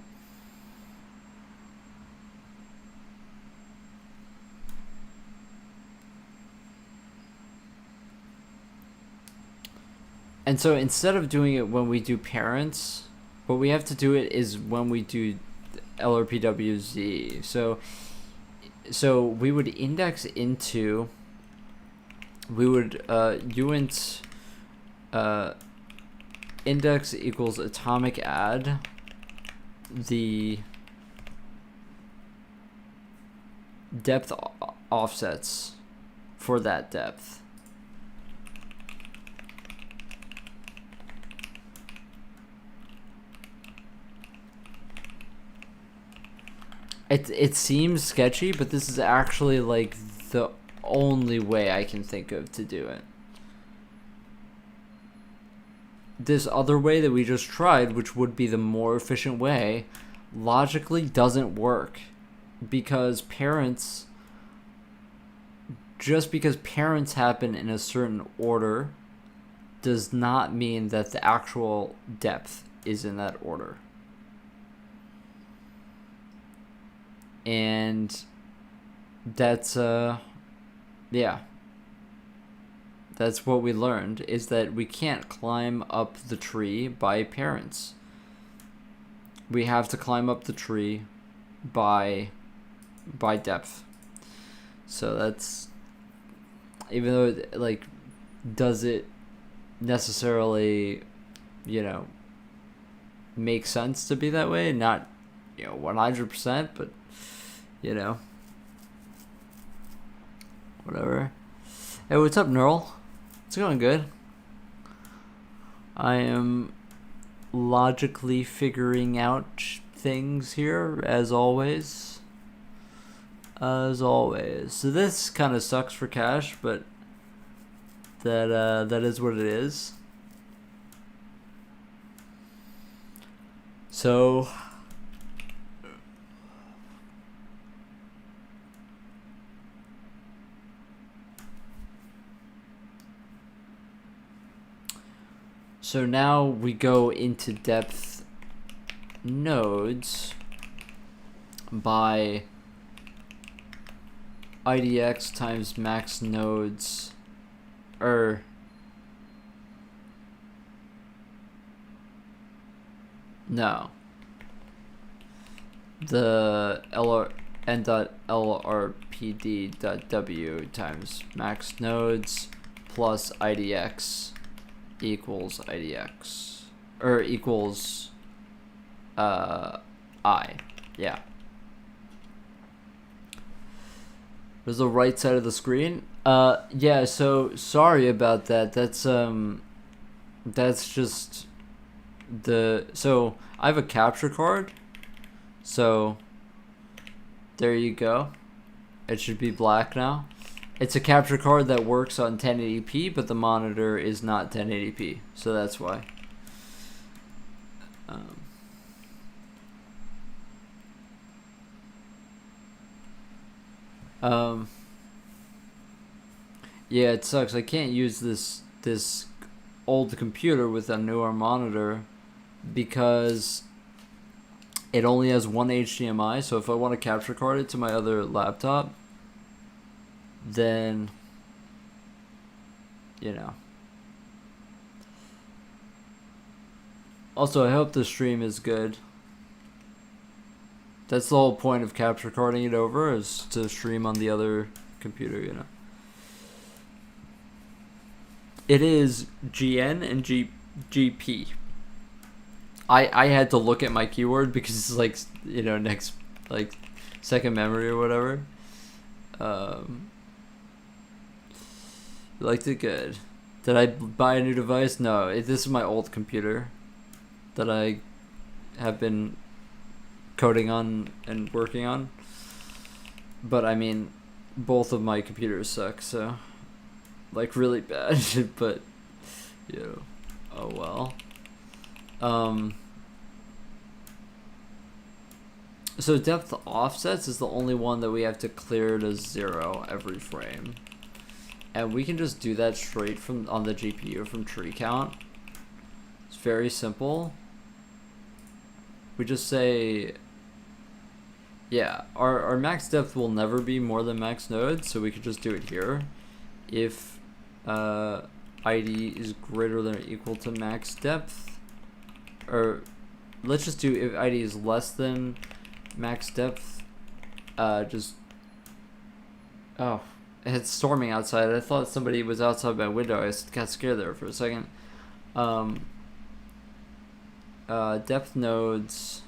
instead of doing it when we do parents, what we have to do it is when we do LRPWZ. So we would index into, we would uint index equals atomic add the depth offsets for that depth. It seems sketchy, but this is actually like the only way I can think of to do it. This other way that we just tried, which would be the more efficient way, logically doesn't work, because parents, just because parents happen in a certain order does not mean that the actual depth is in that order. And that's yeah, that's what we learned, is that we can't climb up the tree by parents. We have to climb up the tree by depth. So that's, even though it, like, does it necessarily, you know, make sense to be that way? Not, 100%, but whatever. Hey, what's up, Neural? It's going good. I am logically figuring out things here, as always. So this kind of sucks for cash, but that is what it is. So now we go into depth nodes by IDX times max nodes, no, the n.lrpd.w times max nodes plus IDX equals IDX, or equals I. Yeah. There's the right side of the screen. Yeah, so sorry about that. That's just so I have a capture card. So there you go. It should be black now. It's a capture card that works on 1080p, but the monitor is not 1080p, so that's why. Yeah, it sucks. I can't use this old computer with a newer monitor because it only has one HDMI. So if I want to capture card it to my other laptop, then Also, I hope the stream is good. That's the whole point of capture carding it over, is to stream on the other computer, It is GN and GP. I had to look at my keyword because it's like, you know, next, like, second memory or whatever. Liked it good. Did I buy a new device? No, this is my old computer that I have been coding on and working on. But I mean, both of my computers suck, so, like, really bad. But, you know, oh well. So depth offsets is the only one that we have to clear to 0 every frame. And we can just do that straight from on the GPU from tree count. It's very simple. We just say, yeah, our max depth will never be more than max node, so we could just do it here. If ID is greater than or equal to max depth, or let's just do if ID is less than max depth, just, oh, it's storming outside. I thought somebody was outside my window. I got scared there for a second. Depth nodes.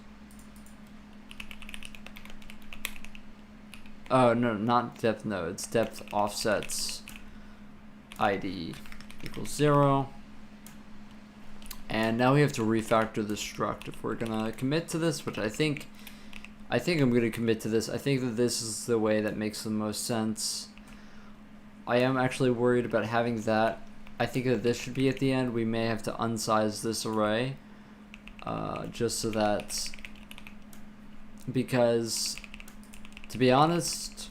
Oh, no, not depth nodes. Depth offsets ID equals 0. And now we have to refactor the struct if we're gonna commit to this, which I think I'm gonna commit to this. I think that this is the way that makes the most sense. I am actually worried about having that. I think that this should be at the end. We may have to unsize this array, just so that, because, to be honest,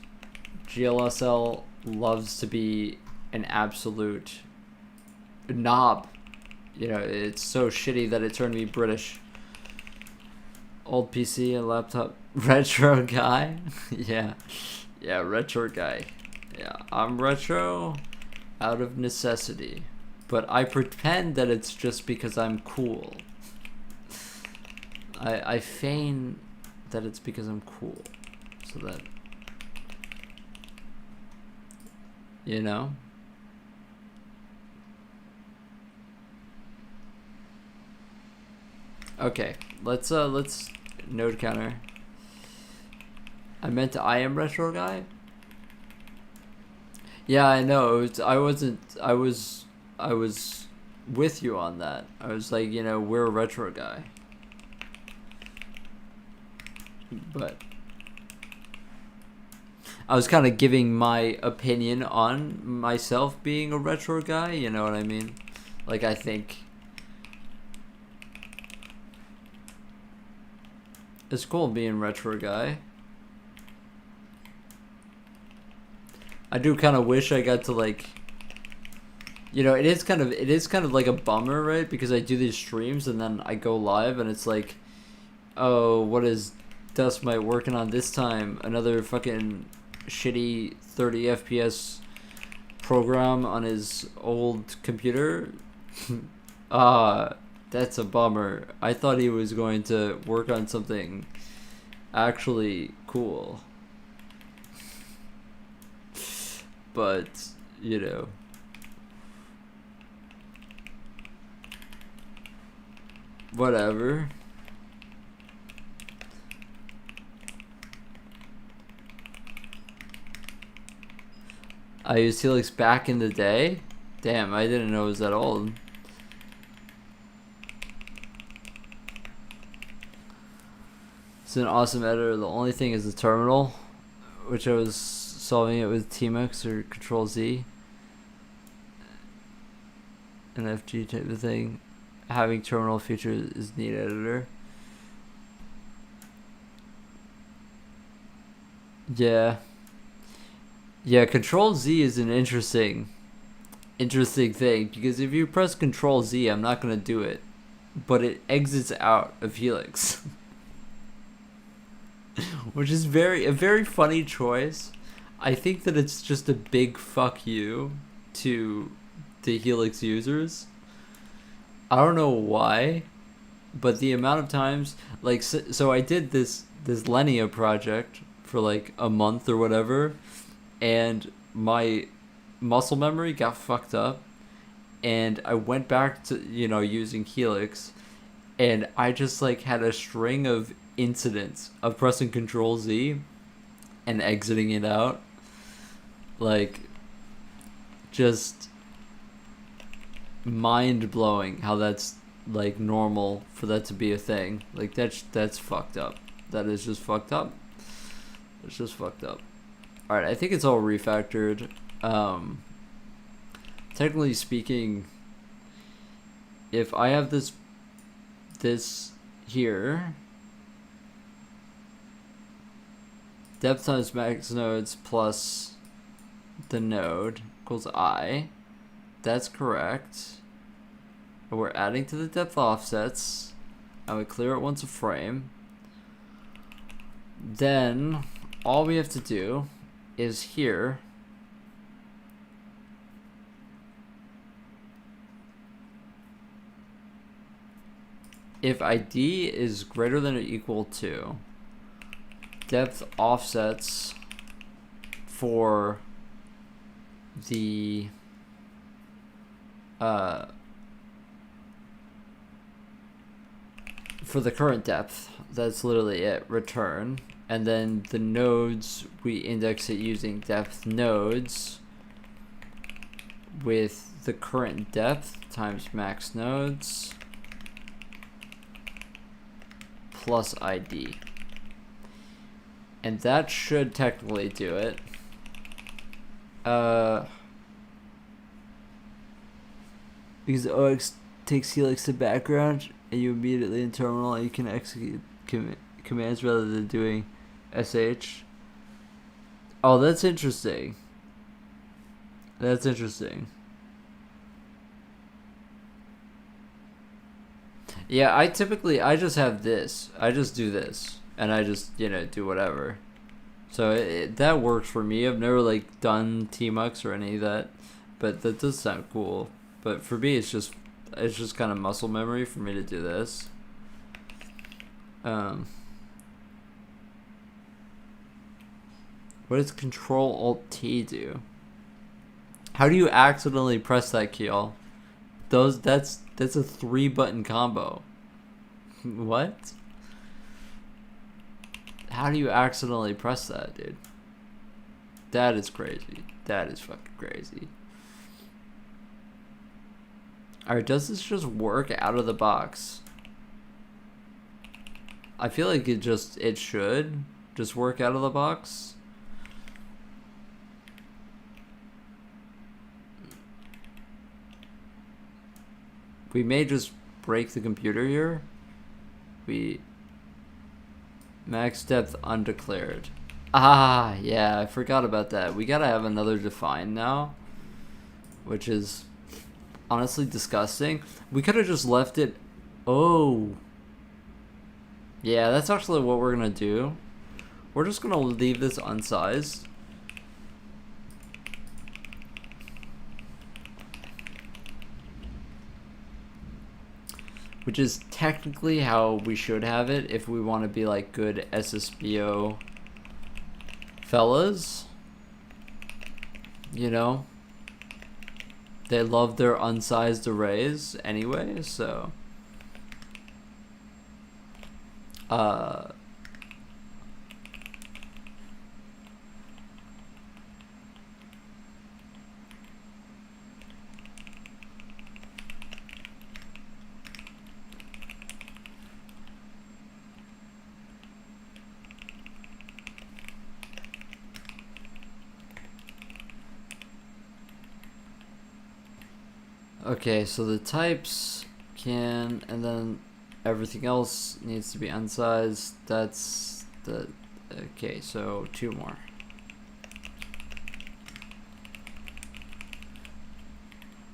GLSL loves to be an absolute knob. You know, it's so shitty that it turned me British. Old PC and laptop. Retro guy? Yeah, retro guy. Yeah, I'm retro out of necessity. But I pretend that it's just because I'm cool. I feign that it's because I'm cool. So that, you know? Okay, let's node counter. I meant I am retro guy. Yeah, I know. I was with you on that. I was like, you know, we're a retro guy. But I was kind of giving my opinion on myself being a retro guy, you know what I mean? Like, I think it's cool being retro guy. I do kind of wish I got to, like, you know, it is kind of like a bummer, right? Because I do these streams and then I go live and it's like, oh, what is dustmite working on this time? Another fucking shitty 30 FPS program on his old computer. That's a bummer. I thought he was going to work on something actually cool. But, you know. Whatever. I used Helix back in the day? Damn, I didn't know it was that old. It's an awesome editor. The only thing is the terminal, which I was solving it with Tmux or Control Z, an FG type of thing. Having terminal features is neat editor. Yeah, Control Z is an interesting thing, because if you press Control Z, I'm not gonna do it, but it exits out of Helix. Which is a very funny choice. I think that it's just a big fuck you to the Helix users. I don't know why, but the amount of times, like, so I did this Lenia project for like a month or whatever, and my muscle memory got fucked up, and I went back to, you know, using helix, and I just like had a string of incidents of pressing Control Z and exiting it out. Like, just mind blowing how that's like normal for that to be a thing. Like that's fucked up. That is just fucked up. It's just fucked up. All right, I think it's all refactored. Technically speaking, if I have this here, depth times max nodes plus the node equals I. That's correct. And we're adding to the depth offsets, and we clear it once a frame. Then all we have to do is here if ID is greater than or equal to depth offsets for the current depth, that's literally it, return. And then the nodes, we index it using depth nodes with the current depth times max nodes plus ID. And that should technically do it. Because OX takes helix to background, and you immediately in terminal you can execute commands rather than doing sh. Oh, that's interesting. That's interesting. Yeah, I just have this. I just do this, and I just, you know, do whatever. So that works for me. I've never like done tmux or any of that, but that does sound cool. But for me, it's just kind of muscle memory for me to do this. What does Control Alt T do? How do you accidentally press that key? All that's a 3-button combo. What? How do you accidentally press that, dude? That is crazy. That is fucking crazy. Alright, does this just work out of the box? I feel like it should just work out of the box. We may just break the computer here. Max depth undeclared. Ah, yeah, I forgot about that. We gotta have another define now, which is honestly disgusting. We could have just left it. Oh. Yeah, that's actually what we're gonna do. We're just gonna leave this unsized. Which is technically how we should have it if we want to be like good SSBO fellas. You know? They love their unsized arrays anyway, so okay, so the types can, and then everything else needs to be unsized. That's the, okay, so 2 more.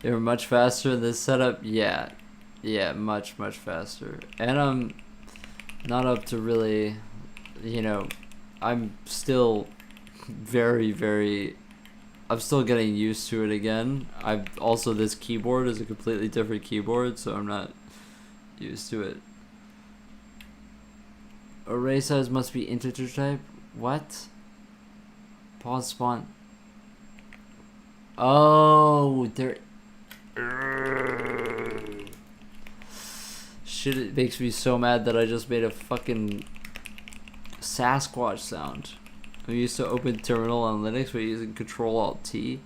They were much faster in this setup? Yeah, much faster. And I'm not up to really, you know, I'm still I'm still getting used to it again. This keyboard is a completely different keyboard, so I'm not used to it. Array size must be integer type? What? Pause spawn. Oh, Shit, it makes me so mad that I just made a fucking Sasquatch sound. I'm used to open terminal on Linux by using Control-Alt-T.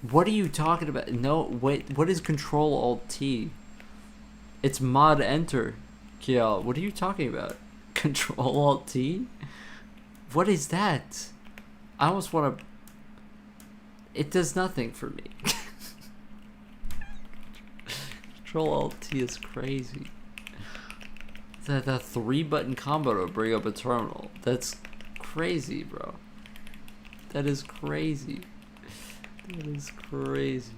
What are you talking about? No, wait, what is Control-Alt-T? It's mod enter. Kiel, what are you talking about? Control-Alt-T? What is that? I almost want to... It does nothing for me. Control-Alt-T is crazy. That 3-button combo to bring up a terminal. That's crazy, bro. That is crazy. That is crazy.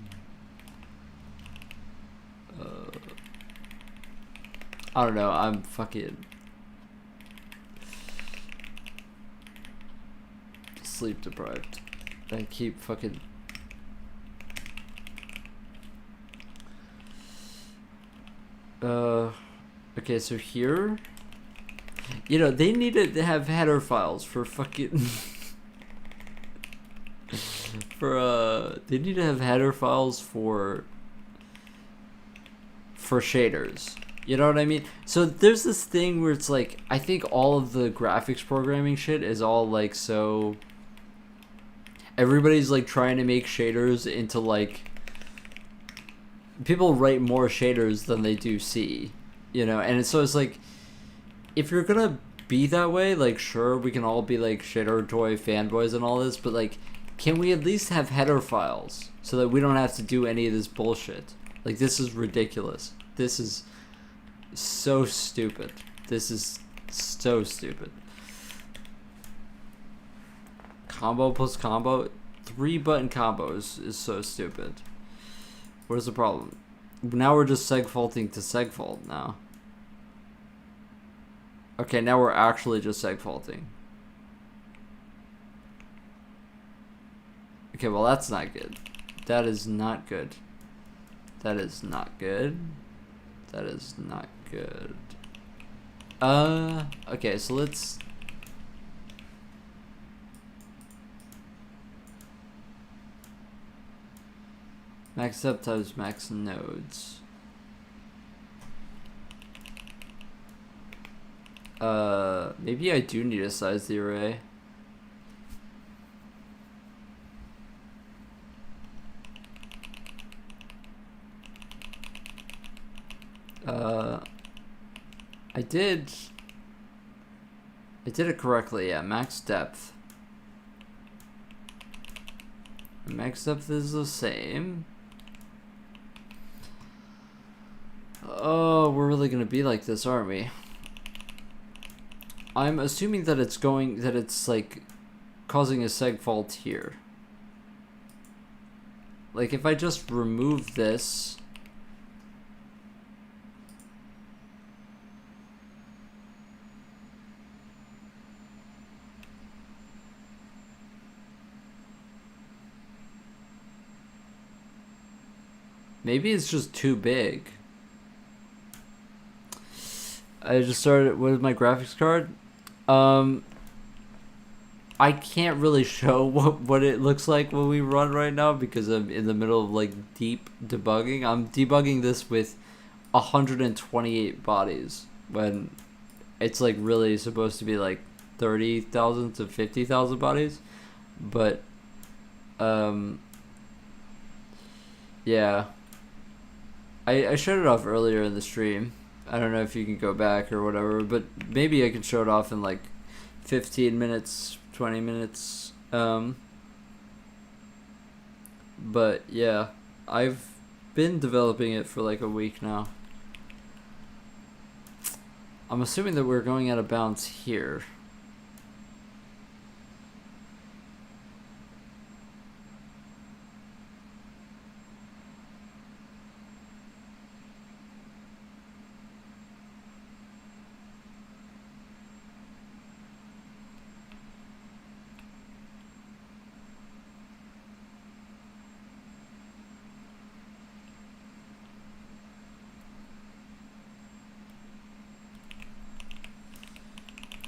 I don't know. I'm fucking sleep deprived. I keep fucking. Okay, so here, you know, they needed to have header files for fucking. They need to have header files for shaders. You know what I mean? So there's this thing where it's like, I think all of the graphics programming shit is all like, so everybody's like trying to make shaders into like, people write more shaders than they do C, you know? And so it's like, if you're gonna be that way, like, sure, we can all be like shader toy fanboys and all this, but like, can we at least have header files so that we don't have to do any of this bullshit? Like, this is ridiculous. This is so stupid. This is so stupid. Combo plus combo, 3-button combos is so stupid. What is the problem? Now we're just segfaulting to segfault now. Okay, now we're actually just segfaulting. Okay, well that's not good. That is not good. That is not good. That is not good. Okay, so let's... Max up times max nodes. Maybe I do need to size the array. I did it correctly, yeah, max depth. Max depth is the same. Oh, we're really gonna be like this, aren't we? I'm assuming that it's like causing a seg fault here. Like if I just remove this, maybe it's just too big. I just started with my graphics card. I can't really show what it looks like when we run right now because I'm in the middle of like deep debugging. I'm debugging this with 128 bodies when it's like really supposed to be like 30,000 to 50,000 bodies. But yeah. I showed it off earlier in the stream. I don't know if you can go back or whatever, but maybe I can show it off in like 15 minutes, 20 minutes. But yeah, I've been developing it for like a week now. I'm assuming that we're going out of bounds here.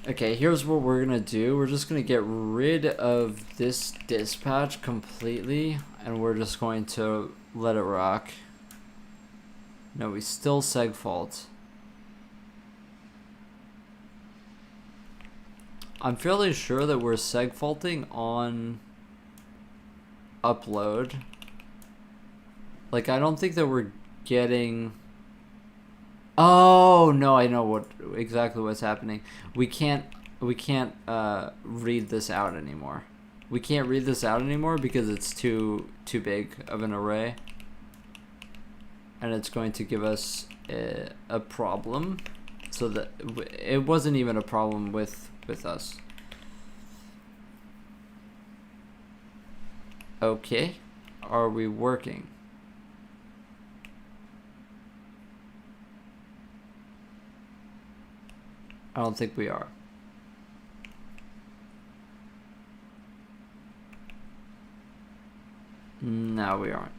Okay, here's what we're gonna do. We're just gonna get rid of this dispatch completely, and we're just going to let it rock. No, we still seg fault. I'm fairly sure that we're seg faulting on upload. Like, I don't think that we're getting... Oh, no, I know exactly what's happening. We can't read this out anymore. We can't read this out anymore because it's too big of an array. And it's going to give us a problem. So that it wasn't even a problem with us. Okay. Are we working? I don't think we are. No, we aren't.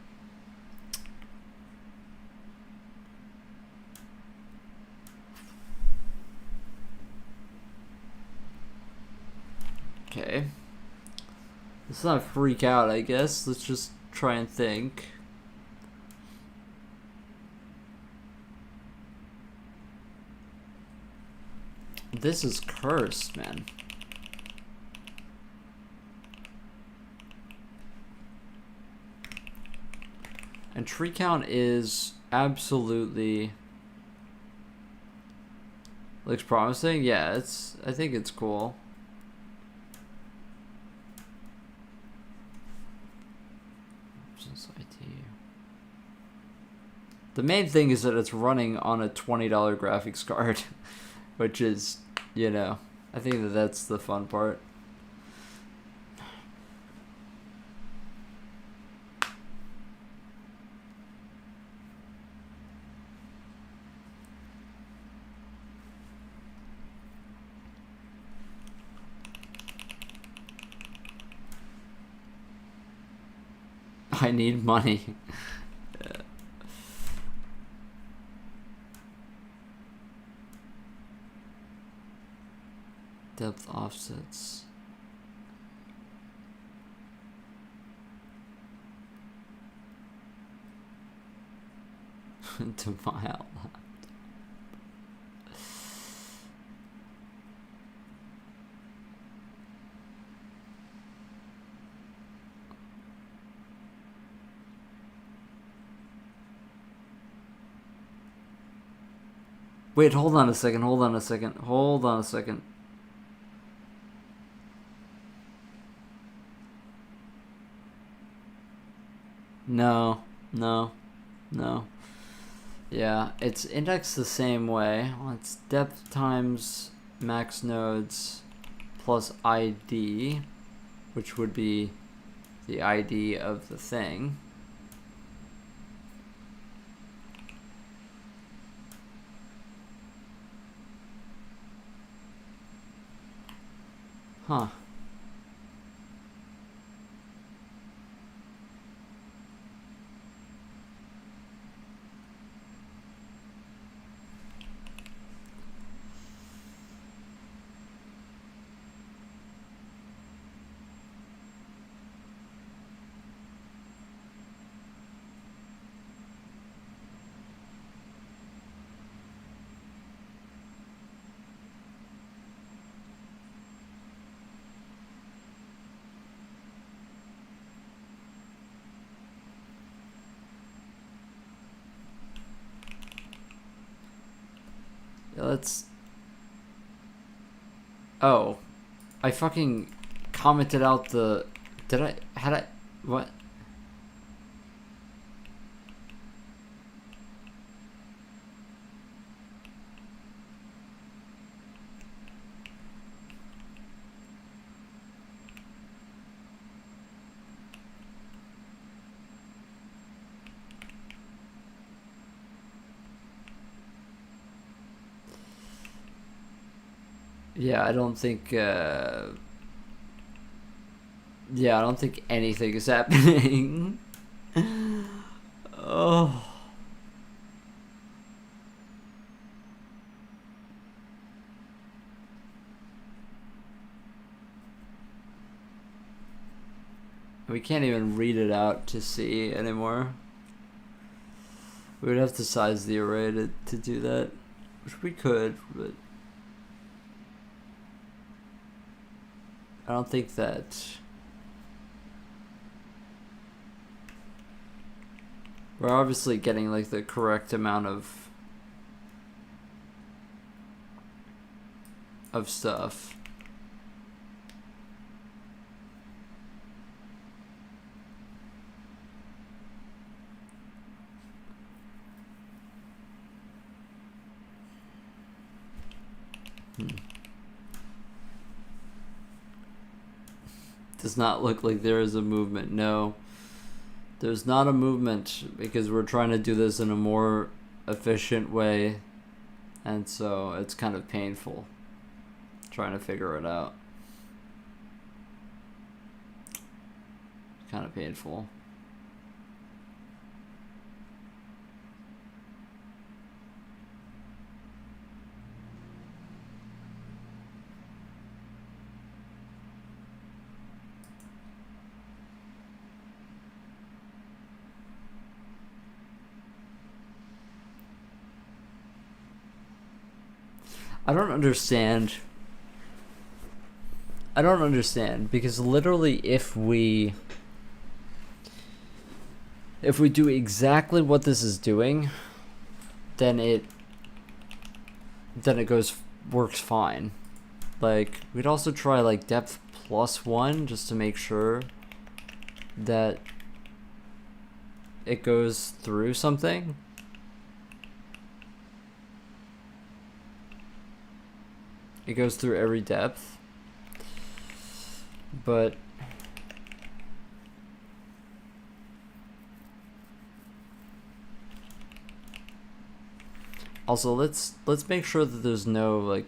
Okay. Let's not freak out, I guess. Let's just try and think. This is cursed, man. And tree count is absolutely... looks promising. Yeah, I think it's cool. The main thing is that it's running on a $20 graphics card, which is, you know, I think that that's the fun part. I need money. Yeah. Depth offsets. To my outline. Wait, hold on a second, hold on a second, hold on a second. No, no, no. Yeah, it's indexed the same way. Well, it's depth times max nodes plus ID, which would be the ID of the thing. Huh. Let's... Oh. I fucking commented out the... Did I... Had I... What? Yeah, I don't think, yeah, I don't think anything is happening. Oh. We can't even read it out to see anymore. We would have to size the array to do that, which we could, but I don't think that we're obviously getting like the correct amount of stuff. Does not look like there is a movement. No, there's not a movement because we're trying to do this in a more efficient way, and so it's kind of painful trying to figure it out. Kind of painful. I don't understand because literally if we do exactly what this is doing, then it works fine. Like, we'd also try like depth +1 just to make sure that it goes through something. It goes through every depth. But also let's make sure that there's no, like,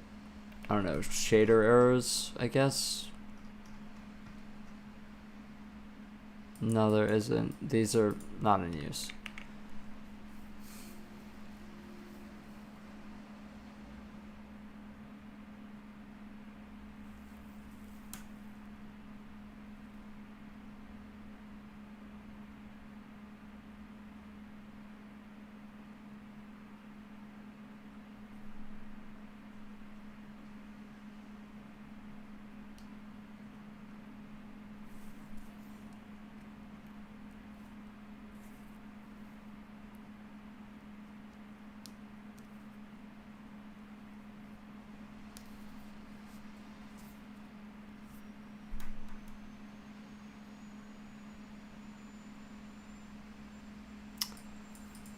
I don't know, shader errors, I guess. No, there isn't. These are not in use.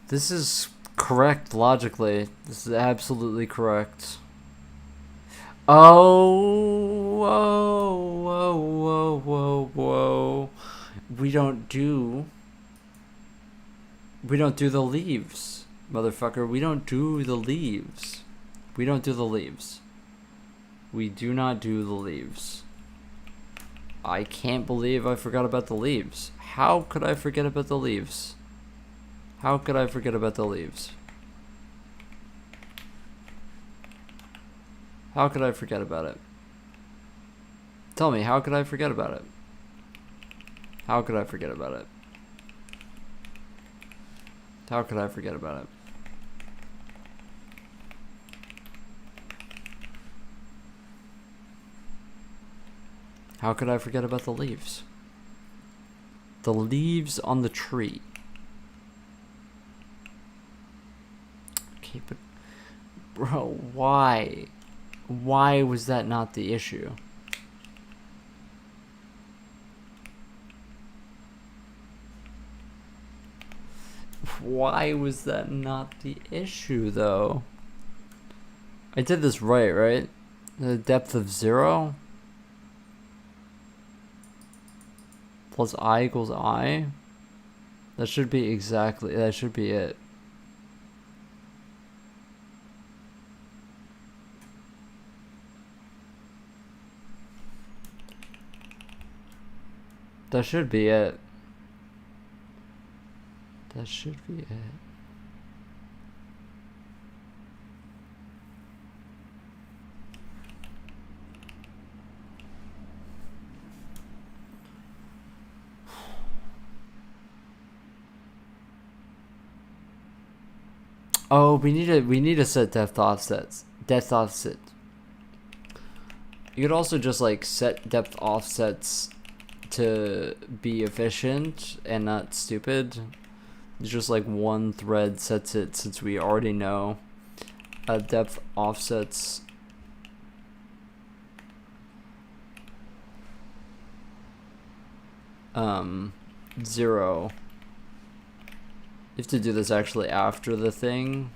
This is correct logically. This is absolutely correct. Oh, whoa, whoa, whoa, whoa, whoa. We don't do the leaves, motherfucker. We don't do the leaves. We don't do the leaves. We do not do the leaves. I can't believe I forgot about the leaves. How could I forget about the leaves? How could I forget about the leaves? How could I forget about it? Tell me, how could I forget about it? How could I forget about it? How could I forget about it? How could I forget about the leaves? The leaves on the tree. Okay, but bro, why? Why was that not the issue? Why was that not the issue, though? I did this right? The depth of 0 plus I equals I. That should be exactly, that should be it. That should be it. That should be it. Oh, we need to set depth offsets. Depth offset. You could also just like set depth offsets to be efficient and not stupid. Just like one thread sets it, since we already know depth offsets 0. You have to do this actually after the thing.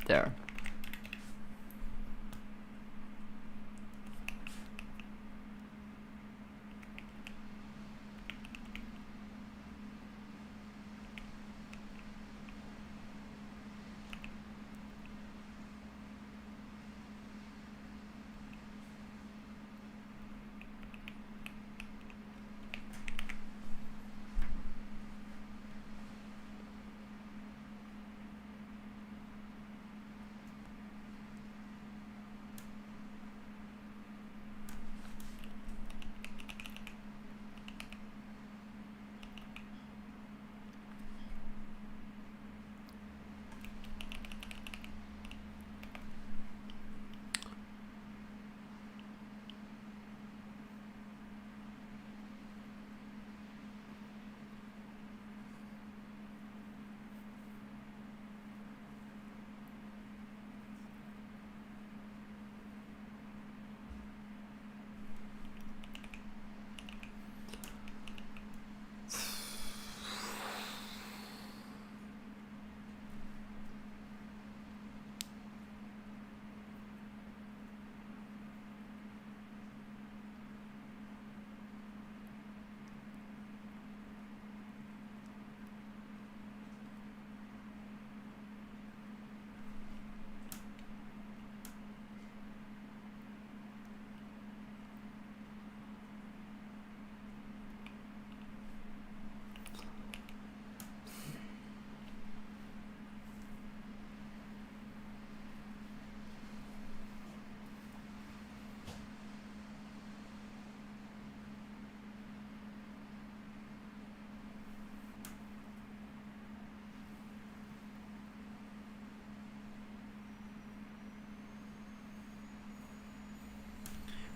There.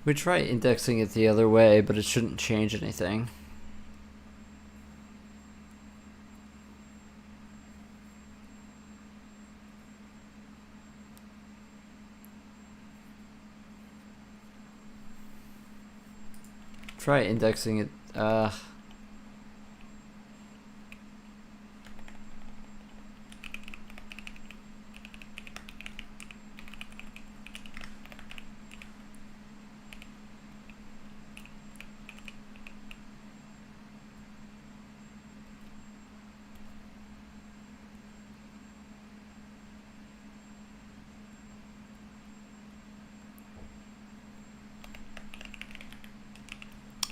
We try indexing it the other way, but it shouldn't change anything. Try indexing it.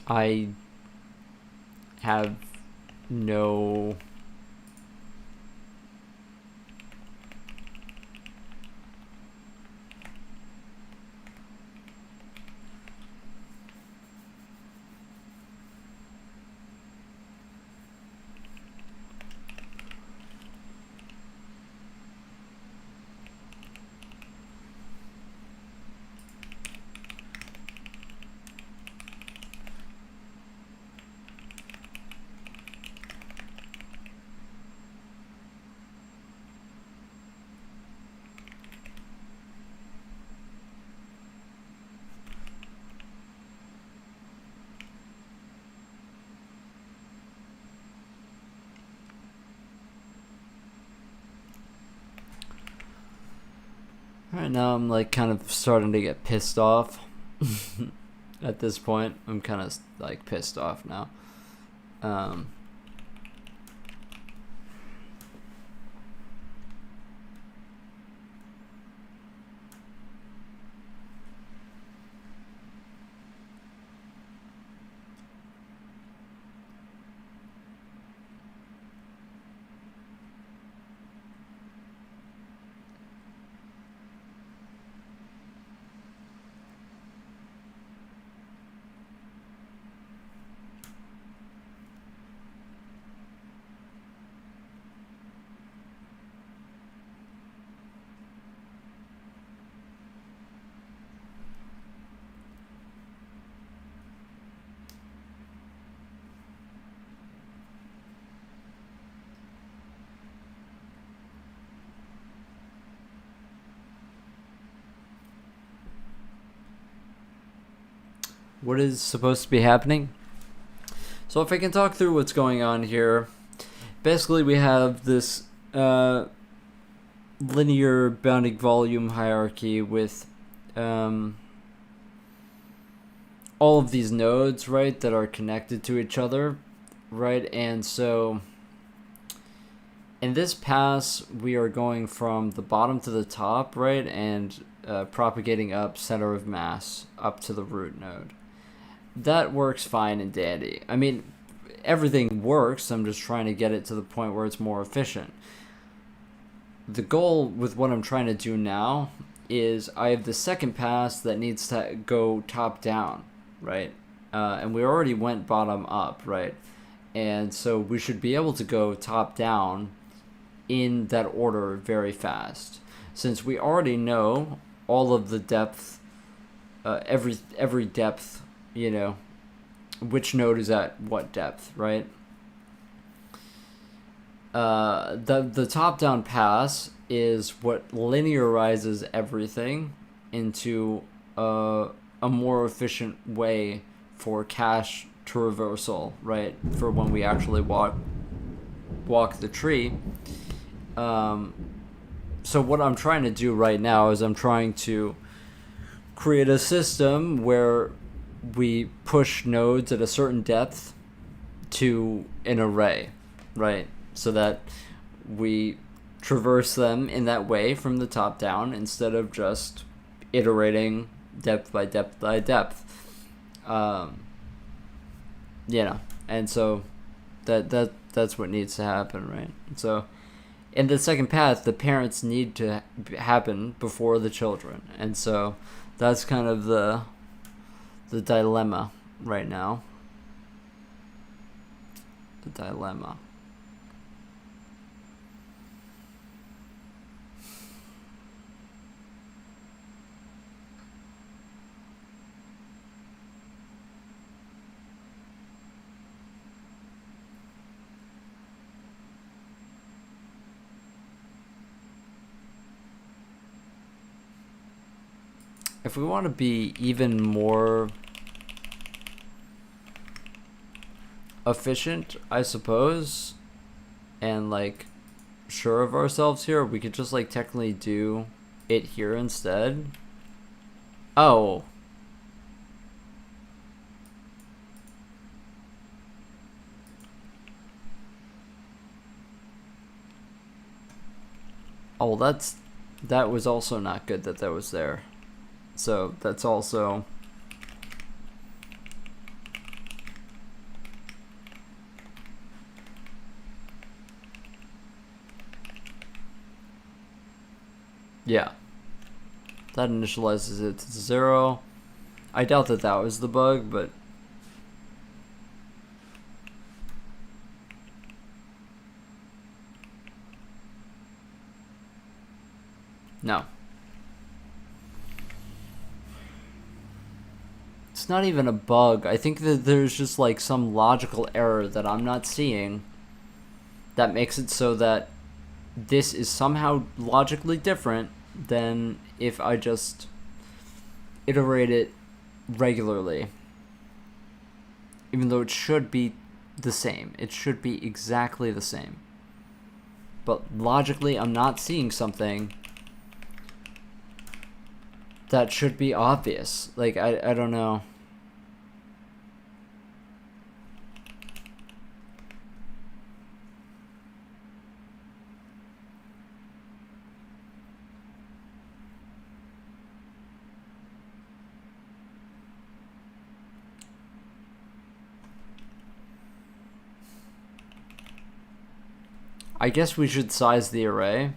I have no... Right now I'm like kind of starting to get pissed off. At this point, I'm kind of like pissed off now. what is supposed to be happening. So if I can talk through what's going on here, basically we have this linear bounding volume hierarchy with all of these nodes, right, that are connected to each other, right? And so in this pass, we are going from the bottom to the top, right, and propagating up center of mass up to the root node. That works fine and dandy. I mean, everything works. I'm just trying to get it to the point where it's more efficient. The goal with what I'm trying to do now is I have the second pass that needs to go top down, right? And we already went bottom up, right? And so we should be able to go top down in that order very fast. Since we already know all of the depth, every depth, you know, which node is at what depth, right? The top-down pass is what linearizes everything into a more efficient way for cache to reversal, right? For when we actually walk the tree. So what I'm trying to do right now is I'm trying to create a system where we push nodes at a certain depth to an array, right? So that we traverse them in that way from the top down instead of just iterating depth by depth by depth. And so that's what needs to happen, right? So in the second path, the parents need to happen before the children, and so that's kind of the dilemma right now. The dilemma. If we want to be even more efficient, I suppose, and like sure of ourselves here, we could just like technically do it here instead. Oh. Oh, that was also not good that was there. So that's also yeah. That initializes it to 0. I doubt that was the bug, but no. It's not even a bug. I think that there's just like some logical error that I'm not seeing that makes it so that this is somehow logically different than if I just iterate it regularly. Even though it should be the same. It should be exactly the same. But logically, I'm not seeing something that should be obvious. Like, I don't know. I guess we should size the array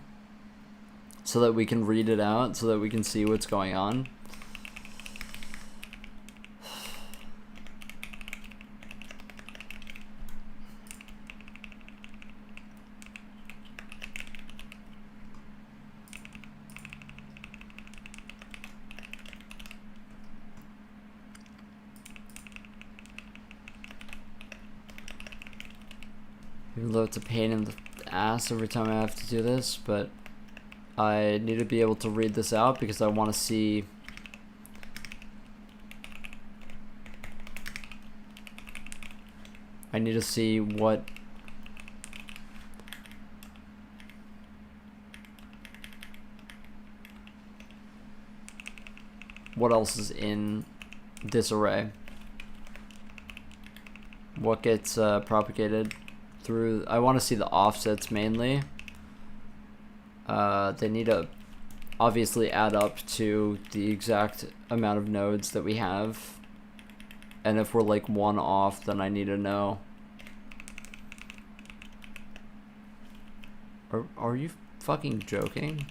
so that we can read it out, so that we can see what's going on. Even though it's a pain in the ass every time I have to do this, but I need to be able to read this out because I want to see I need to see what else is in this array. What gets propagated through. I want to see the offsets mainly. They need to obviously add up to the exact amount of nodes that we have. And if we're like one off, then I need to know. Are you fucking joking?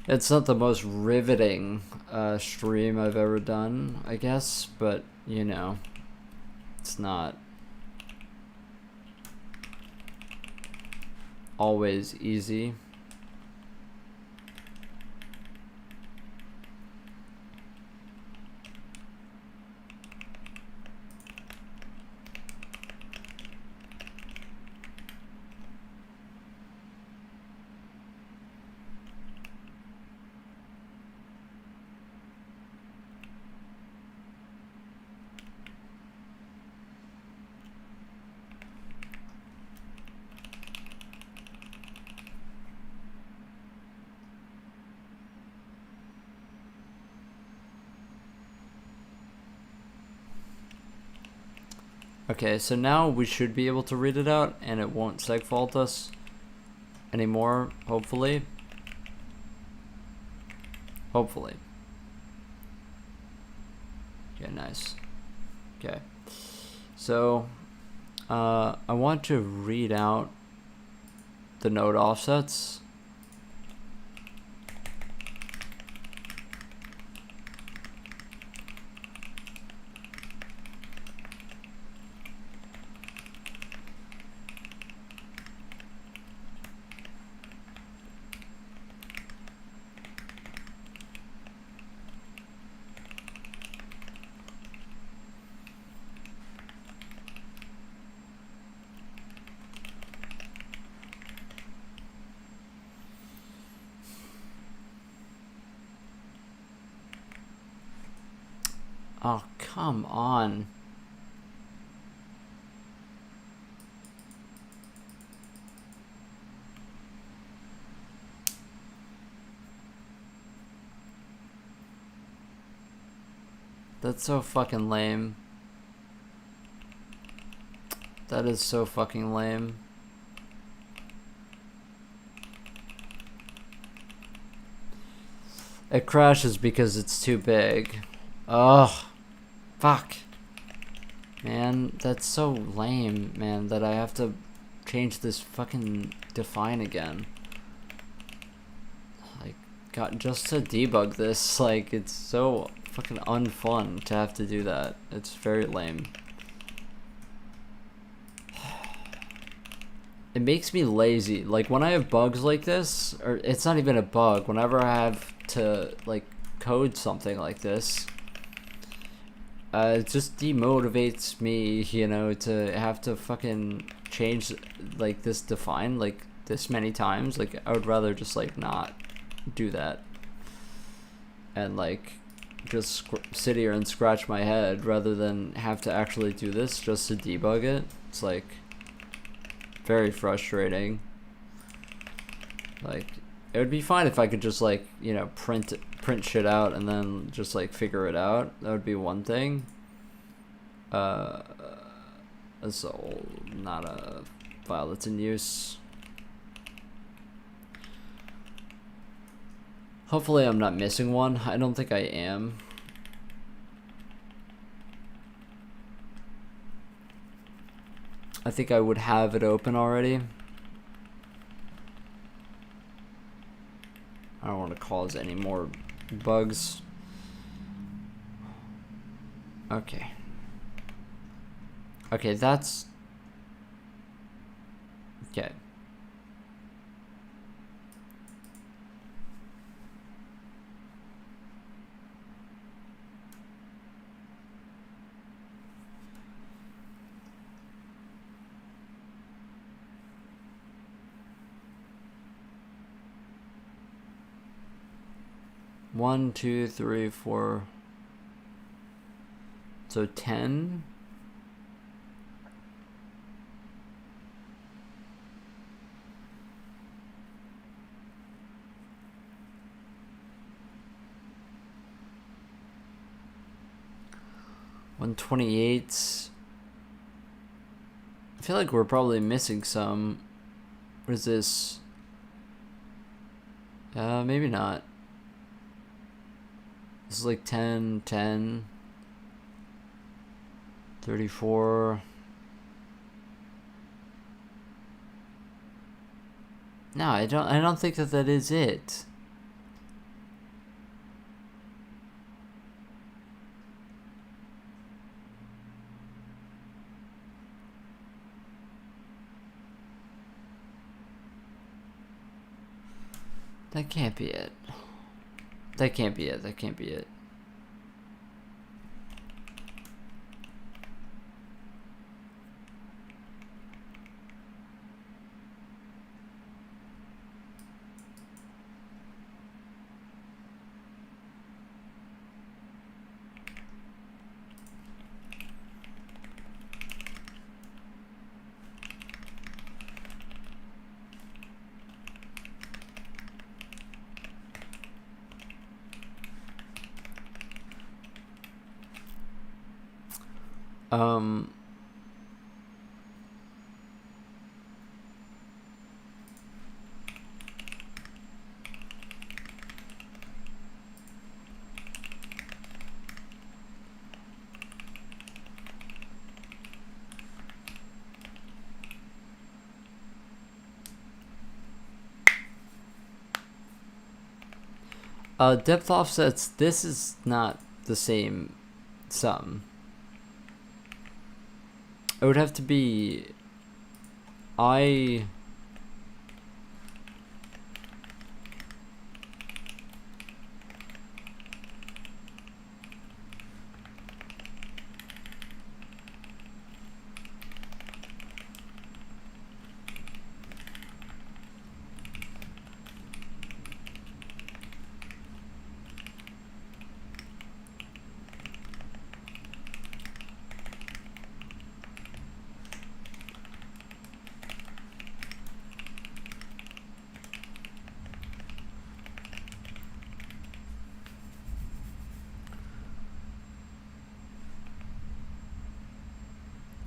It's not the most riveting stream I've ever done, I guess, but you know, it's not always easy. Okay, so now we should be able to read it out and it won't segfault us anymore, hopefully. Hopefully. Okay, nice. Okay. So, I want to read out the node offsets. Oh, come on. That's so fucking lame. That is so fucking lame. It crashes because it's too big. Ugh. Fuck. Man, that's so lame, man, that I have to change this fucking define again. Like, God, just to debug this, like, it's so fucking unfun to have to do that. It's very lame. It makes me lazy. Like, when I have bugs like this, or it's not even a bug, whenever I have to, like, code something like this, it just demotivates me, you know, to have to fucking change, like, this define, like, this many times. Like, I would rather just, like, not do that. And, like, just sit here and scratch my head rather than have to actually do this just to debug it. It's, like, very frustrating. Like, it would be fine if I could just, like, you know, print shit out and then just, like, figure it out. That would be one thing. So not a file that's in use. Hopefully I'm not missing one. I don't think I am. I think I would have it open already. I don't want to cause any more bugs. Okay. Okay, that's... Okay. 1, 2, 3, 4. So 10. $128. I feel like we're probably missing some. What is this? Maybe not. This is like 10, 10, 34. No, I don't think that is it. That can't be it. That can't be it. That can't be it. Depth offsets, this is not the same sum. It would have to be I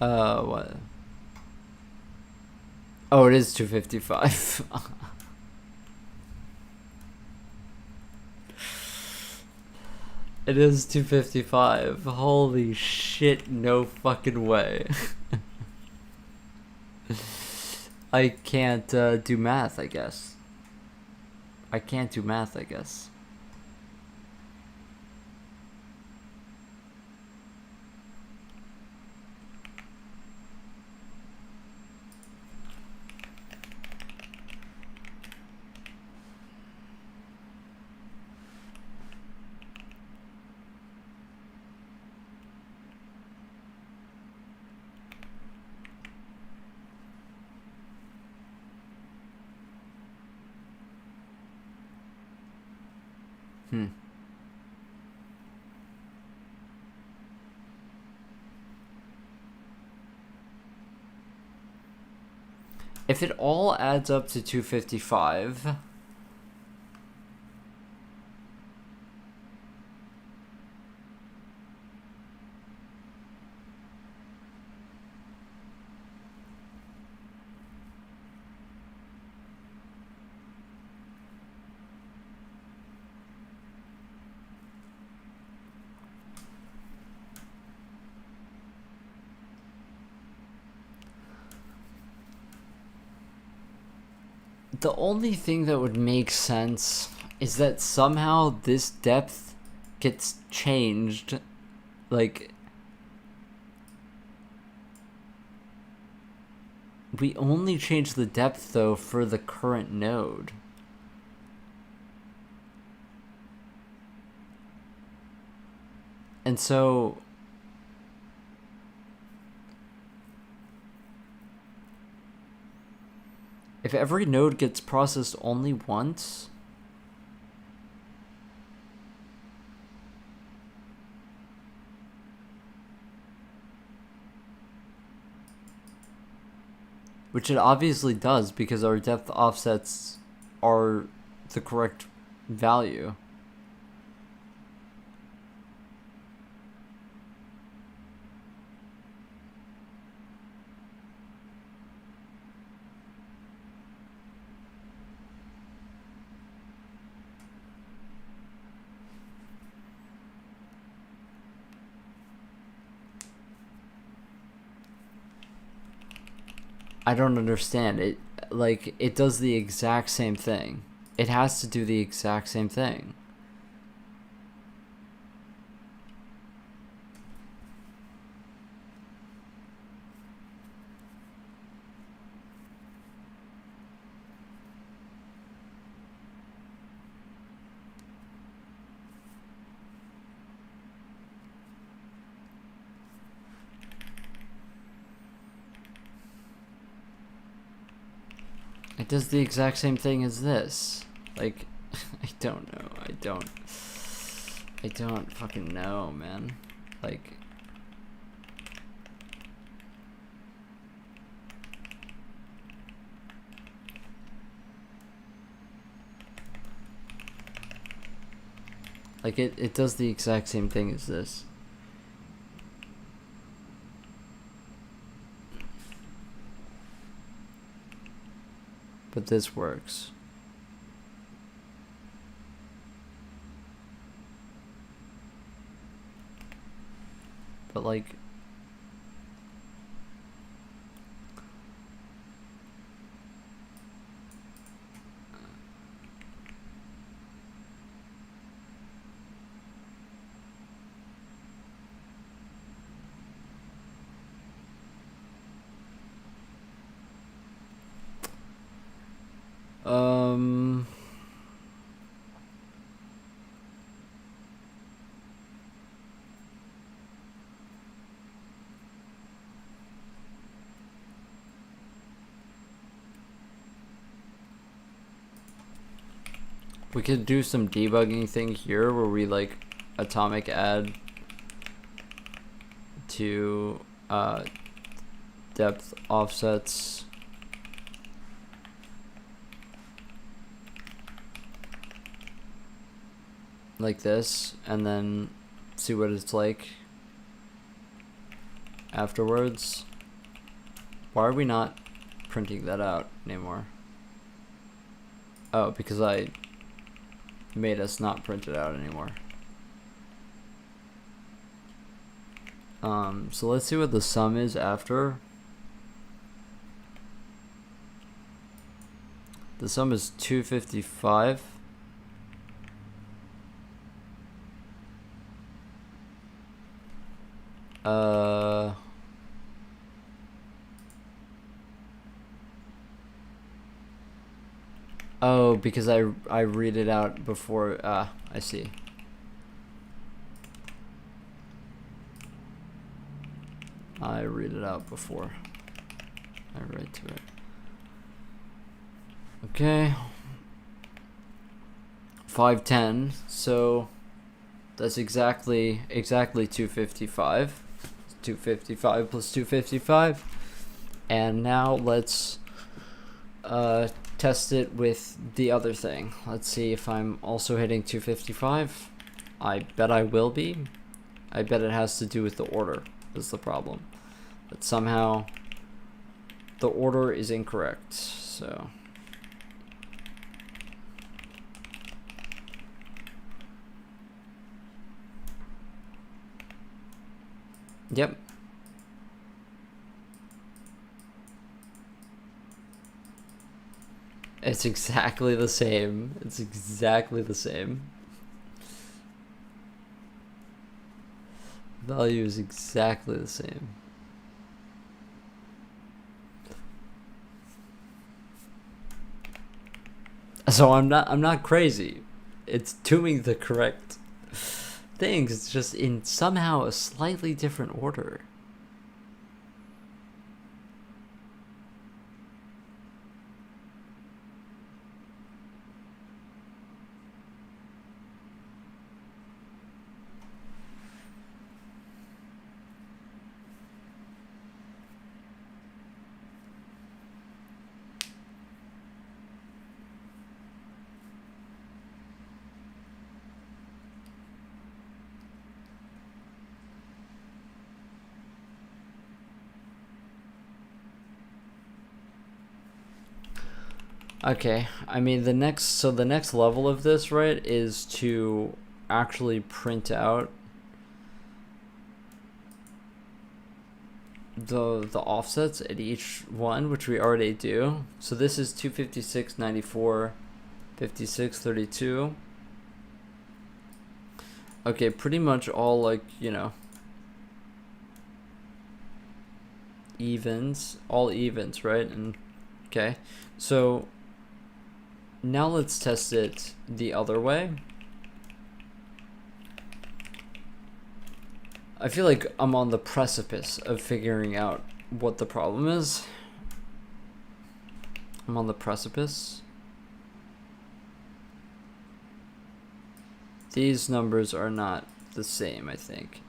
what? Oh, it is 255. It is 255. Holy shit, no fucking way. I can't do math, I guess. I can't do math, I guess. If it all adds up to 255, the only thing that would make sense is that somehow this depth gets changed. Like, we only change the depth though for the current node. And so if every node gets processed only once, Which it obviously does because our depth offsets are the correct value. I don't understand it. Like, it does the exact same thing. It has to do the exact same thing. It does the exact same thing as this. Like, I don't know. I don't fucking know, man. Like, it does the exact same thing as this. But this works. But like, um we could do some debugging thing here where we like atomic add to depth offsets like this, and then see what it's like afterwards. Why are we not printing that out anymore? Oh, because I made us not print it out anymore. So let's see what the sum is after. The sum is 255. Oh, because I read it out before. I see. I read it out before I write to it. Okay. 510. So that's exactly 255. 255 plus 255. And now let's test it with the other thing. Let's see if I'm also hitting 255. I bet I will be. I bet it has to do with the order is the problem. But somehow the order is incorrect. So yep. It's exactly the same. It's exactly the same. Value is exactly the same. So I'm not crazy. It's doing the correct things. It's just in somehow a slightly different order. Okay, I mean the next level of this, right, is to actually print out the offsets at each one, which we already do. So this is 256, 94, 56, 32. Okay, pretty much all, like, you know, evens, all evens, right? And okay, so now let's test it the other way. I feel like I'm on the precipice of figuring out what the problem is. I'm on the precipice. These numbers are not the same, I think.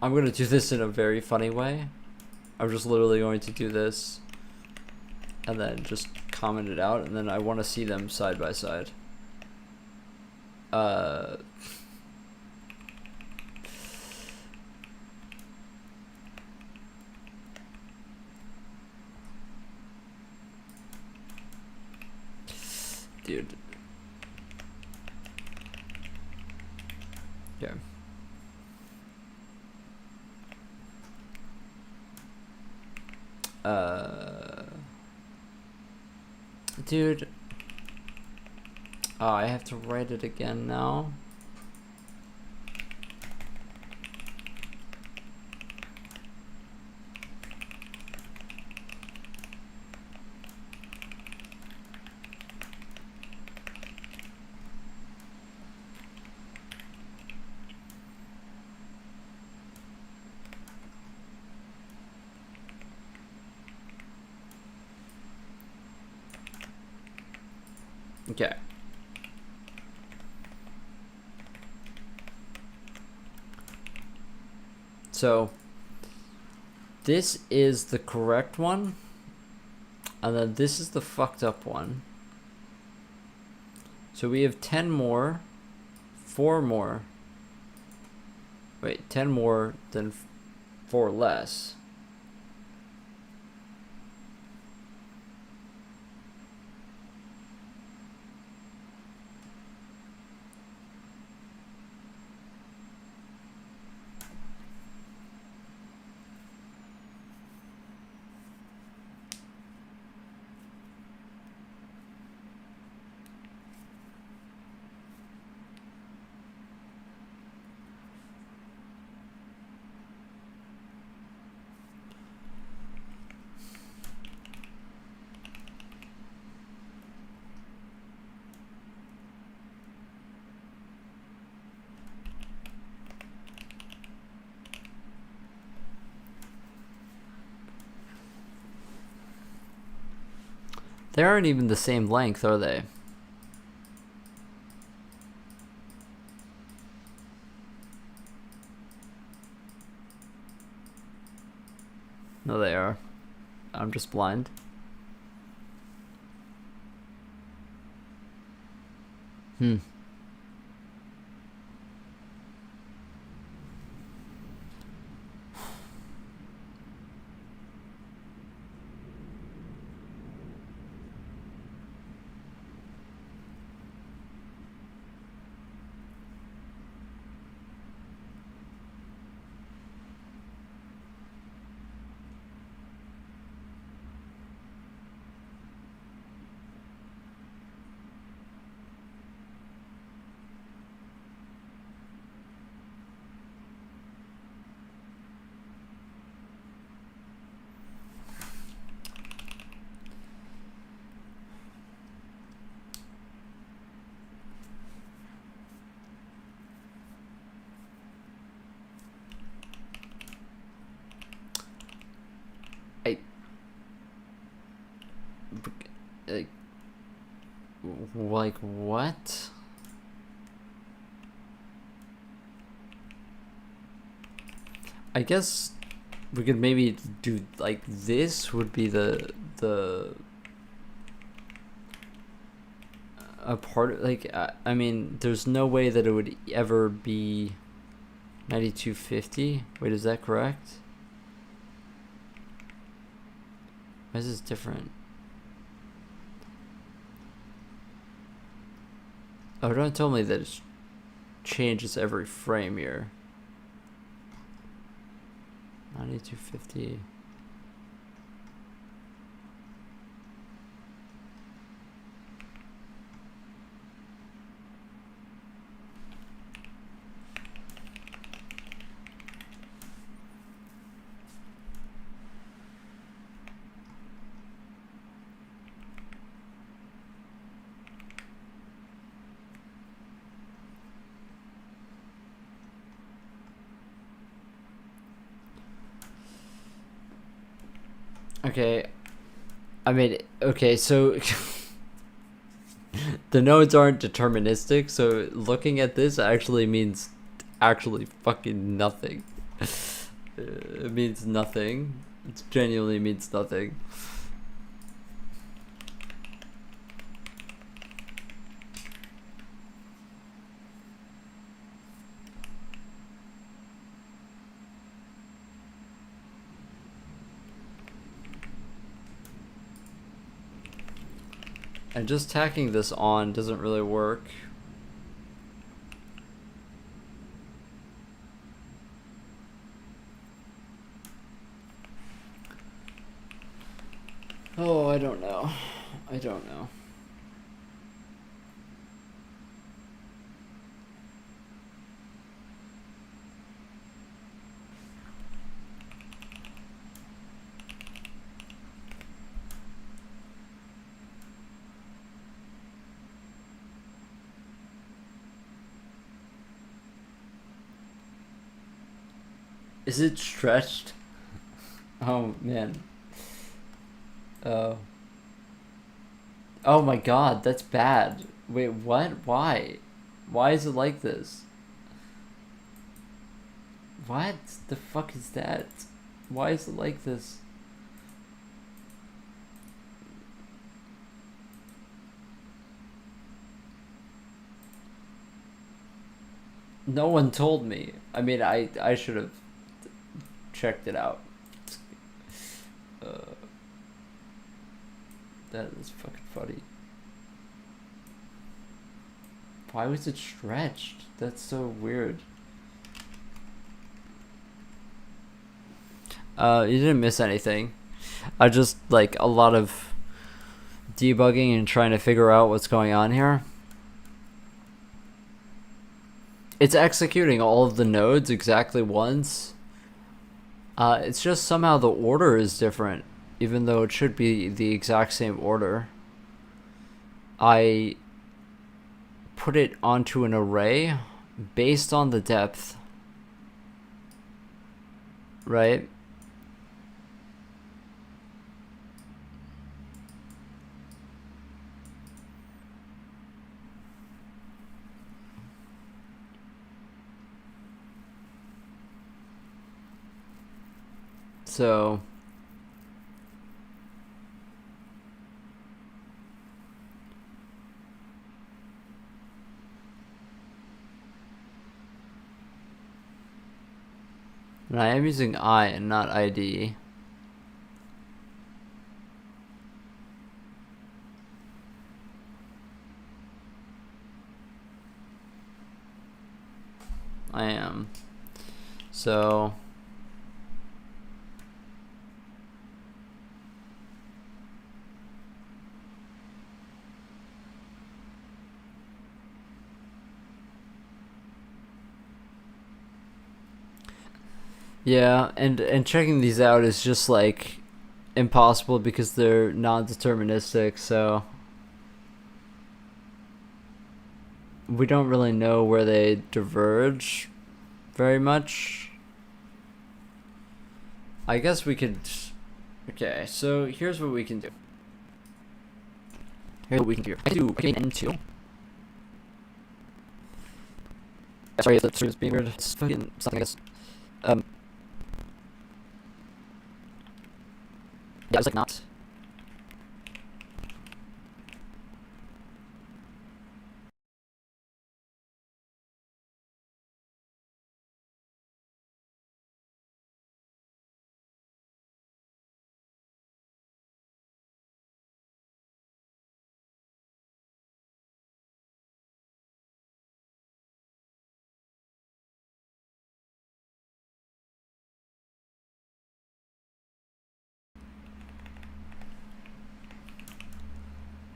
I'm going to do this in a very funny way. I'm just literally going to do this and then just comment it out, and then I want to see them side by side. Dude. Yeah. Dude. Oh, I have to write it again now. Okay. So this is the correct one, and then this is the fucked up one. So we have 10 more, 4 more. Wait, 10 more than 4 less. They aren't even the same length, are they? No, they are. I'm just blind. Like what? I guess we could maybe do like this would be the a part of, like, I mean, there's no way that it would ever be 9250. Wait, is that correct? Why is this different? Oh, don't tell me that it changes every frame here. 9250. Okay, I mean, okay, so the nodes aren't deterministic, so looking at this actually means actually fucking nothing. It means nothing. It genuinely means nothing. And just tacking this on doesn't really work. Oh, I don't know. I don't know. Is it stretched? Oh man. Oh. Oh my god, that's bad. Wait, what? Why? Why is it like this? What the fuck is that? Why is it like this? No one told me. I mean, I should have checked it out. Uh, that is fucking funny. Why was it stretched? That's so weird. You didn't miss anything. I just like a lot of debugging and trying to figure out what's going on here. It's executing all of the nodes exactly once. It's just somehow the order is different, even though it should be the exact same order. I put it onto an array based on the depth, right? So and I am using I and not ID. I am. So yeah, and checking these out is just like impossible because they're non-deterministic, so we don't really know where they diverge very much. I guess we could. Okay, so here's what we can do. Here's what we can do. I can do N2. Sorry, the stream is being weird. It's fucking something, I guess. Yeah, it's like not.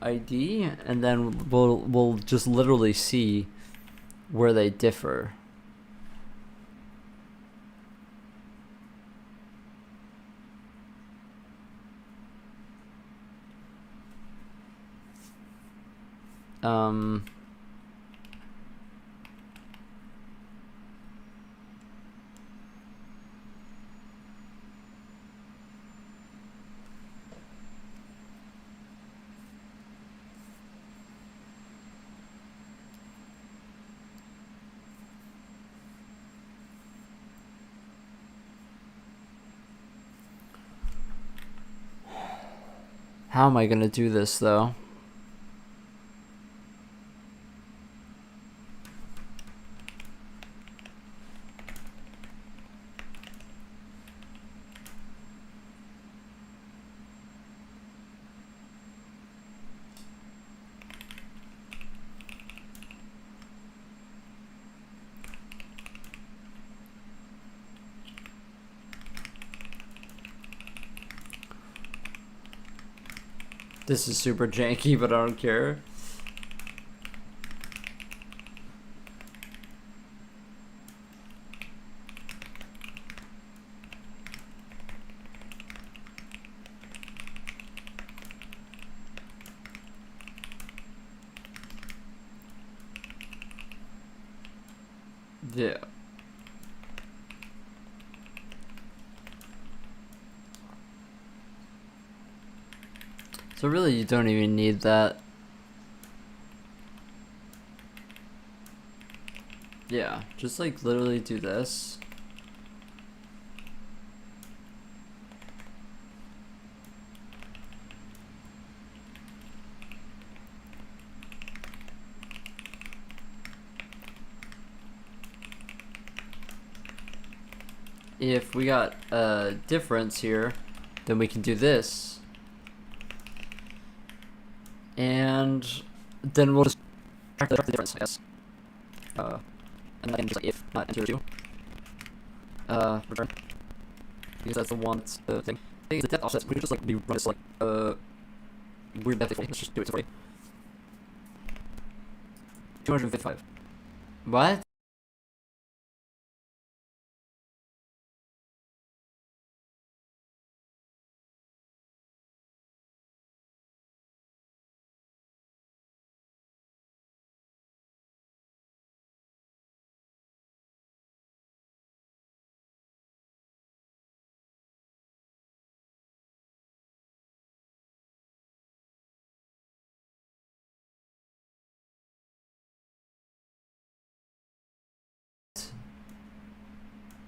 ID, and then we'll just literally see where they differ. How am I gonna do this though? This is super janky, but I don't care. Yeah. So really, you don't even need that. Yeah, just like literally do this. If we got a difference here, then we can do this. And then we'll just track the difference, I guess. And then just like if not enter 2. Return. Because that's the one that's the thing. I think the depth offset, we could just like rerun this like weird depth thing. Let's just do it separately. 255. What?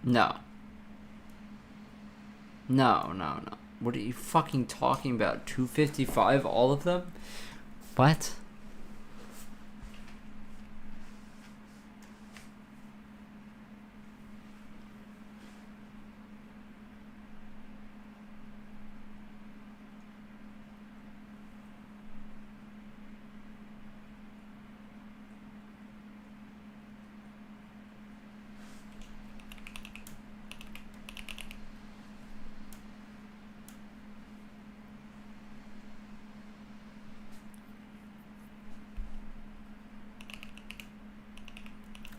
No. No, no, no. What are you fucking talking about? 255, all of them? What?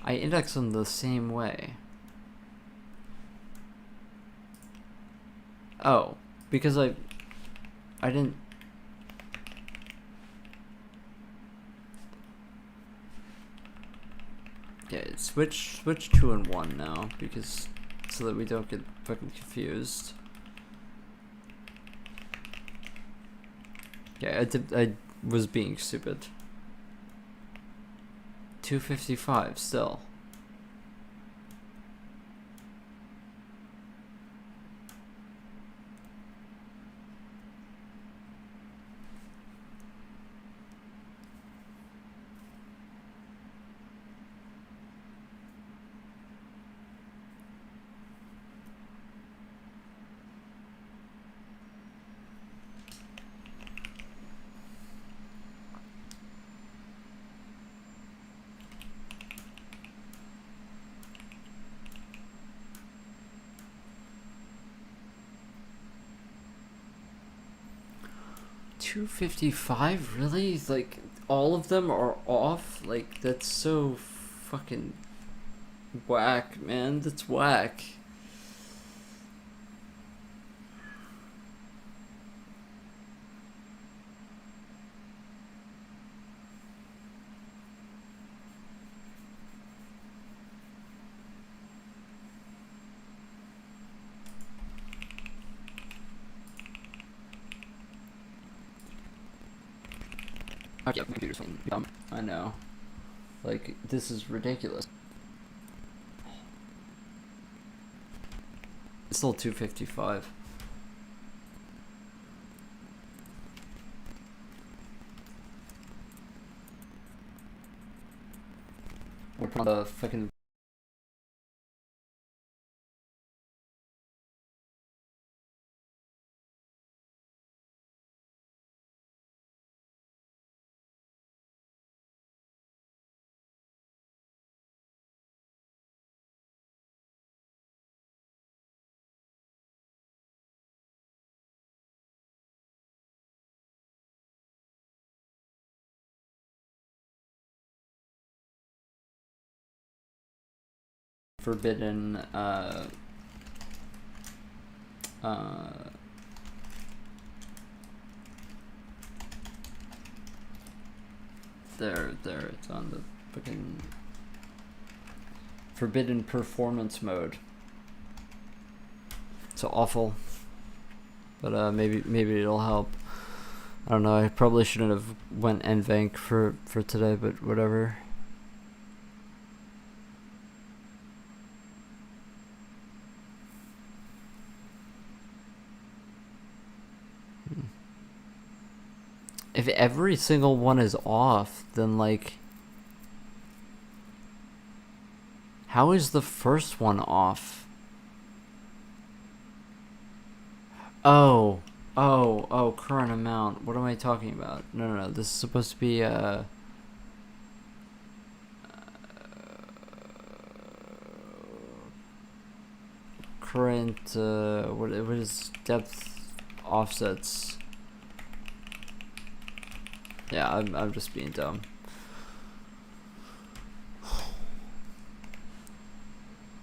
I index them the same way. Oh, because I didn't. Okay, switch 2 and 1 now, because so that we don't get fucking confused. Okay, I was being stupid. 255 still. 255? Really? Like, all of them are off? Like, that's so fucking whack, man. That's whack. Yeah, computer's dumb. I know. Like, this is ridiculous. It's still 255. We're on the fucking forbidden, there, it's on the fucking forbidden performance mode. So awful. But maybe it'll help. I don't know, I probably shouldn't have went NVANC for today, but whatever. If every single one is off, then like, how is the first one off? Oh, current amount. What am I talking about? No. This is supposed to be current. What is depth offsets? Yeah, I'm just being dumb.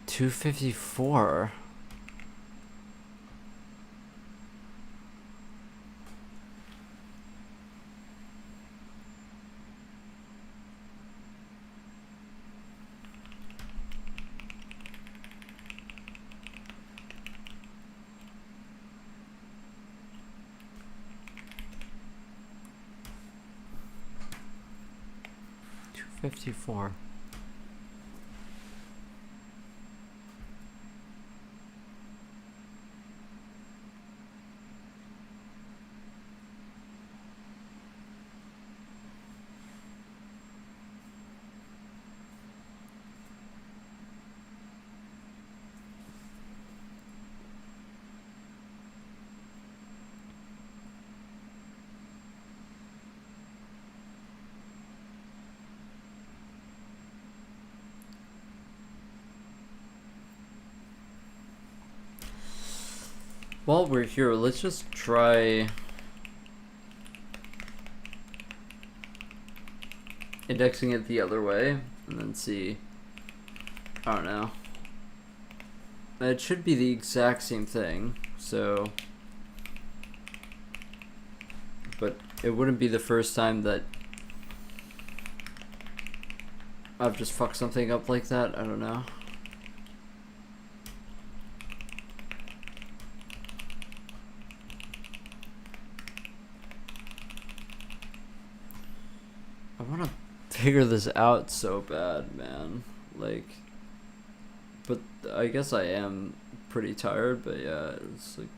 $254. $254. While we're here, let's just try indexing it the other way and then see. I don't know. It should be the exact same thing, so. But it wouldn't be the first time that I've just fucked something up like that. I don't know. I want to figure this out so bad, man. Like, but I guess I am pretty tired, but yeah, it's like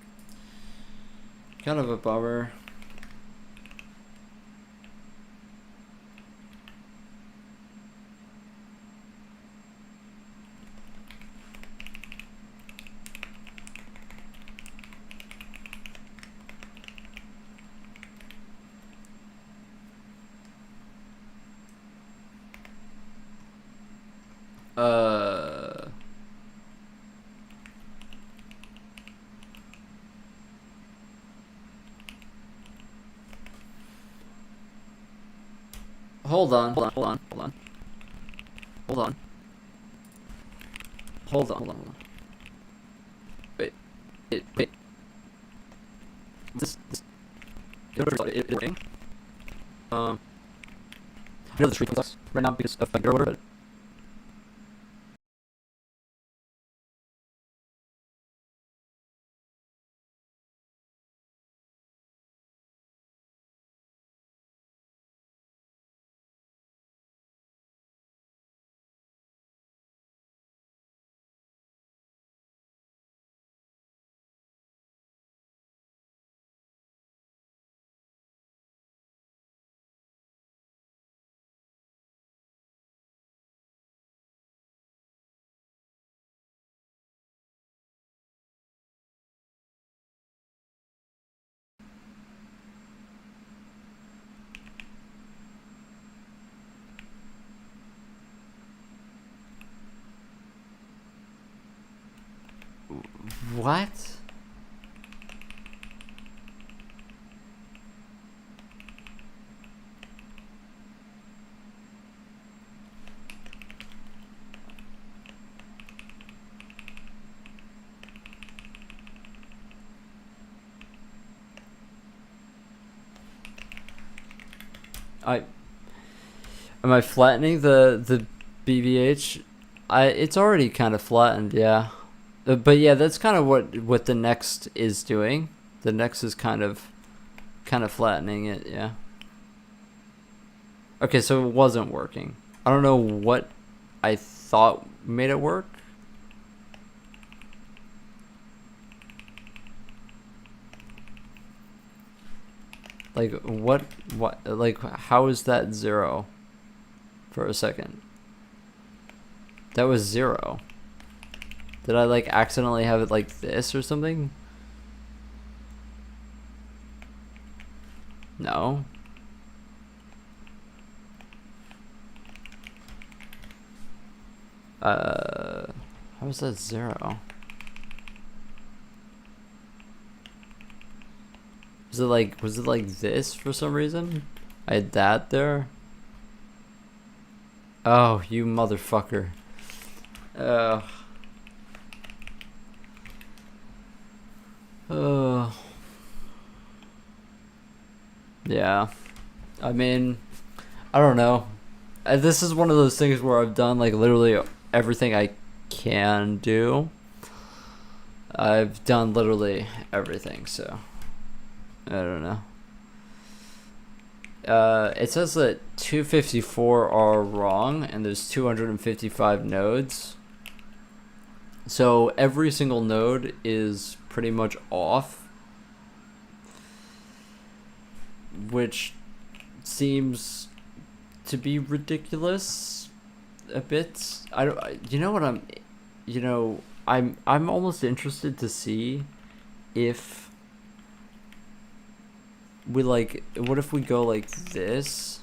kind of a bummer. Hold on, hold on, hold on, hold on. Hold on. Hold on, hold on, hold on. Wait. Wait. This it's working. I know the stream sucks right now because of my gear order, but what? Am I flattening the BVH? It's already kind of flattened, yeah. But yeah, that's kind of what the next is doing. The next is kind of flattening it, yeah. Okay, so it wasn't working. I don't know what I thought made it work. Like what like how is that 0 for a second? That was 0. Did I like accidentally have it like this or something? No. How was that 0? Was it like this for some reason? I had that there. Oh, you motherfucker. Yeah. I mean, I don't know. This is one of those things where I've done like literally everything I can do. I've done literally everything, so I don't know. It says that 254 are wrong and there's 255 nodes. So every single node is pretty much off, which seems to be ridiculous a bit. You know what I'm almost interested to see if we what if we go like this?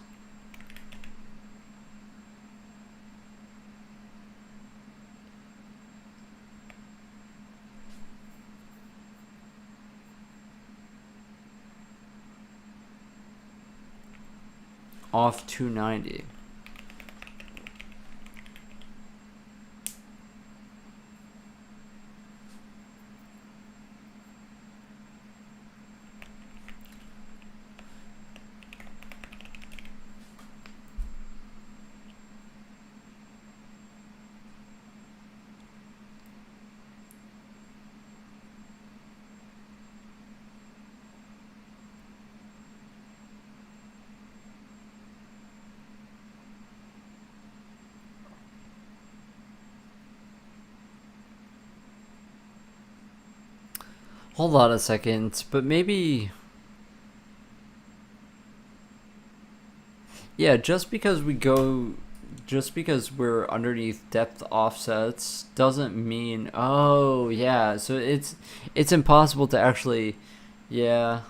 Off 290. Hold on a second, but maybe... Yeah, just because we're underneath depth offsets doesn't mean... Oh, yeah, so it's impossible to actually... Yeah,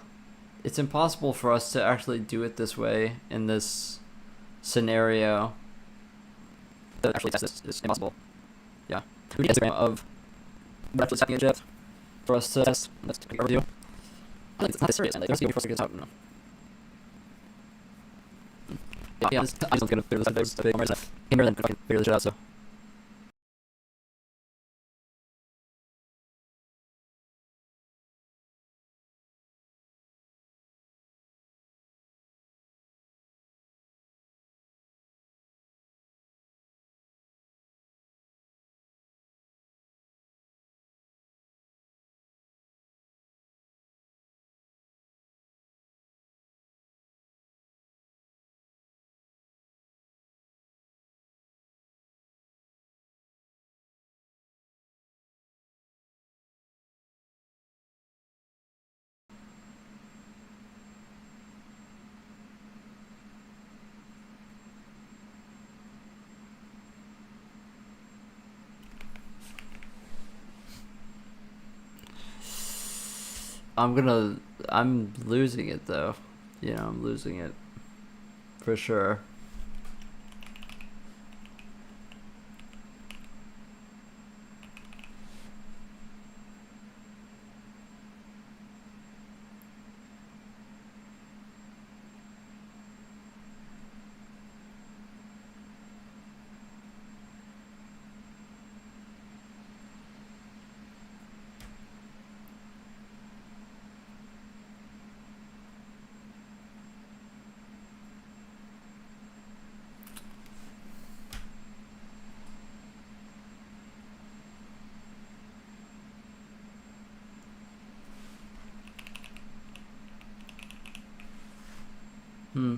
it's impossible for us to actually do it this way in this scenario. Actually, test this is impossible. Yeah. We need Instagram of actually setting a shift for us to test. Let's take a review. I think it's not this serious, and there's going to be forced to get out. No. yeah, I'm just gonna figure this out. Came here then fucking figure this shit out. So. I'm losing it though. You know, I'm losing it for sure. Hmm.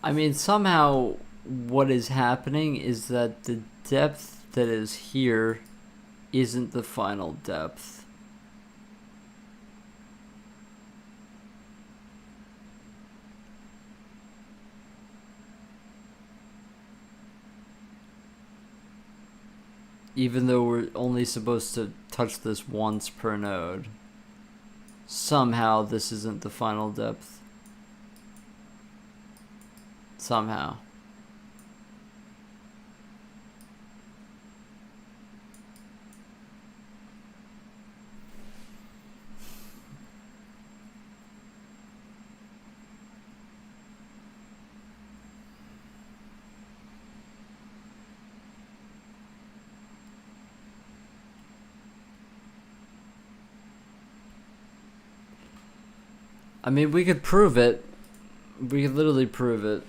I mean, somehow what is happening is that the depth that is here isn't the final depth. Even though we're only supposed to touch this once per node. Somehow this isn't the final depth. Somehow. I mean, we could prove it. We could literally prove it.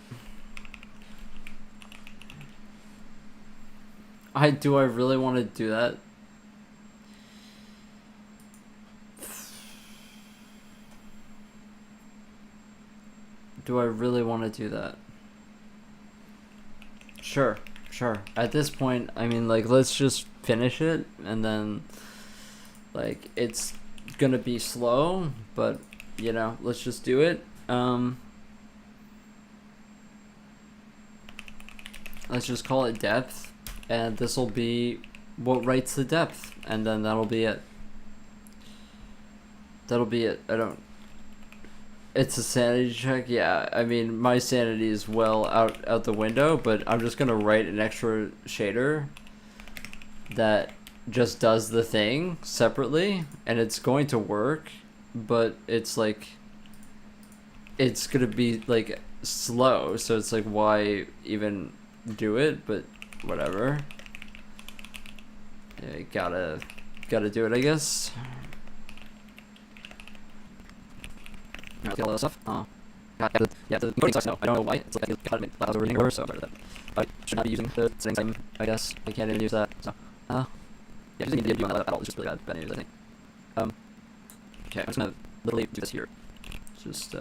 Do I really want to do that? Do I really want to do that? Sure, sure. At this point, I mean, like, let's just finish it, and then, like, it's gonna be slow, but, you know, let's just do it. Let's just call it depth, and this will be what writes the depth, and then that'll be it. That'll be it. It's a sanity check. Yeah, I mean, my sanity is well out the window, but I'm just gonna write an extra shader that just does the thing separately, and it's going to work, but it's like, it's gonna be like slow, so it's like, why even do it? But whatever. Yeah, gotta do it, I guess. Get all that stuff. Yeah, the encoding sucks now. I don't know why. It's like I got it last over or so, but I should not be using the setting time, I guess. I can't even use that. So, yeah, using the DMU on that at all is just really bad news, I think. Okay, I'm just gonna literally do this here. Just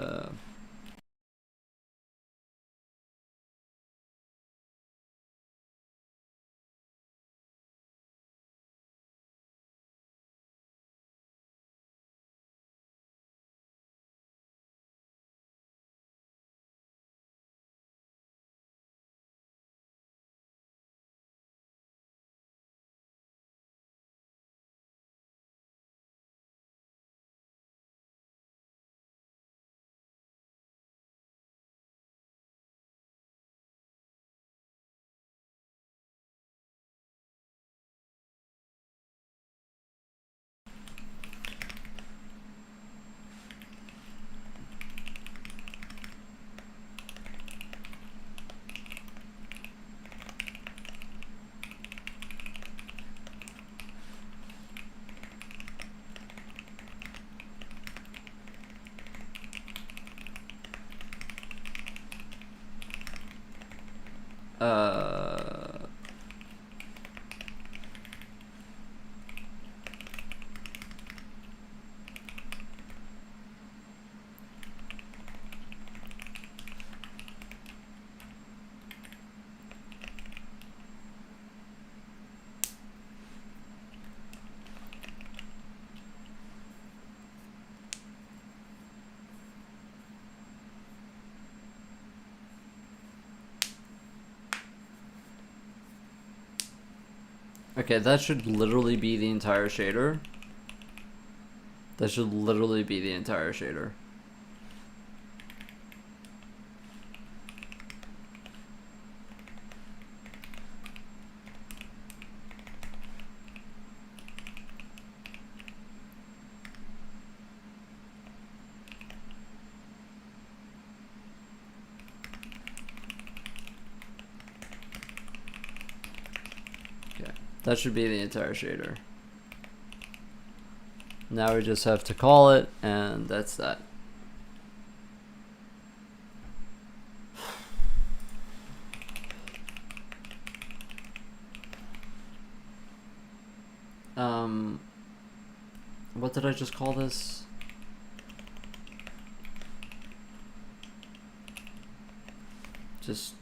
Okay, that should literally be the entire shader. That should literally be the entire shader. That should be the entire shader. Now we just have to call it, and that's that. What did I just call this? Just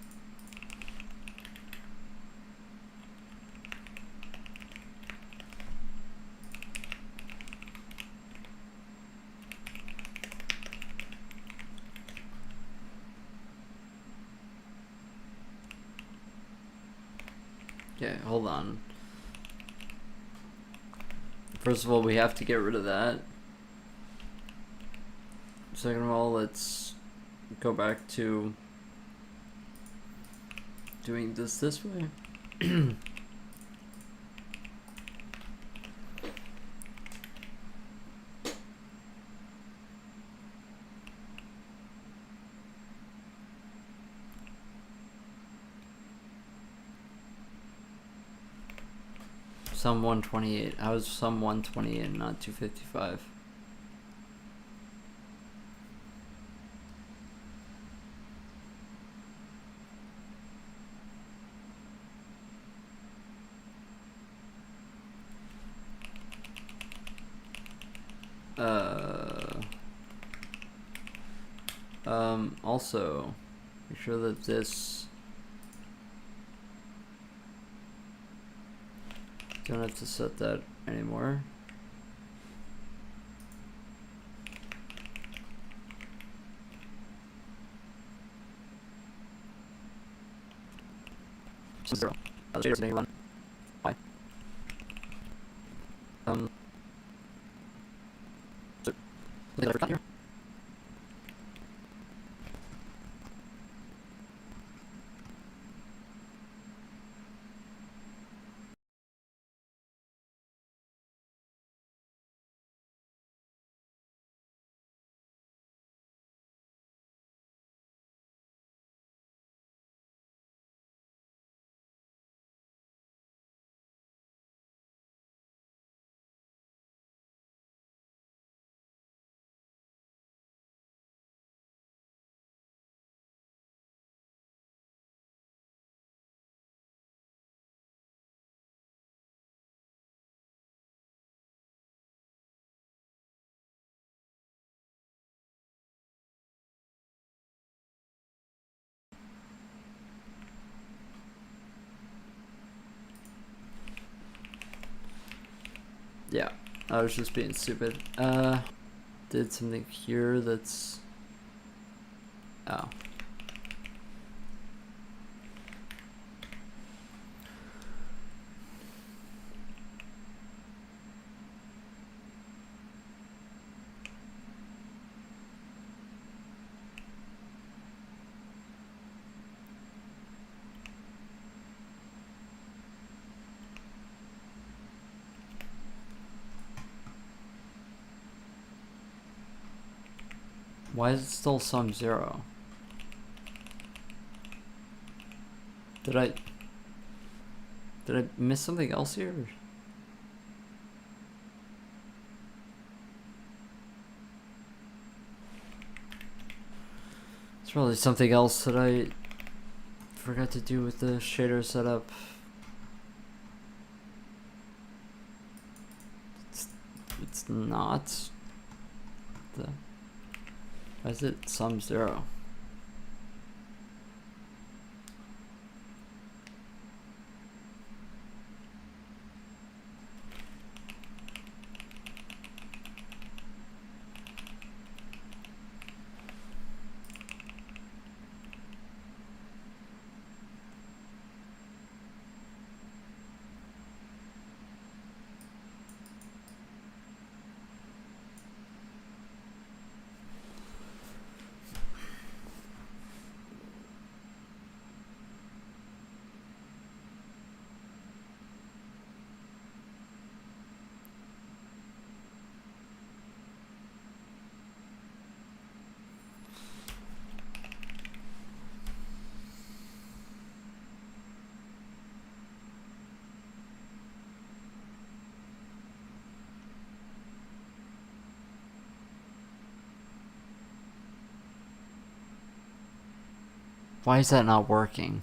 okay, hold on. First of all, we have to get rid of that. Second of all, let's go back to doing this way. Sum 128. How is sum 128 and not 255? Also, make sure that this, don't have to set that anymore. Zero. Shader today run. Why? So, something that I forgot here. Yeah, I was just being stupid. Did something here that's... Oh. Why is it still sum 0? Did I miss something else here? It's probably something else that I forgot to do with the shader setup. It's not the... Why is it sum 0? Why is that not working?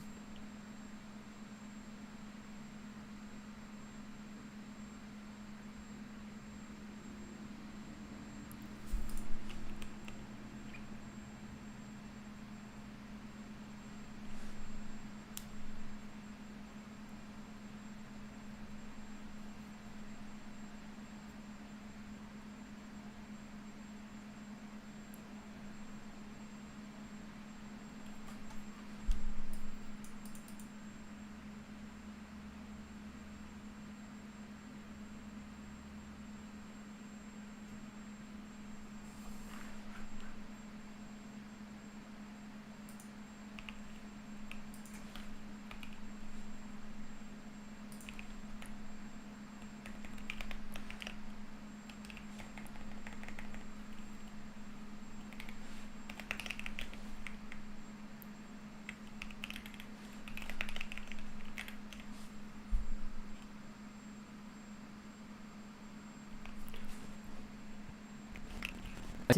I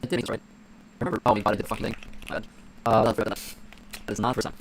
did make this right. I remember. Oh, I did the fucking thing. My bad. That's better than that. That is not the first time.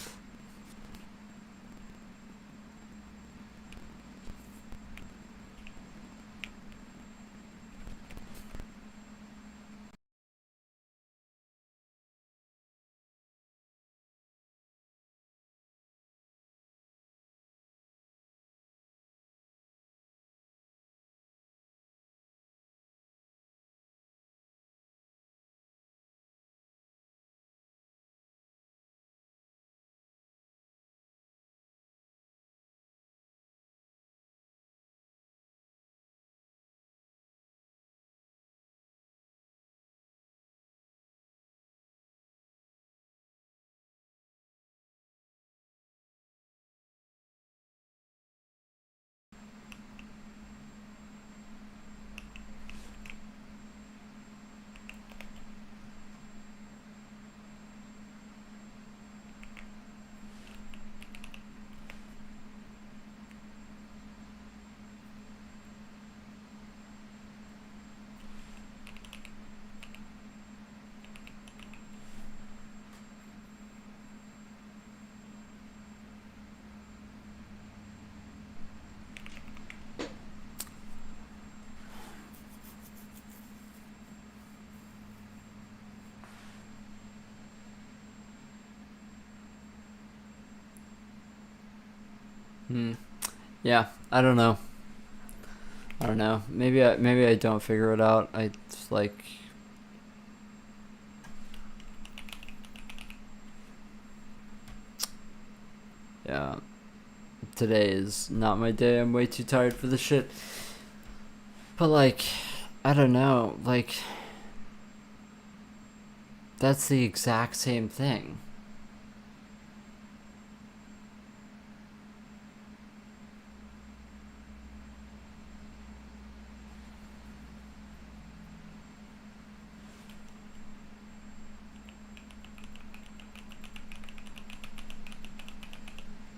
Yeah, I don't know. I don't know. Maybe I don't figure it out. I just like. Yeah. Today is not my day. I'm way too tired for this shit. But like, I don't know. Like, that's the exact same thing.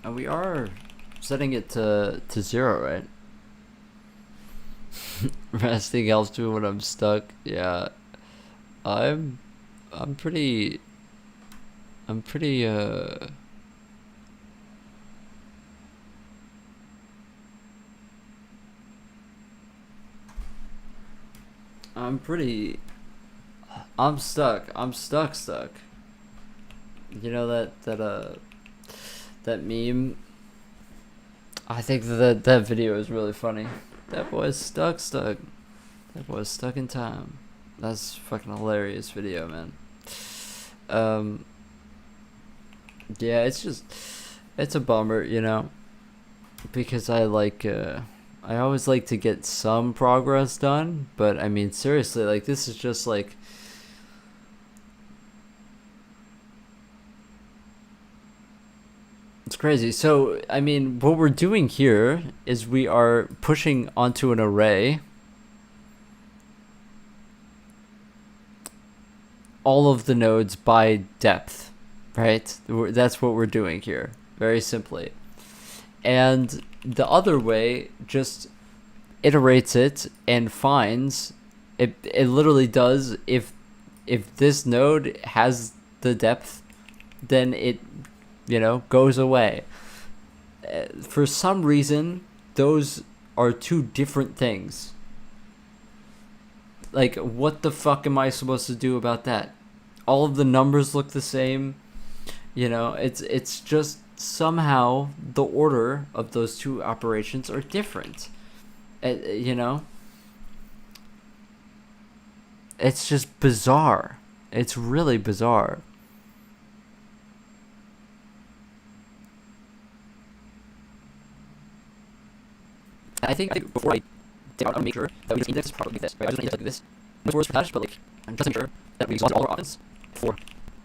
And we are setting it to 0, right? Resting helps me when I'm stuck. Yeah. I'm I'm pretty I'm pretty I'm pretty I'm stuck. I'm stuck. You know that meme? I think that video is really funny. That boy's stuck. That boy's stuck in time. That's fucking hilarious video, man. Um, yeah, it's a bummer, you know, because I always like to get some progress done, but I mean, seriously, like, this is just like, it's crazy. So, I mean, what we're doing here is we are pushing onto an array all of the nodes by depth, right? That's what we're doing here, very simply. And the other way just iterates it and finds it literally does if this node has the depth then it, goes away. For some reason, those are two different things. Like, what the fuck am I supposed to do about that? All of the numbers look the same. It's just somehow the order of those two operations are different. You know, it's just bizarre. It's really bizarre. I think before I did, I want to make sure that we just index properly this. Right? I just index like this. Before it's attached, but like I'm just making sure that we exhaust all our options before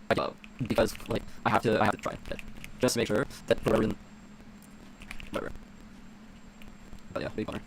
I go, because like I have to try it. Just to make sure that whatever. But yeah, big bummer.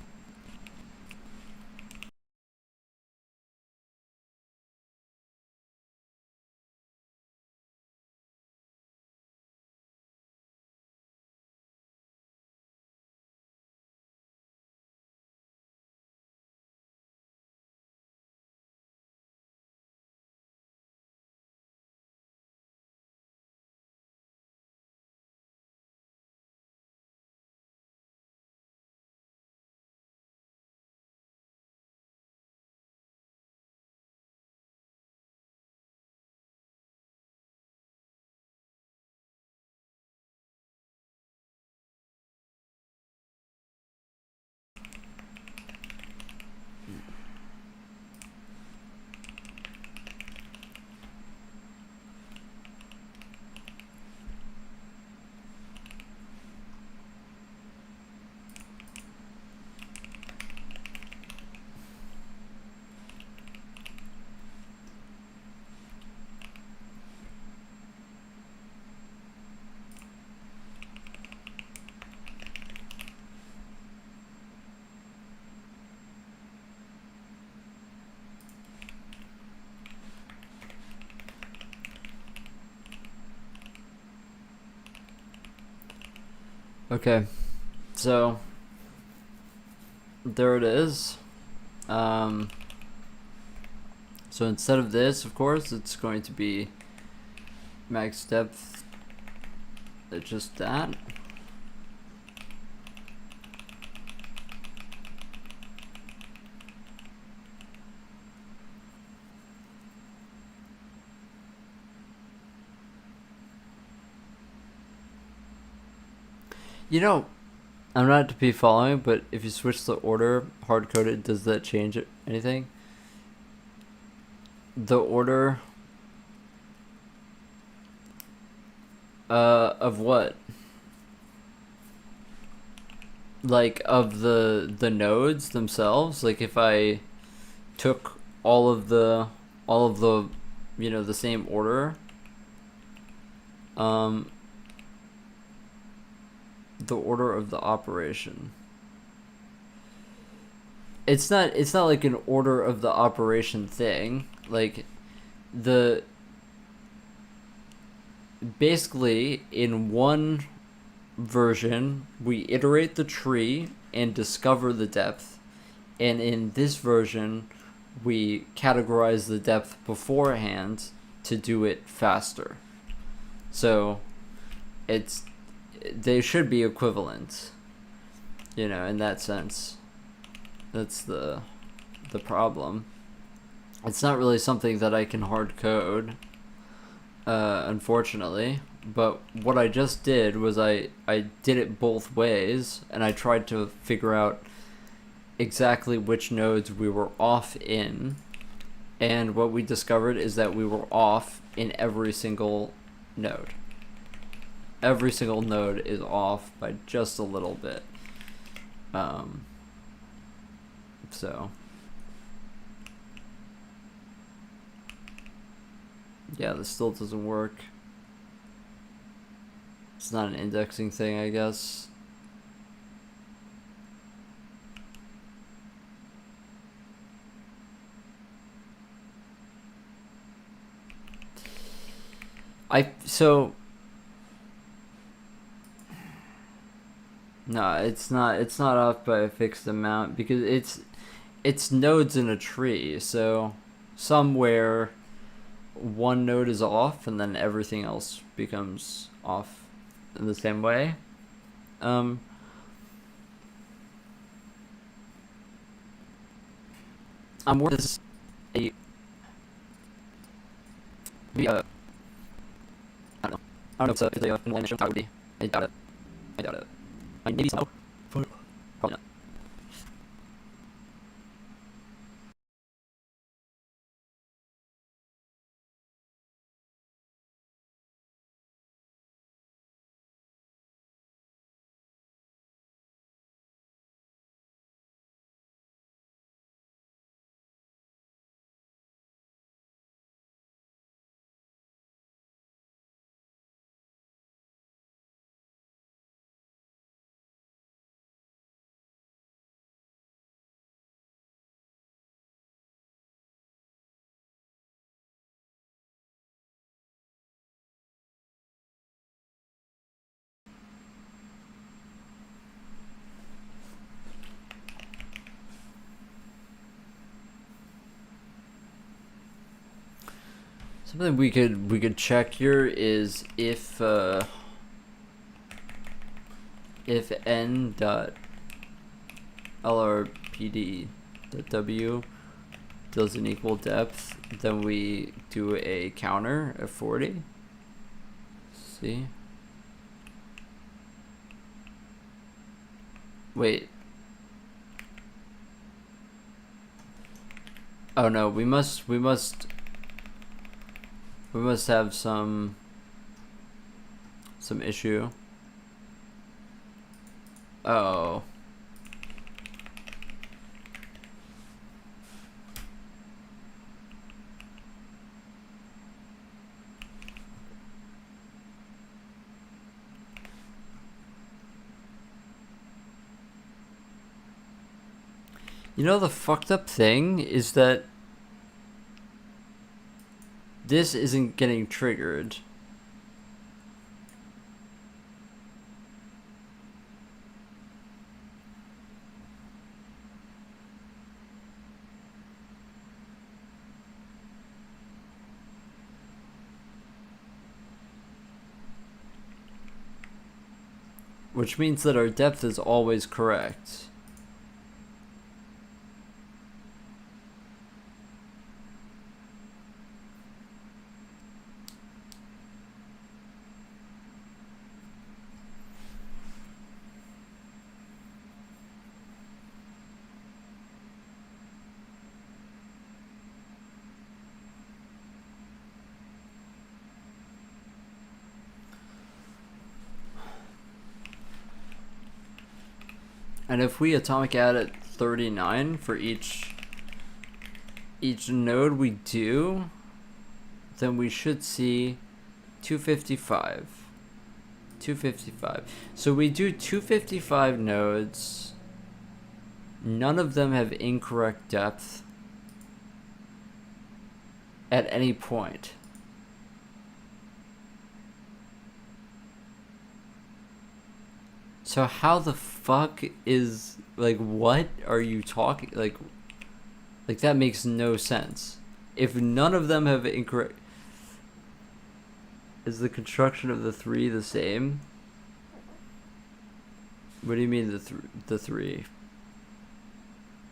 Okay, so there it is. Um, so instead of this, of course, it's going to be max depth, just that. I'm not to be following, but if you switch the order hard coded, does that change anything? The order of what? Like of the nodes themselves? Like if I took all of the the same order, um the order of the operation. It's not like an order of the operation thing. Like the basically in one version we iterate the tree and discover the depth, and in this version we categorize the depth beforehand to do it faster. So it's they should be equivalent, in that sense. That's the problem. It's not really something that I can hard code, unfortunately. But what I just did was I did it both ways, and I tried to figure out exactly which nodes we were off in. And what we discovered is that we were off in every single node. Every single node is off by just a little bit. So yeah, this still doesn't work. It's not an indexing thing, I guess. No, it's not off by a fixed amount because it's nodes in a tree. So somewhere one node is off and then everything else becomes off in the same way. I'm worried this is a I don't know. I don't know if it's an elimination. I would be. I doubt it. I doubt it. I mean, maybe so. Probably not. Something we could check here is if n dot lrpd dot w doesn't equal depth, then we do a counter of 40. See? Wait. Oh no, we must have some issue. Oh. You know, the fucked up thing is that this isn't getting triggered. Which means that our depth is always correct. And if we atomic add at 39 for each node we do, then we should see 255. 255. So we do 255 nodes. None of them have incorrect depth at any point. So how the fuck is, like, what are you talking, like that makes no sense. If none of them have incorrect, is the construction of the three the same? What do you mean the three?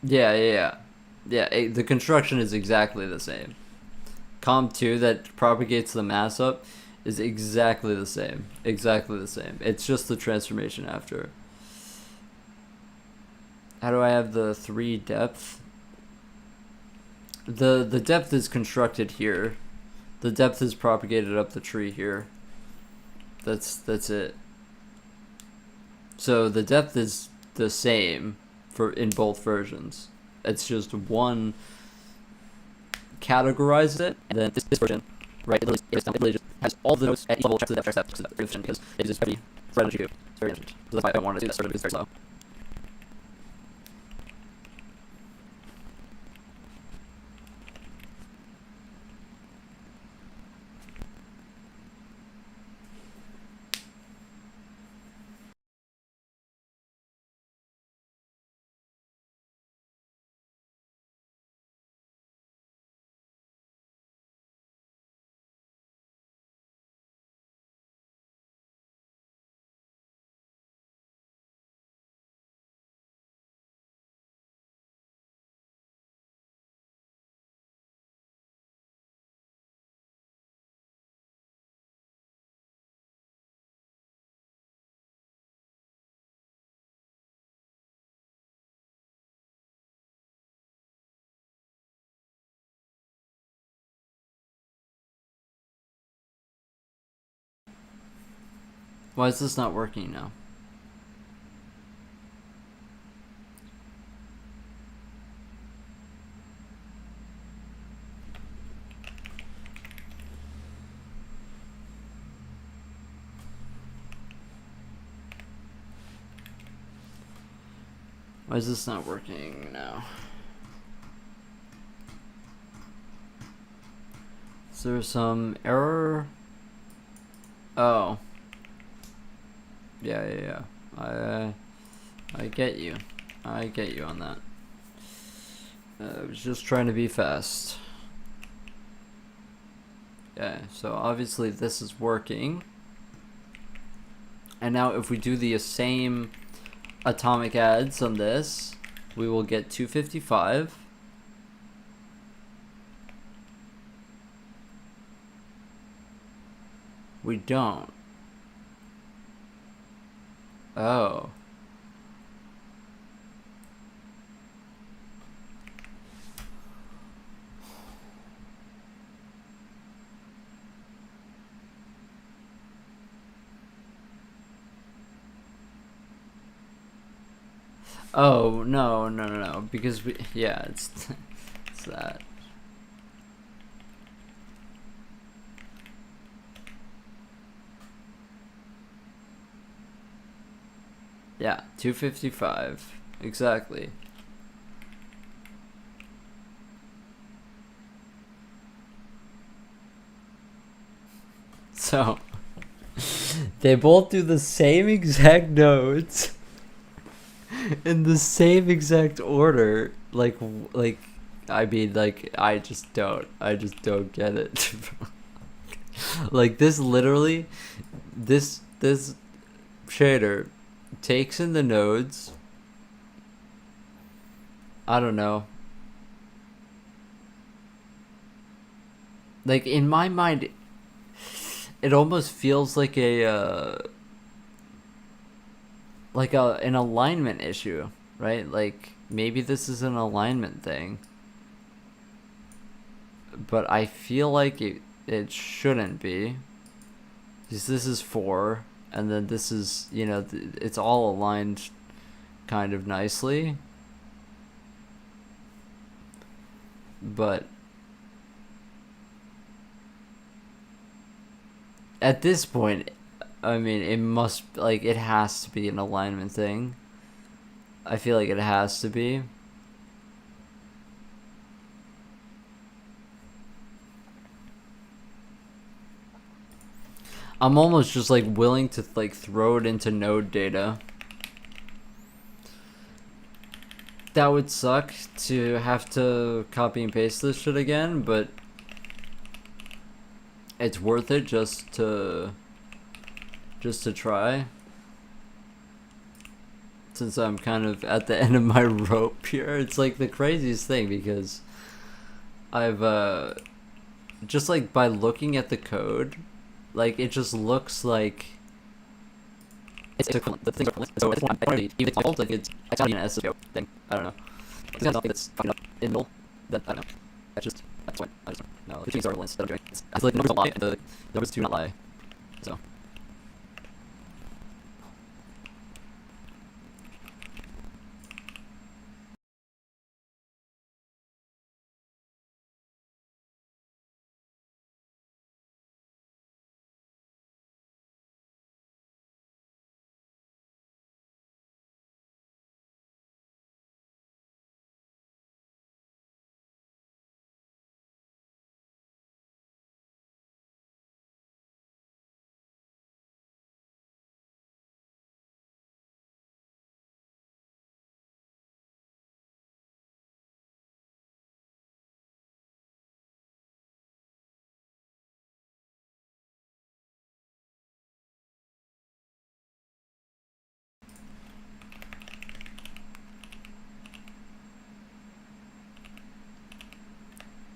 Yeah. The construction is exactly the same. Com2 that propagates the mass up is exactly the same. Exactly the same. It's just the transformation after. How do I have the 3 depth? The depth is constructed here. The depth is propagated up the tree here. That's it. So the depth is the same in both versions. It's just one categorizes it, and then this version, right? It literally just has all the nodes at each level checks the depth checks that because it is very spread cube. It's very efficient. So that's why I don't want to do that sort of, it's very slow. Why is this not working now? Why is this not working now? Is there some error? Oh. Yeah. I get you. I get you on that. I was just trying to be fast. Yeah, so obviously this is working. And now if we do the same atomic adds on this, we will get 255. We don't. Oh. Oh, no, because we, yeah, it's that. Yeah, 255, exactly. So, they both do the same exact notes in the same exact order. Like, I mean, like, I just don't get it. Like, this literally, this shader takes in the nodes. I don't know. Like, in my mind, it almost feels like an alignment issue, right? Like, maybe this is an alignment thing, but I feel like it shouldn't be, because this is 4, and then this is, you know, it's all aligned kind of nicely, but at this point, I mean, it must, like, it has to be an alignment thing. I feel like it has to be. I'm almost just, like, willing to, like, throw it into node data. That would suck to have to copy and paste this shit again, but it's worth it just to try, since I'm kind of at the end of my rope here. It's like the craziest thing, because I've just, like, by looking at the code, like, it just looks like it's equivalent. The things are equivalent. So at this point, even if it's like it's not even an SSO thing. I don't know. It's something that's fucking up in the middle. That I don't know. That's why I just don't know. The things are equivalent that I'm doing. I feel like the numbers don't lie, and the numbers do not lie. So.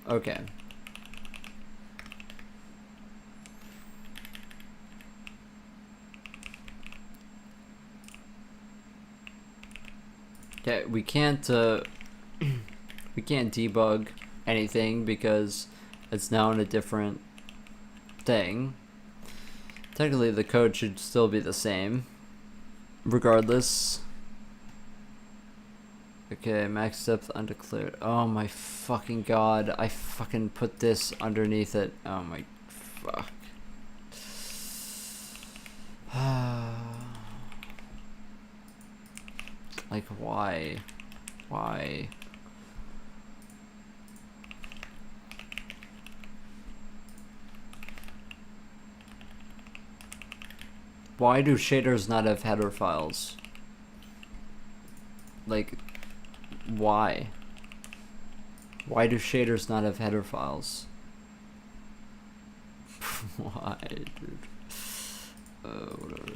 Okay. Okay, we can't debug anything because it's now in a different thing. Technically, the code should still be the same, regardless. Okay, max depth undeclared. Oh my fucking god, I fucking put this underneath it. Oh my fuck. Like, why? Why? Why do shaders not have header files? Like, why? Why do shaders not have header files? Why, dude? Whatever.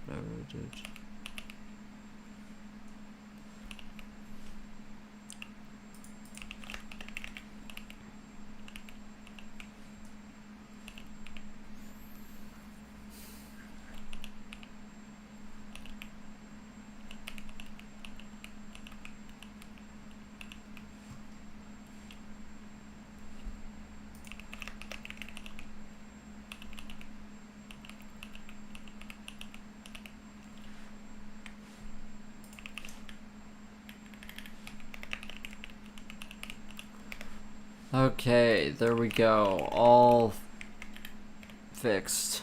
Whatever, dude. Okay, there we go. All fixed.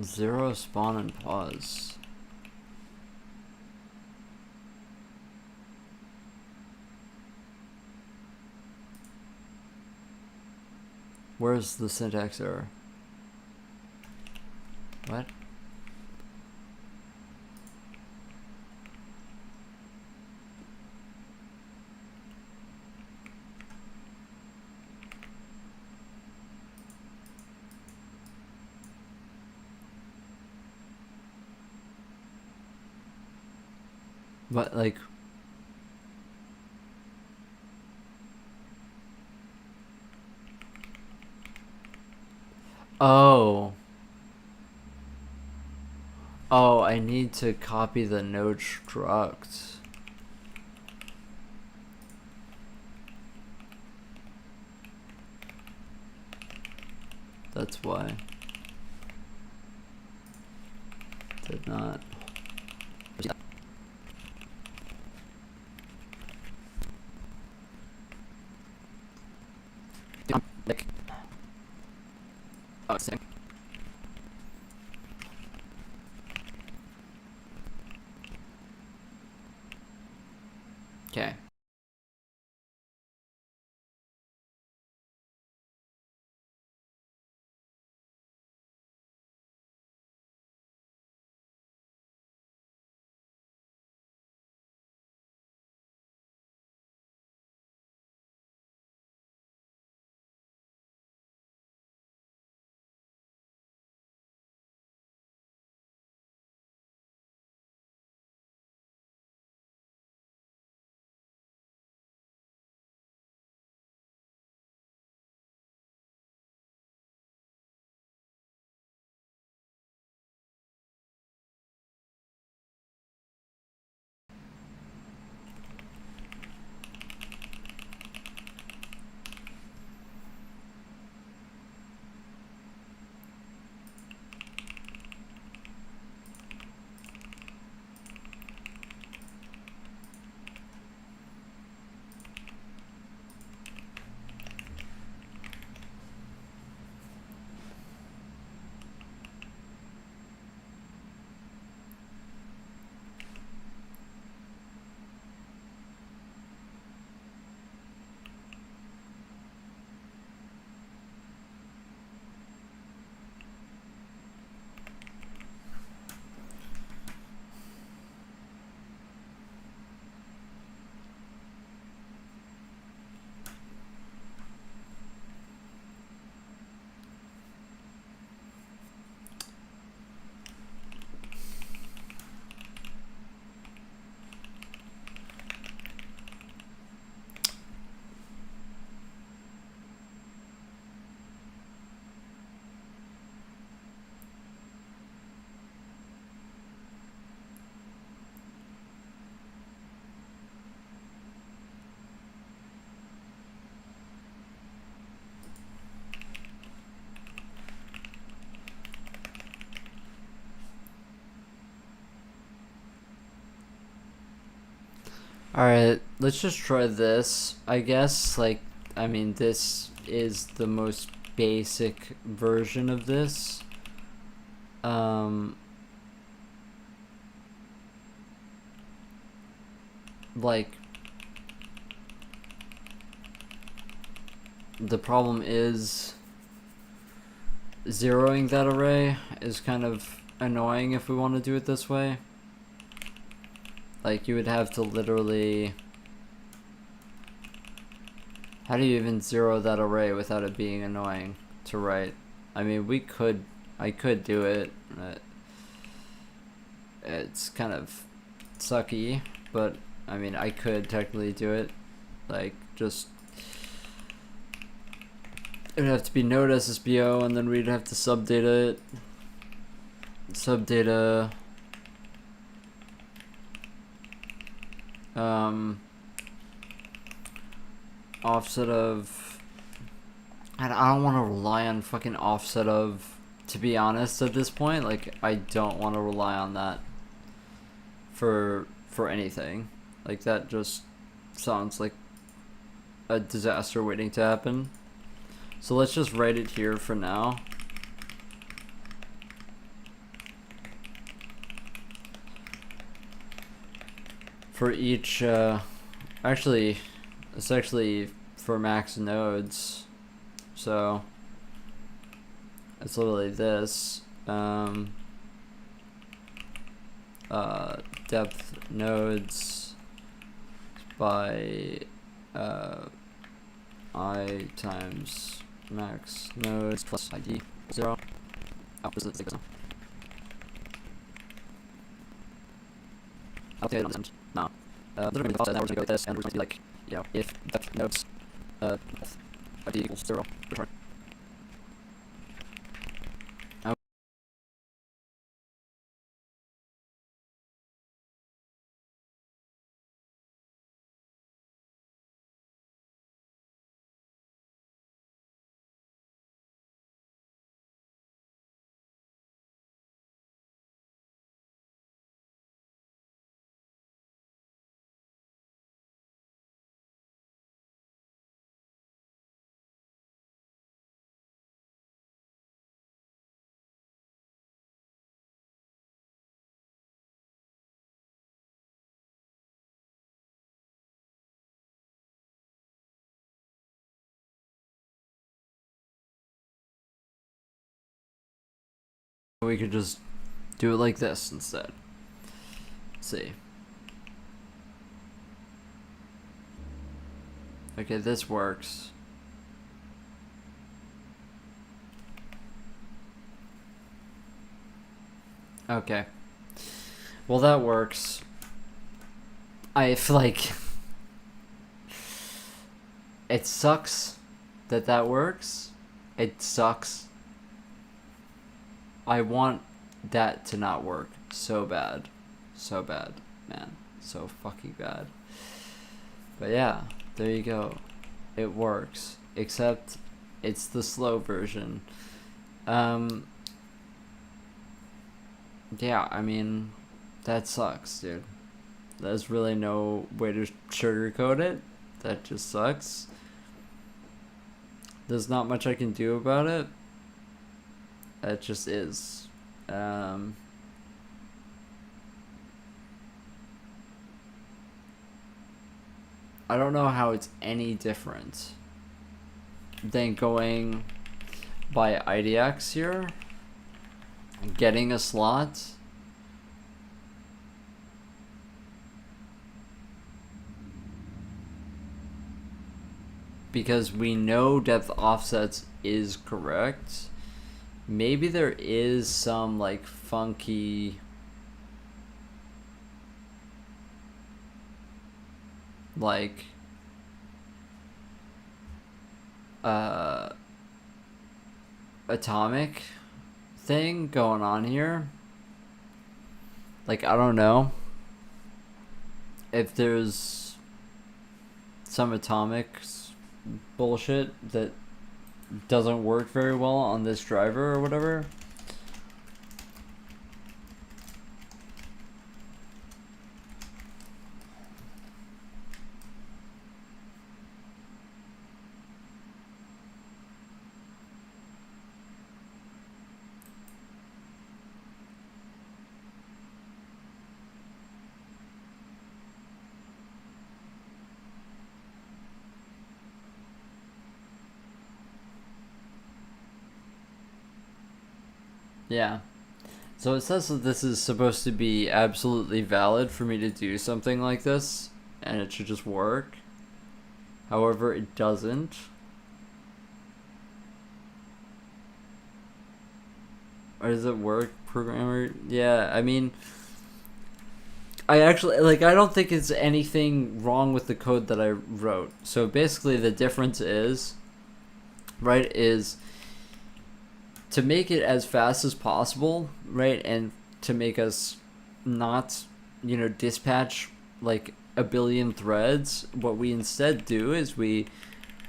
Zero spawn and pause. Where's the syntax error? What? What, like... Oh. Oh, I need to copy the node struct. That's why. Did not. Like, oh, same. Okay. Alright, let's just try this. I guess, like, I mean, this is the most basic version of this. Like, the problem is zeroing that array is kind of annoying if we want to do it this way. Like, you would have to literally... How do you even zero that array without it being annoying to write? I mean, I could do it, but it's kind of sucky, but I mean, I could technically do it. Like, just... It would have to be node SSBO, and then we'd have to subdata it. Subdata... offset of... I don't want to rely on fucking offset of, to be honest, at this point. Like, I don't want to rely on that for anything. Like, that just sounds like a disaster waiting to happen. So let's just write it here for now. For each, actually, it's actually for max nodes. So it's literally this. Depth nodes by I times max nodes plus ID 0. Oh, this is the example. I'll take it on this end. No. Literally the offset, now we're going to go with this, and we're going to be like, you know, if depth nodes depth ID equals 0, return. We could just do it like this instead. Let's see. Okay, this works. Okay. Well, that works. I feel like it sucks that works. It sucks. I want that to not work so bad. So bad, man. So fucking bad. But yeah, there you go. It works. Except it's the slow version. Yeah, I mean, that sucks, dude. There's really no way to sugarcoat it. That just sucks. There's not much I can do about it. It just is. I don't know how it's any different than going by IDX here, getting a slot, because we know depth offsets is correct. Maybe there is some like funky like atomic thing going on here. Like, I don't know if there's some atomic bullshit that doesn't work very well on this driver or whatever. Yeah. So it says that this is supposed to be absolutely valid for me to do something like this, and it should just work. However, it doesn't. Or does it work, programmer? Yeah, I mean, I actually, like, I don't think it's anything wrong with the code that I wrote. So basically, the difference is, right, is to make it as fast as possible, right, and to make us not, dispatch like a billion threads. What we instead do is we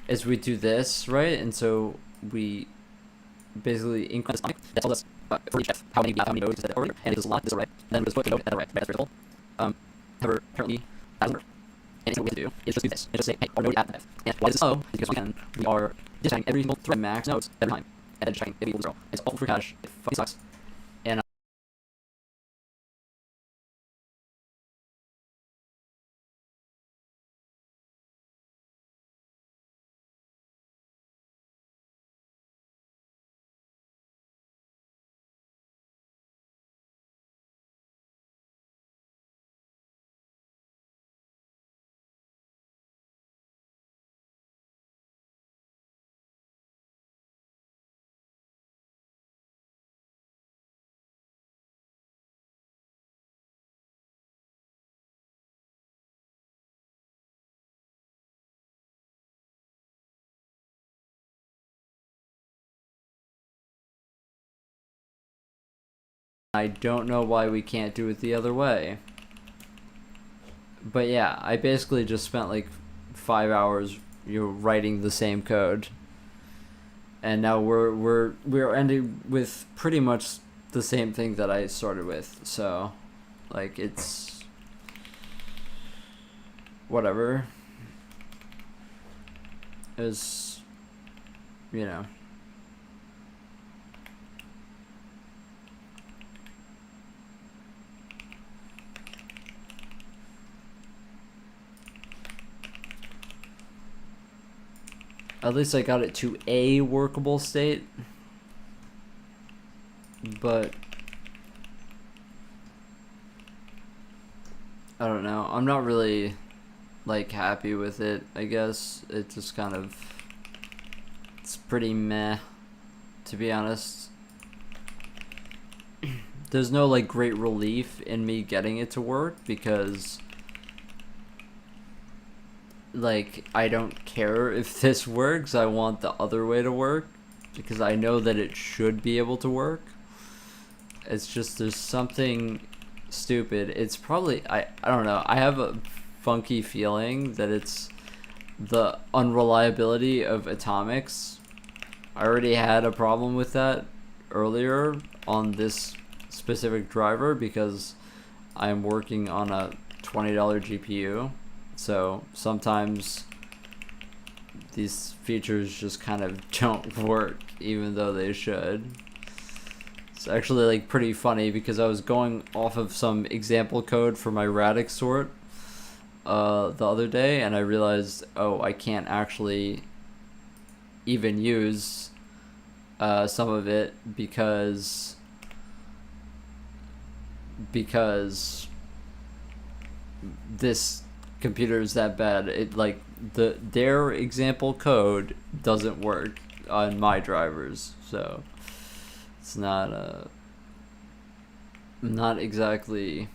do this, right, and so we basically increase that's all this for each how many nodes is that already, and it does a lot this array, and then we just put the node at array, right, that's very however, apparently that doesn't work. And so what we have to do is just do this and just say, hey, our node at f. And why is this slow? Is because we are dispatching every single thread max nodes every time, and then checking if it equals 0. It's all for cache. It fucking sucks. And I don't know why we can't do it the other way. But yeah, I basically just spent like 5 hours writing the same code, and now we're ending with pretty much the same thing that I started with. So, like, it's whatever. Is you know. At least I got it to a workable state. But I don't know. I'm not really like happy with it, I guess. It just kind of, it's pretty meh, to be honest. There's no like great relief in me getting it to work because like I don't care if this works. I want the other way to work because I know that it should be able to work. It's just there's something stupid. It's probably I don't know. I have a funky feeling that it's the unreliability of atomics. I already had a problem with that earlier on this specific driver because I'm working on a $20 GPU. So sometimes these features just kind of don't work even though they should. It's actually like pretty funny because I was going off of some example code for my radix sort the other day, and I realized, oh, I can't actually even use some of it because this computer is that bad. It like their example code doesn't work on my drivers, so it's not exactly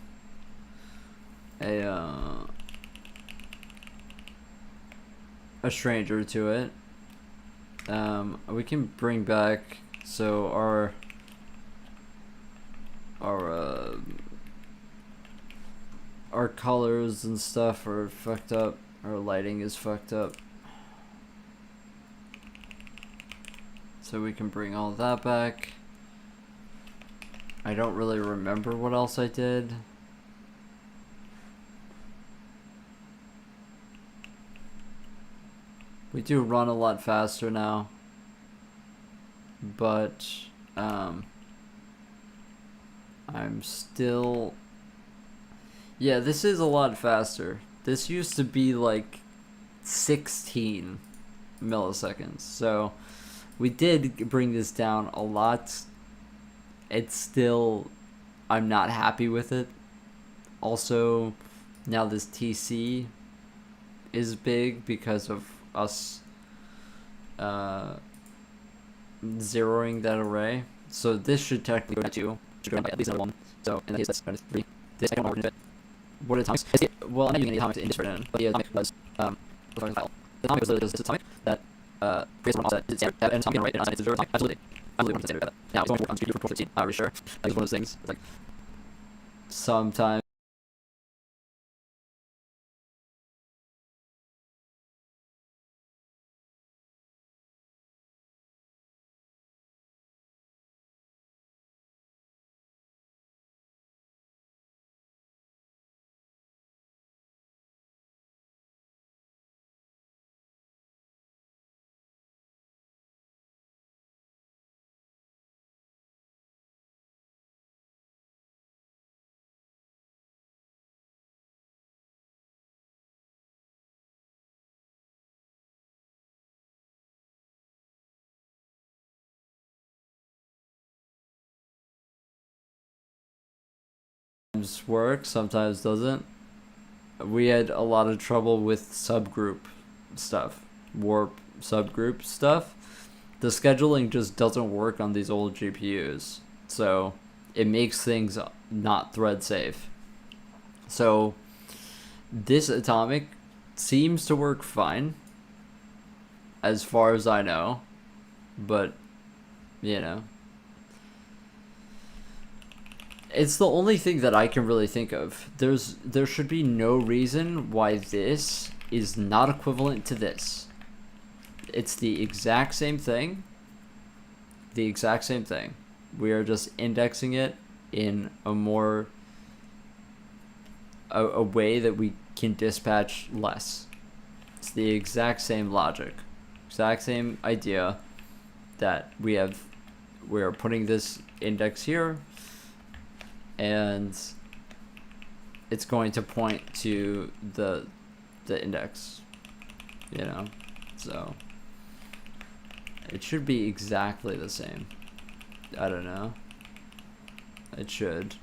a stranger to it. We can bring back so our colors and stuff are fucked up. Our lighting is fucked up. So we can bring all that back. I don't really remember what else I did. We do run a lot faster now. But I'm still... Yeah, this is a lot faster. This used to be like 16 milliseconds. So we did bring this down a lot. it's still, I'm not happy with it. Also, now this TC is big because of us zeroing that array. So this should technically go to 2, should go by at least another 1. So in that case, that's minus 3. This I don't know what we're going to fit. What atomics? Well, I'm not using any atomics to indicate it in, but the atomic was the atomic was literally just this atomic that creates one offset. It's standard. And atomic, right? And it's a 0 atomic. Absolutely. Absolutely 100% standard. Now, it's going to work on speed for 415. I'm sure. Like, it's one of those things. It's like sometimes works, sometimes doesn't. We had a lot of trouble with subgroup stuff, warp subgroup stuff. The scheduling just doesn't work on these old GPUs, so it makes things not thread safe. So this atomic seems to work fine, as far as I know, but you know, it's the only thing that I can really think of. There should be no reason why this is not equivalent to this. It's the exact same thing. The exact same thing. We are just indexing it in a more a way that we can dispatch less. It's the exact same logic. Exact same idea that we are putting this index here, and it's going to point to the index, you know, so it should be exactly the same. I don't know, it should,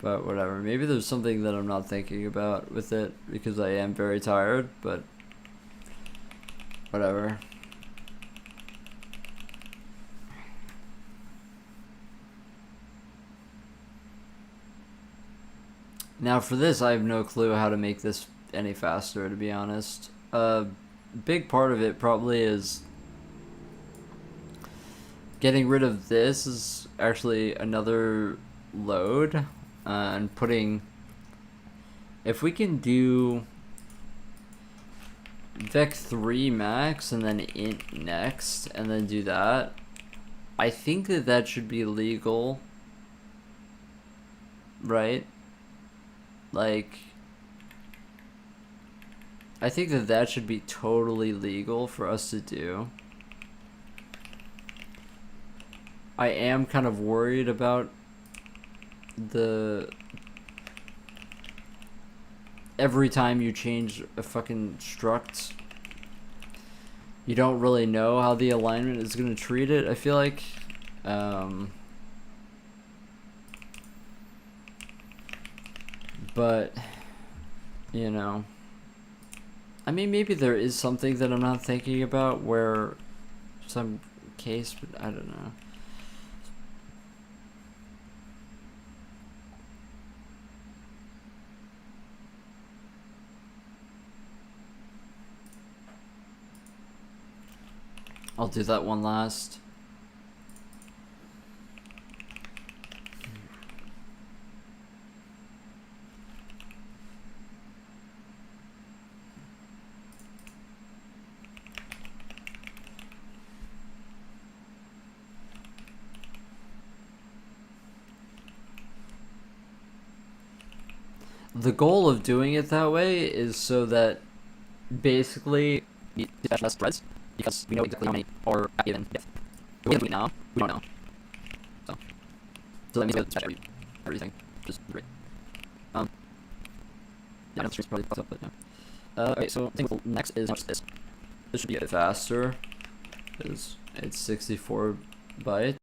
but whatever. Maybe there's something that I'm not thinking about with it because I am very tired, but whatever. Now for this, I have no clue how to make this any faster, to be honest. Big part of it probably is getting rid of this is actually another load, and putting, if we can do vec3 max and then int next and then do that, I think that should be legal, right? Like, I think that should be totally legal for us to do. I am kind of worried about every time you change a fucking struct, you don't really know how the alignment is going to treat it, I feel like. But, you know, I mean, maybe there is something that I'm not thinking about where some case, but I don't know. I'll do that one last. The goal of doing it that way is so that basically we dispatch less threads because we know exactly how many are given. If the way that we know, we don't know. So that means we have to dispatch everything, which is great. Yeah, I know the stream's probably fucked up, but yeah. Okay, so I think next is just this. This should be a bit faster because it's 64 bytes.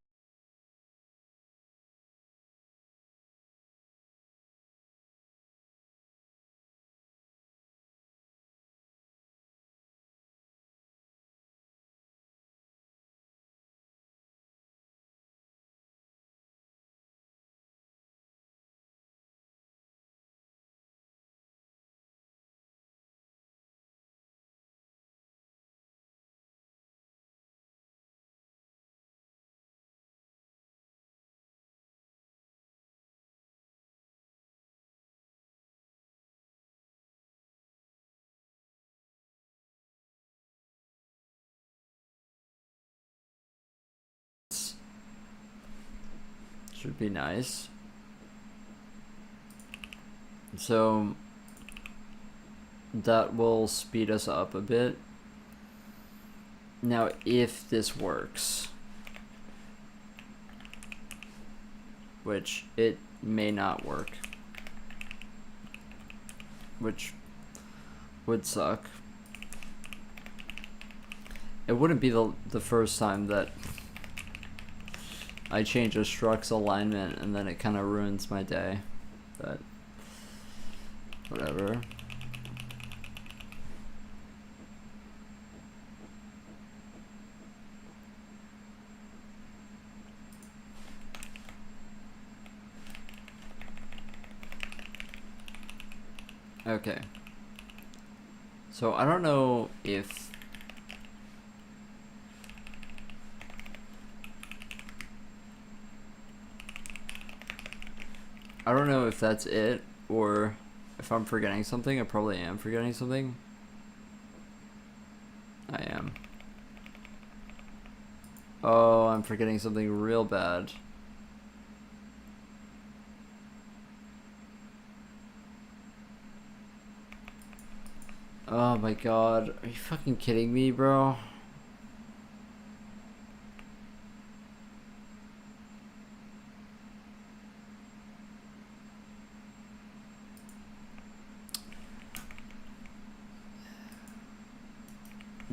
Should be nice. So that will speed us up a bit. Now, if this works, which it may not work, which would suck. It wouldn't be the first time that I change a struct's alignment and then it kind of ruins my day, but whatever. Okay. So I don't know if that's it or if I'm forgetting something. I probably am forgetting something. I am. Oh, I'm forgetting something real bad. Oh my god, are you fucking kidding me, bro?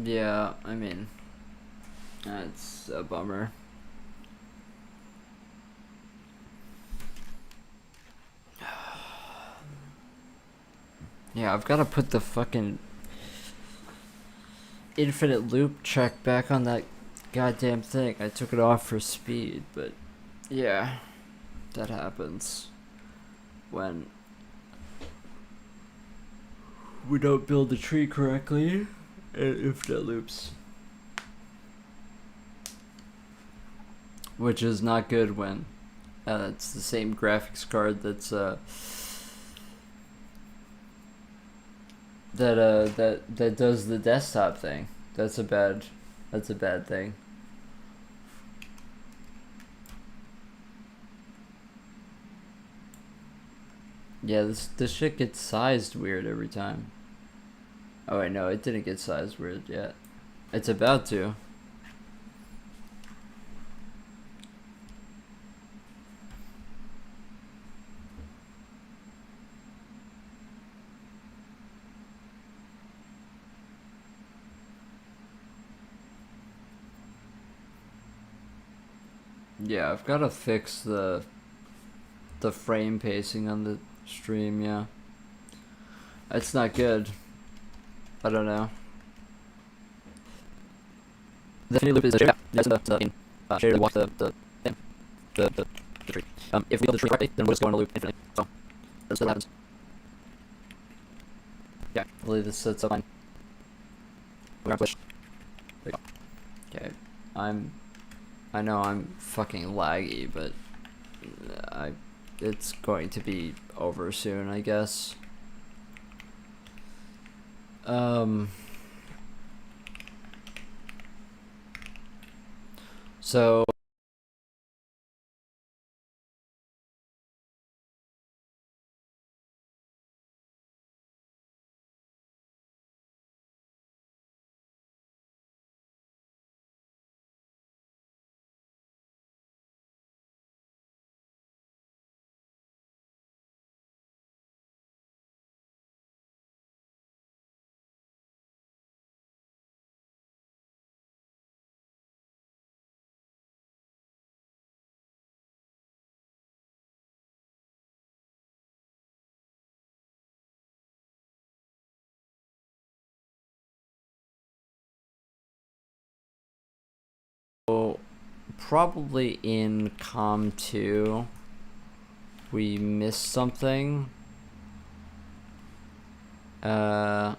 Yeah, I mean, that's a bummer. Yeah, I've got to put the fucking infinite loop check back on that goddamn thing. I took it off for speed, but yeah, that happens when we don't build the tree correctly and infinite loops. Which is not good when it's the same graphics card that's that does the desktop thing. That's a bad thing. Yeah, this shit gets sized weird every time. Oh wait, no, it didn't get sized weird yet. It's about to. Yeah, I've got to fix the frame pacing on the stream. Yeah, it's not good. I don't know. The infinity loop is a shader. Yes, the shader that walks the tree. If we build the tree correctly, then we'll just go in a loop infinitely. So that's what happens. Yeah, I believe this sets up fine. Okay, I know I'm fucking laggy, but it's going to be over soon, I guess. So probably in COM2 we missed something. Or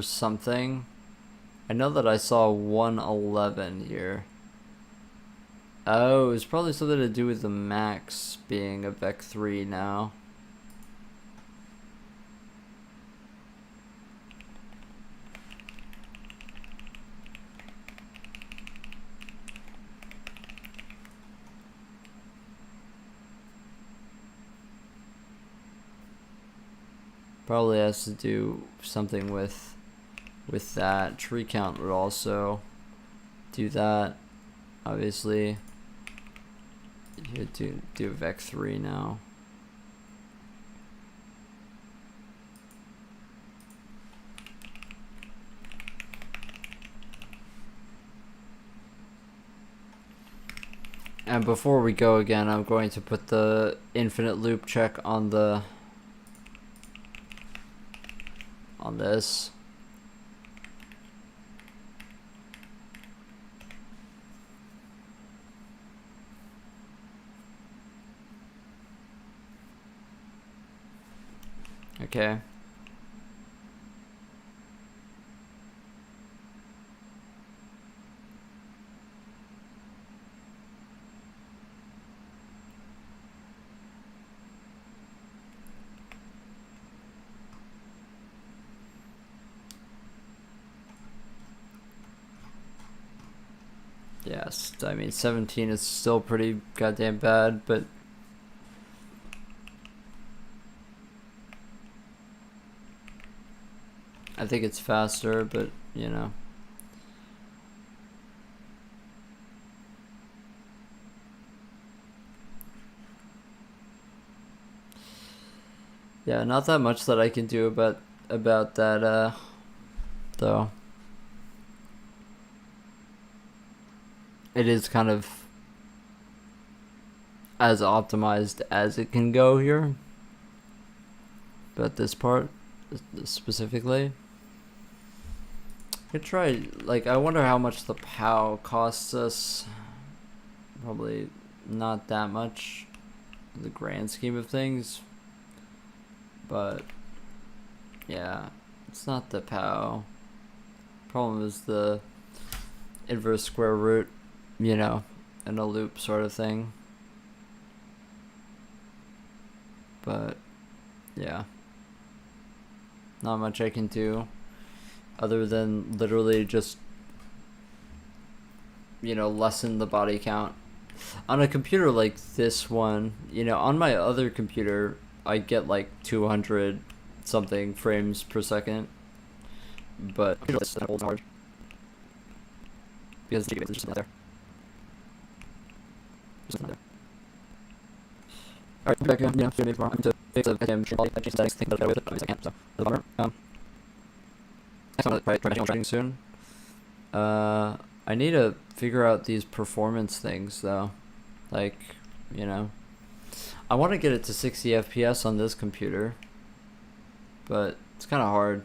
something. I know that I saw 111 here. Oh, it was probably something to do with the max being a Vec 3 now. Probably has to do something with that. Tree count would also do that. Obviously, you do Vec 3 now. And before we go again, I'm going to put the infinite loop check on this. Okay. Yes, I mean 17 is still pretty goddamn bad, but I think it's faster, but you know. Yeah, not that much that I can do about that though. It is kind of as optimized as it can go here. But this part specifically, I could try, like, I wonder how much the POW costs us. Probably not that much in the grand scheme of things. But yeah, it's not the POW. Problem is the inverse square root, you know, in a loop sort of thing. But yeah, not much I can do other than literally just, you know, lessen the body count. On a computer like this one, you know, on my other computer, I get like 200 something frames per second. But it's hard because the gigabytes is just not there. Just not there. Alright, back again. Yeah, maybe tomorrow. I'm to fix the goddamn stream quality. I changed settings, think that with it, but I can't, so that's a bummer. Next time I'll probably try training soon. I need to figure out these performance things though. Like, you know, I want to get it to 60 FPS on this computer, but it's kind of hard.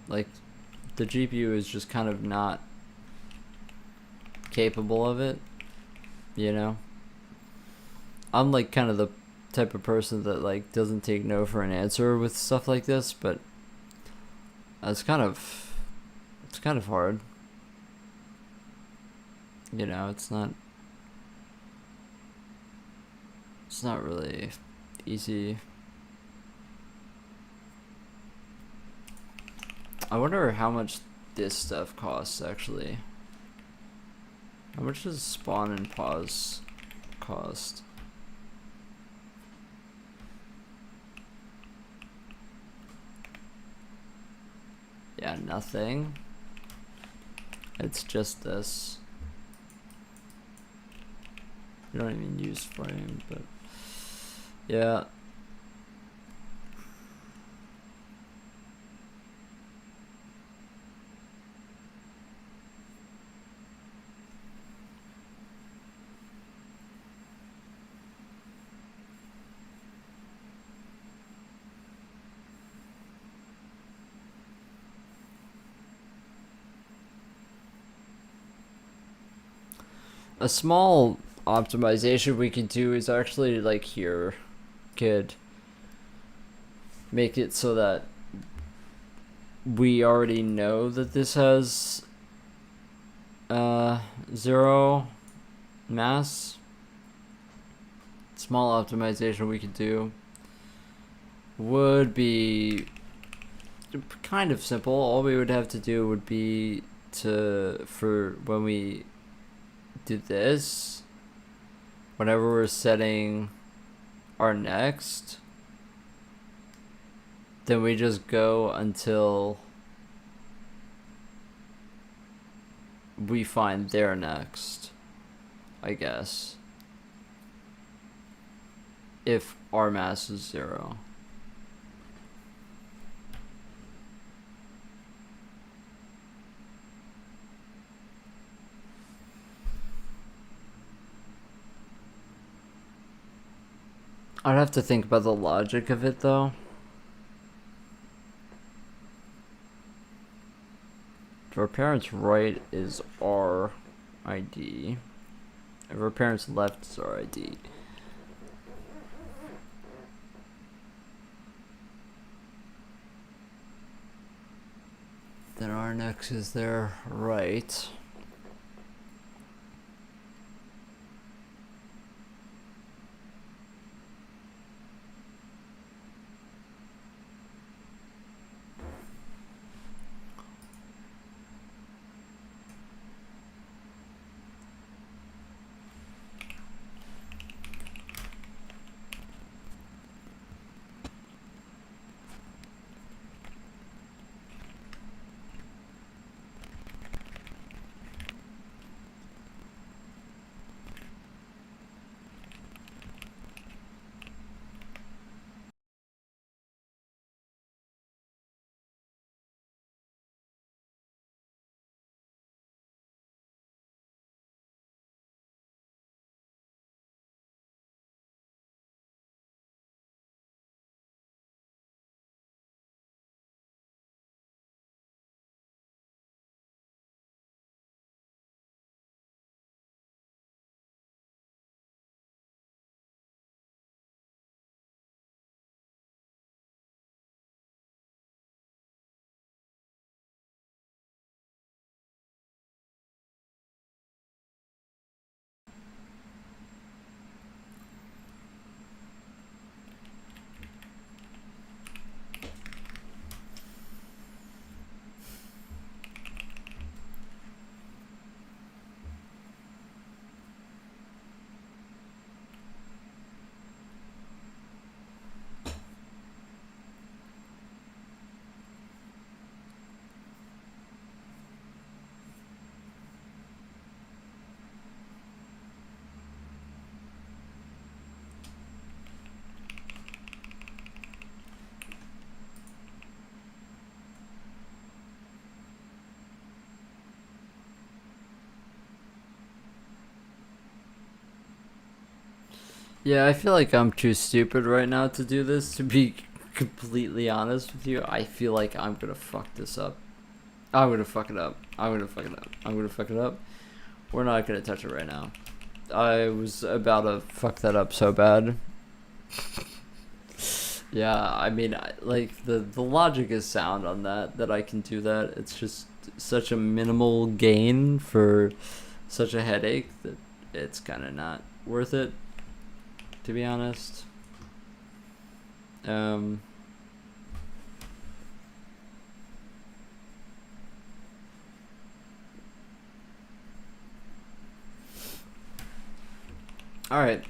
Like, the GPU is just kind of not capable of it, you know? I'm like kind of the type of person that like doesn't take no for an answer with stuff like this, but it's kind of hard. You know, it's not really easy. I wonder how much this stuff costs actually. How much does spawn and pause cost? Yeah, nothing. It's just this. You don't even use frame, but yeah. A small optimization we could do is actually like here, could make it so that we already know that this has 0 mass. Small optimization we could do would be kind of simple. All we would have to do would be for when we do this, whenever we're setting our next, then we just go until we find their next, I guess, if our mass is 0. I'd have to think about the logic of it though. If our parents' right is our ID, if our parents' left is our ID, then our next is their right. Yeah, I feel like I'm too stupid right now to do this, to be completely honest with you. I feel like I'm gonna fuck this up. I'm gonna fuck it up. I'm gonna fuck it up. I'm gonna fuck it up. We're not gonna touch it right now. I was about to fuck that up so bad. Yeah, I mean, like, the logic is sound on that I can do that. It's just such a minimal gain for such a headache that it's kind of not worth it, to be honest. All right.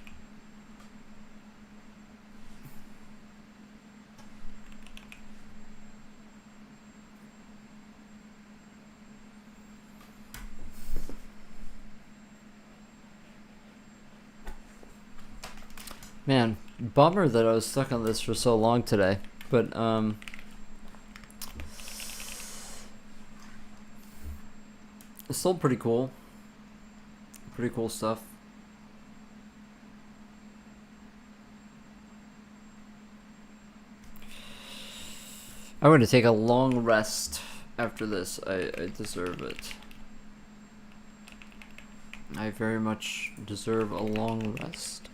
Man, bummer that I was stuck on this for so long today, but it's still pretty cool. Pretty cool stuff. I'm going to take a long rest after this. I deserve it. I very much deserve a long rest.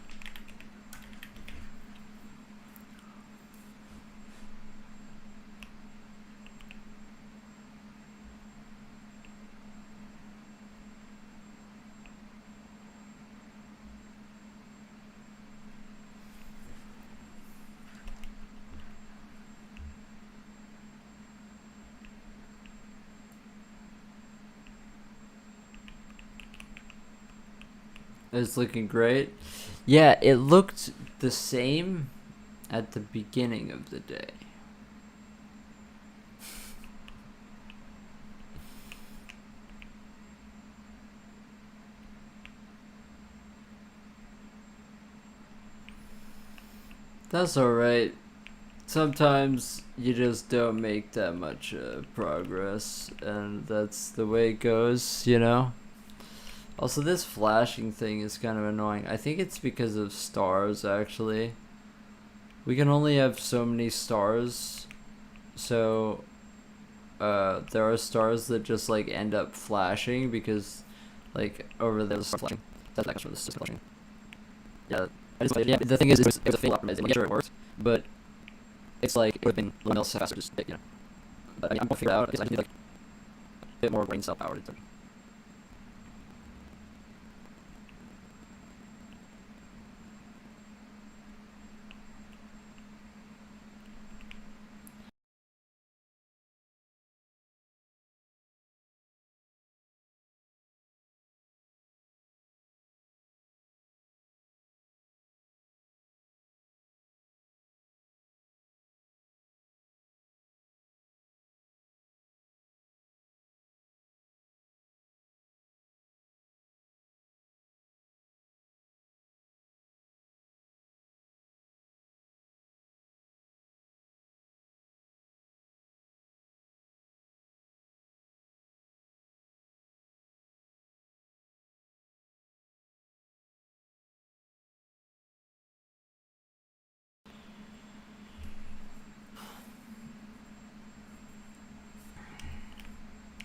It's looking great. Yeah, it looked the same at the beginning of the day. That's alright. Sometimes you just don't make that much progress, and that's the way it goes, you know? Also, this flashing thing is kind of annoying. I think it's because of stars, actually. We can only have so many stars, so there are stars that just like end up flashing because like over there there's flashing. That's actually this is flashing. Yeah, yeah. The thing is, it was a fail optimization. Like, sure it worked, but it's like it would have been a little faster, just you know. But I mean, I'm gonna figure it out because I need like a bit more brain cell power to.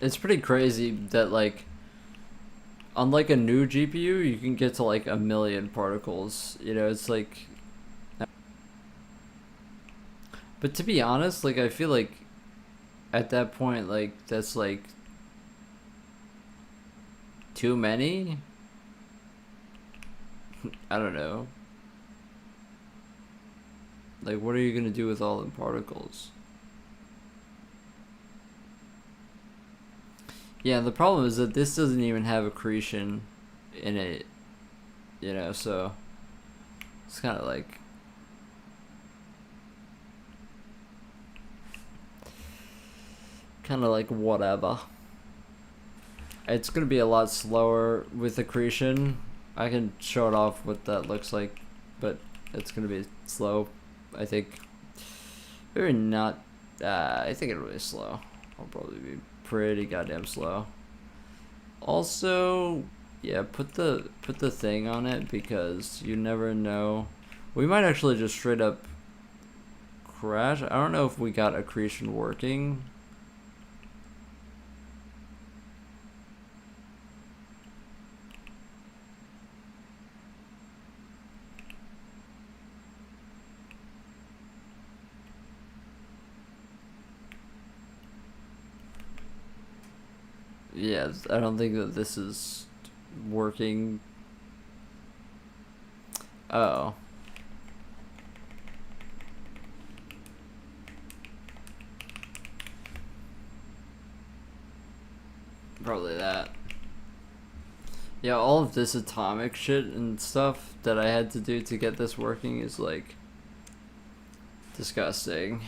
It's pretty crazy that like on like a new GPU you can get to like a million particles. You know, it's like. But to be honest, like I feel like at that point, like that's like too many. I don't know. Like, what are you gonna do with all the particles? Yeah, the problem is that this doesn't even have accretion in it, you know, so it's kind of like whatever. It's gonna be a lot slower with accretion. I can show it off what that looks like, but it's gonna be slow, I think. Maybe not. I think it'll be slow. I'll probably be pretty goddamn slow. Also, yeah, put the thing on it because you never know. We might actually just straight up crash. I don't know if we got accretion working. Yeah, I don't think that this is working. Oh. Probably that. Yeah, all of this atomic shit and stuff that I had to do to get this working is like disgusting.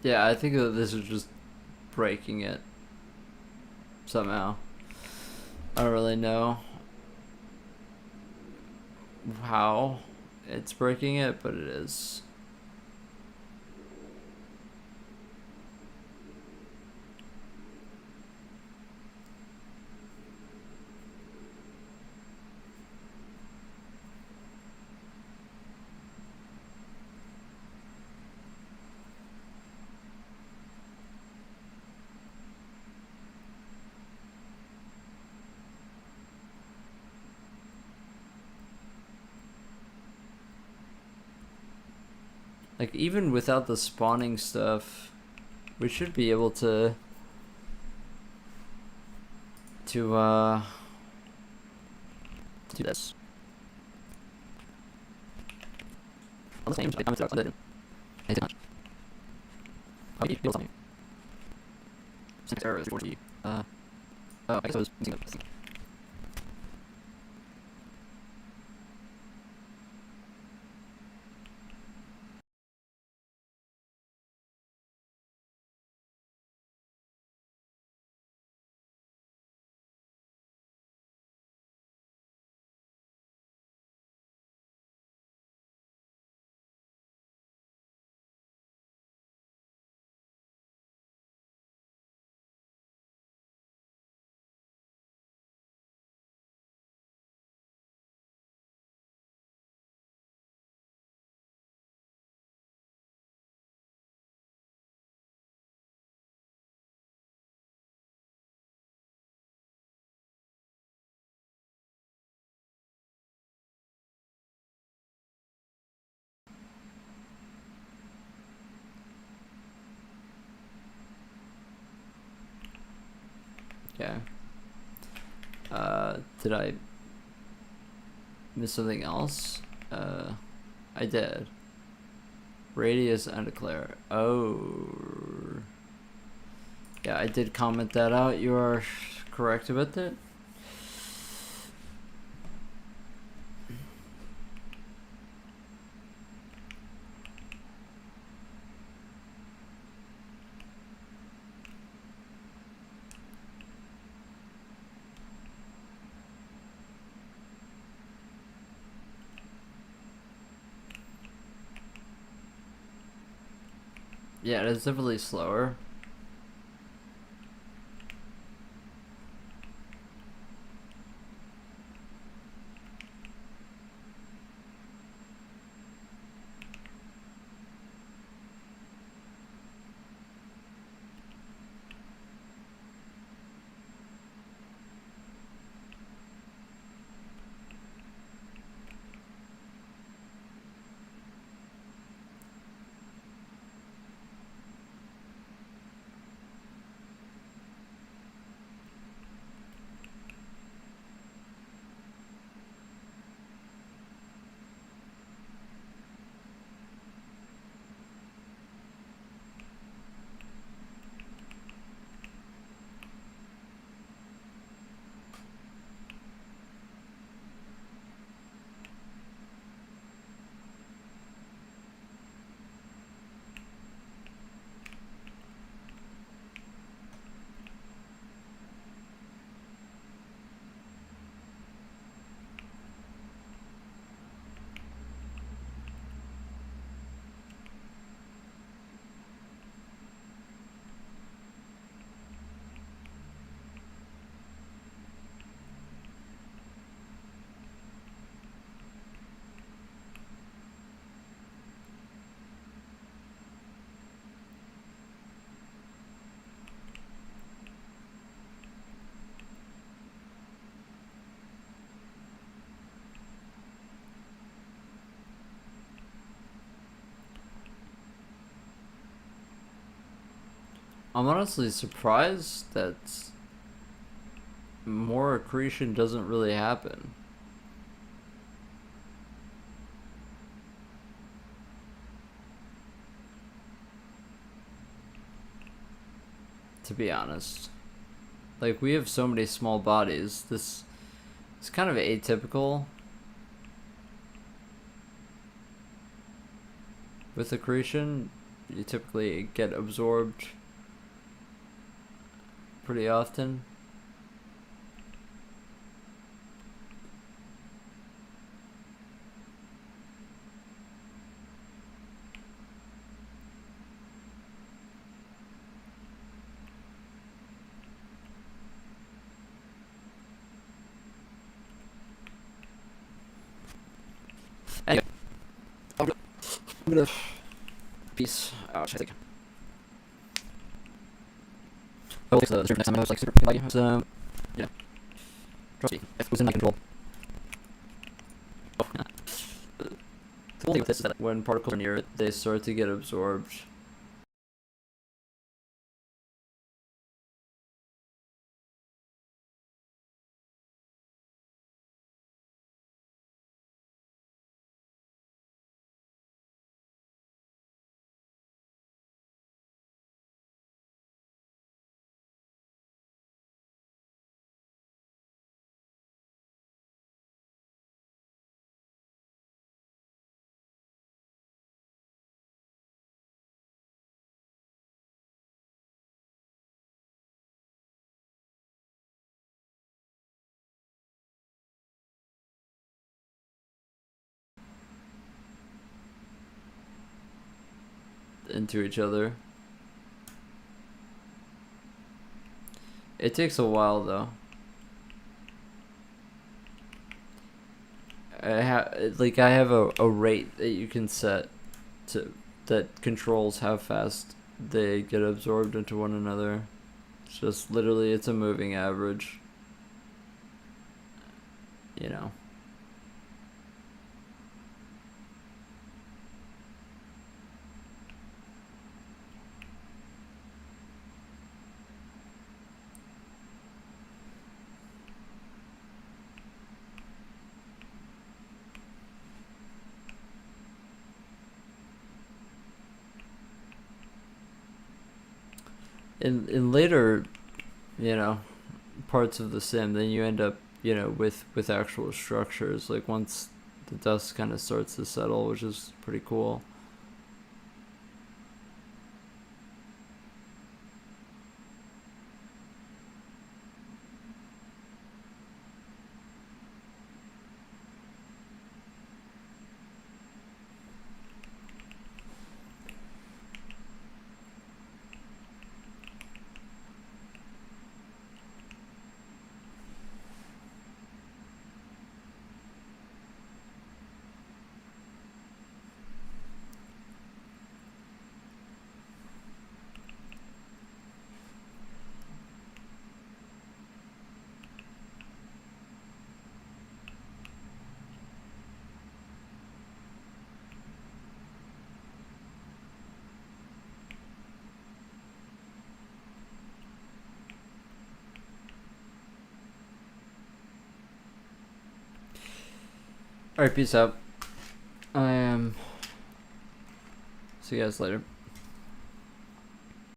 Yeah, I think that this is just breaking it somehow. I don't really know how it's breaking it, but it is. Like, even without the spawning stuff, we should be able to do this. All the same, I commented on it. I did not. Oh, you something. Syntax error is 4G. Oh, I guess I was using the thing. Okay. Did I miss something else? I did. Radius undeclared. Oh. Yeah, I did comment that out. You are correct about that. Yeah, it's definitely slower. I'm honestly surprised that more accretion doesn't really happen. To be honest. Like, we have so many small bodies. This is kind of atypical with accretion. You typically get absorbed pretty often. Anyway, I'm gonna peace out, I think. Oh, the next time I was like super laggy. So, yeah. Trust me, it was in my control. Oh. The cool thing with this is that when particles are near it, they start to get absorbed. Into each other. It takes a while though. I have a rate that you can set to that controls how fast they get absorbed into one another. It's just literally it's a moving average. You know. In later, you know, parts of the sim, then you end up, with actual structures. Like once the dust kind of starts to settle, which is pretty cool. All right, peace out. I am. See you guys later.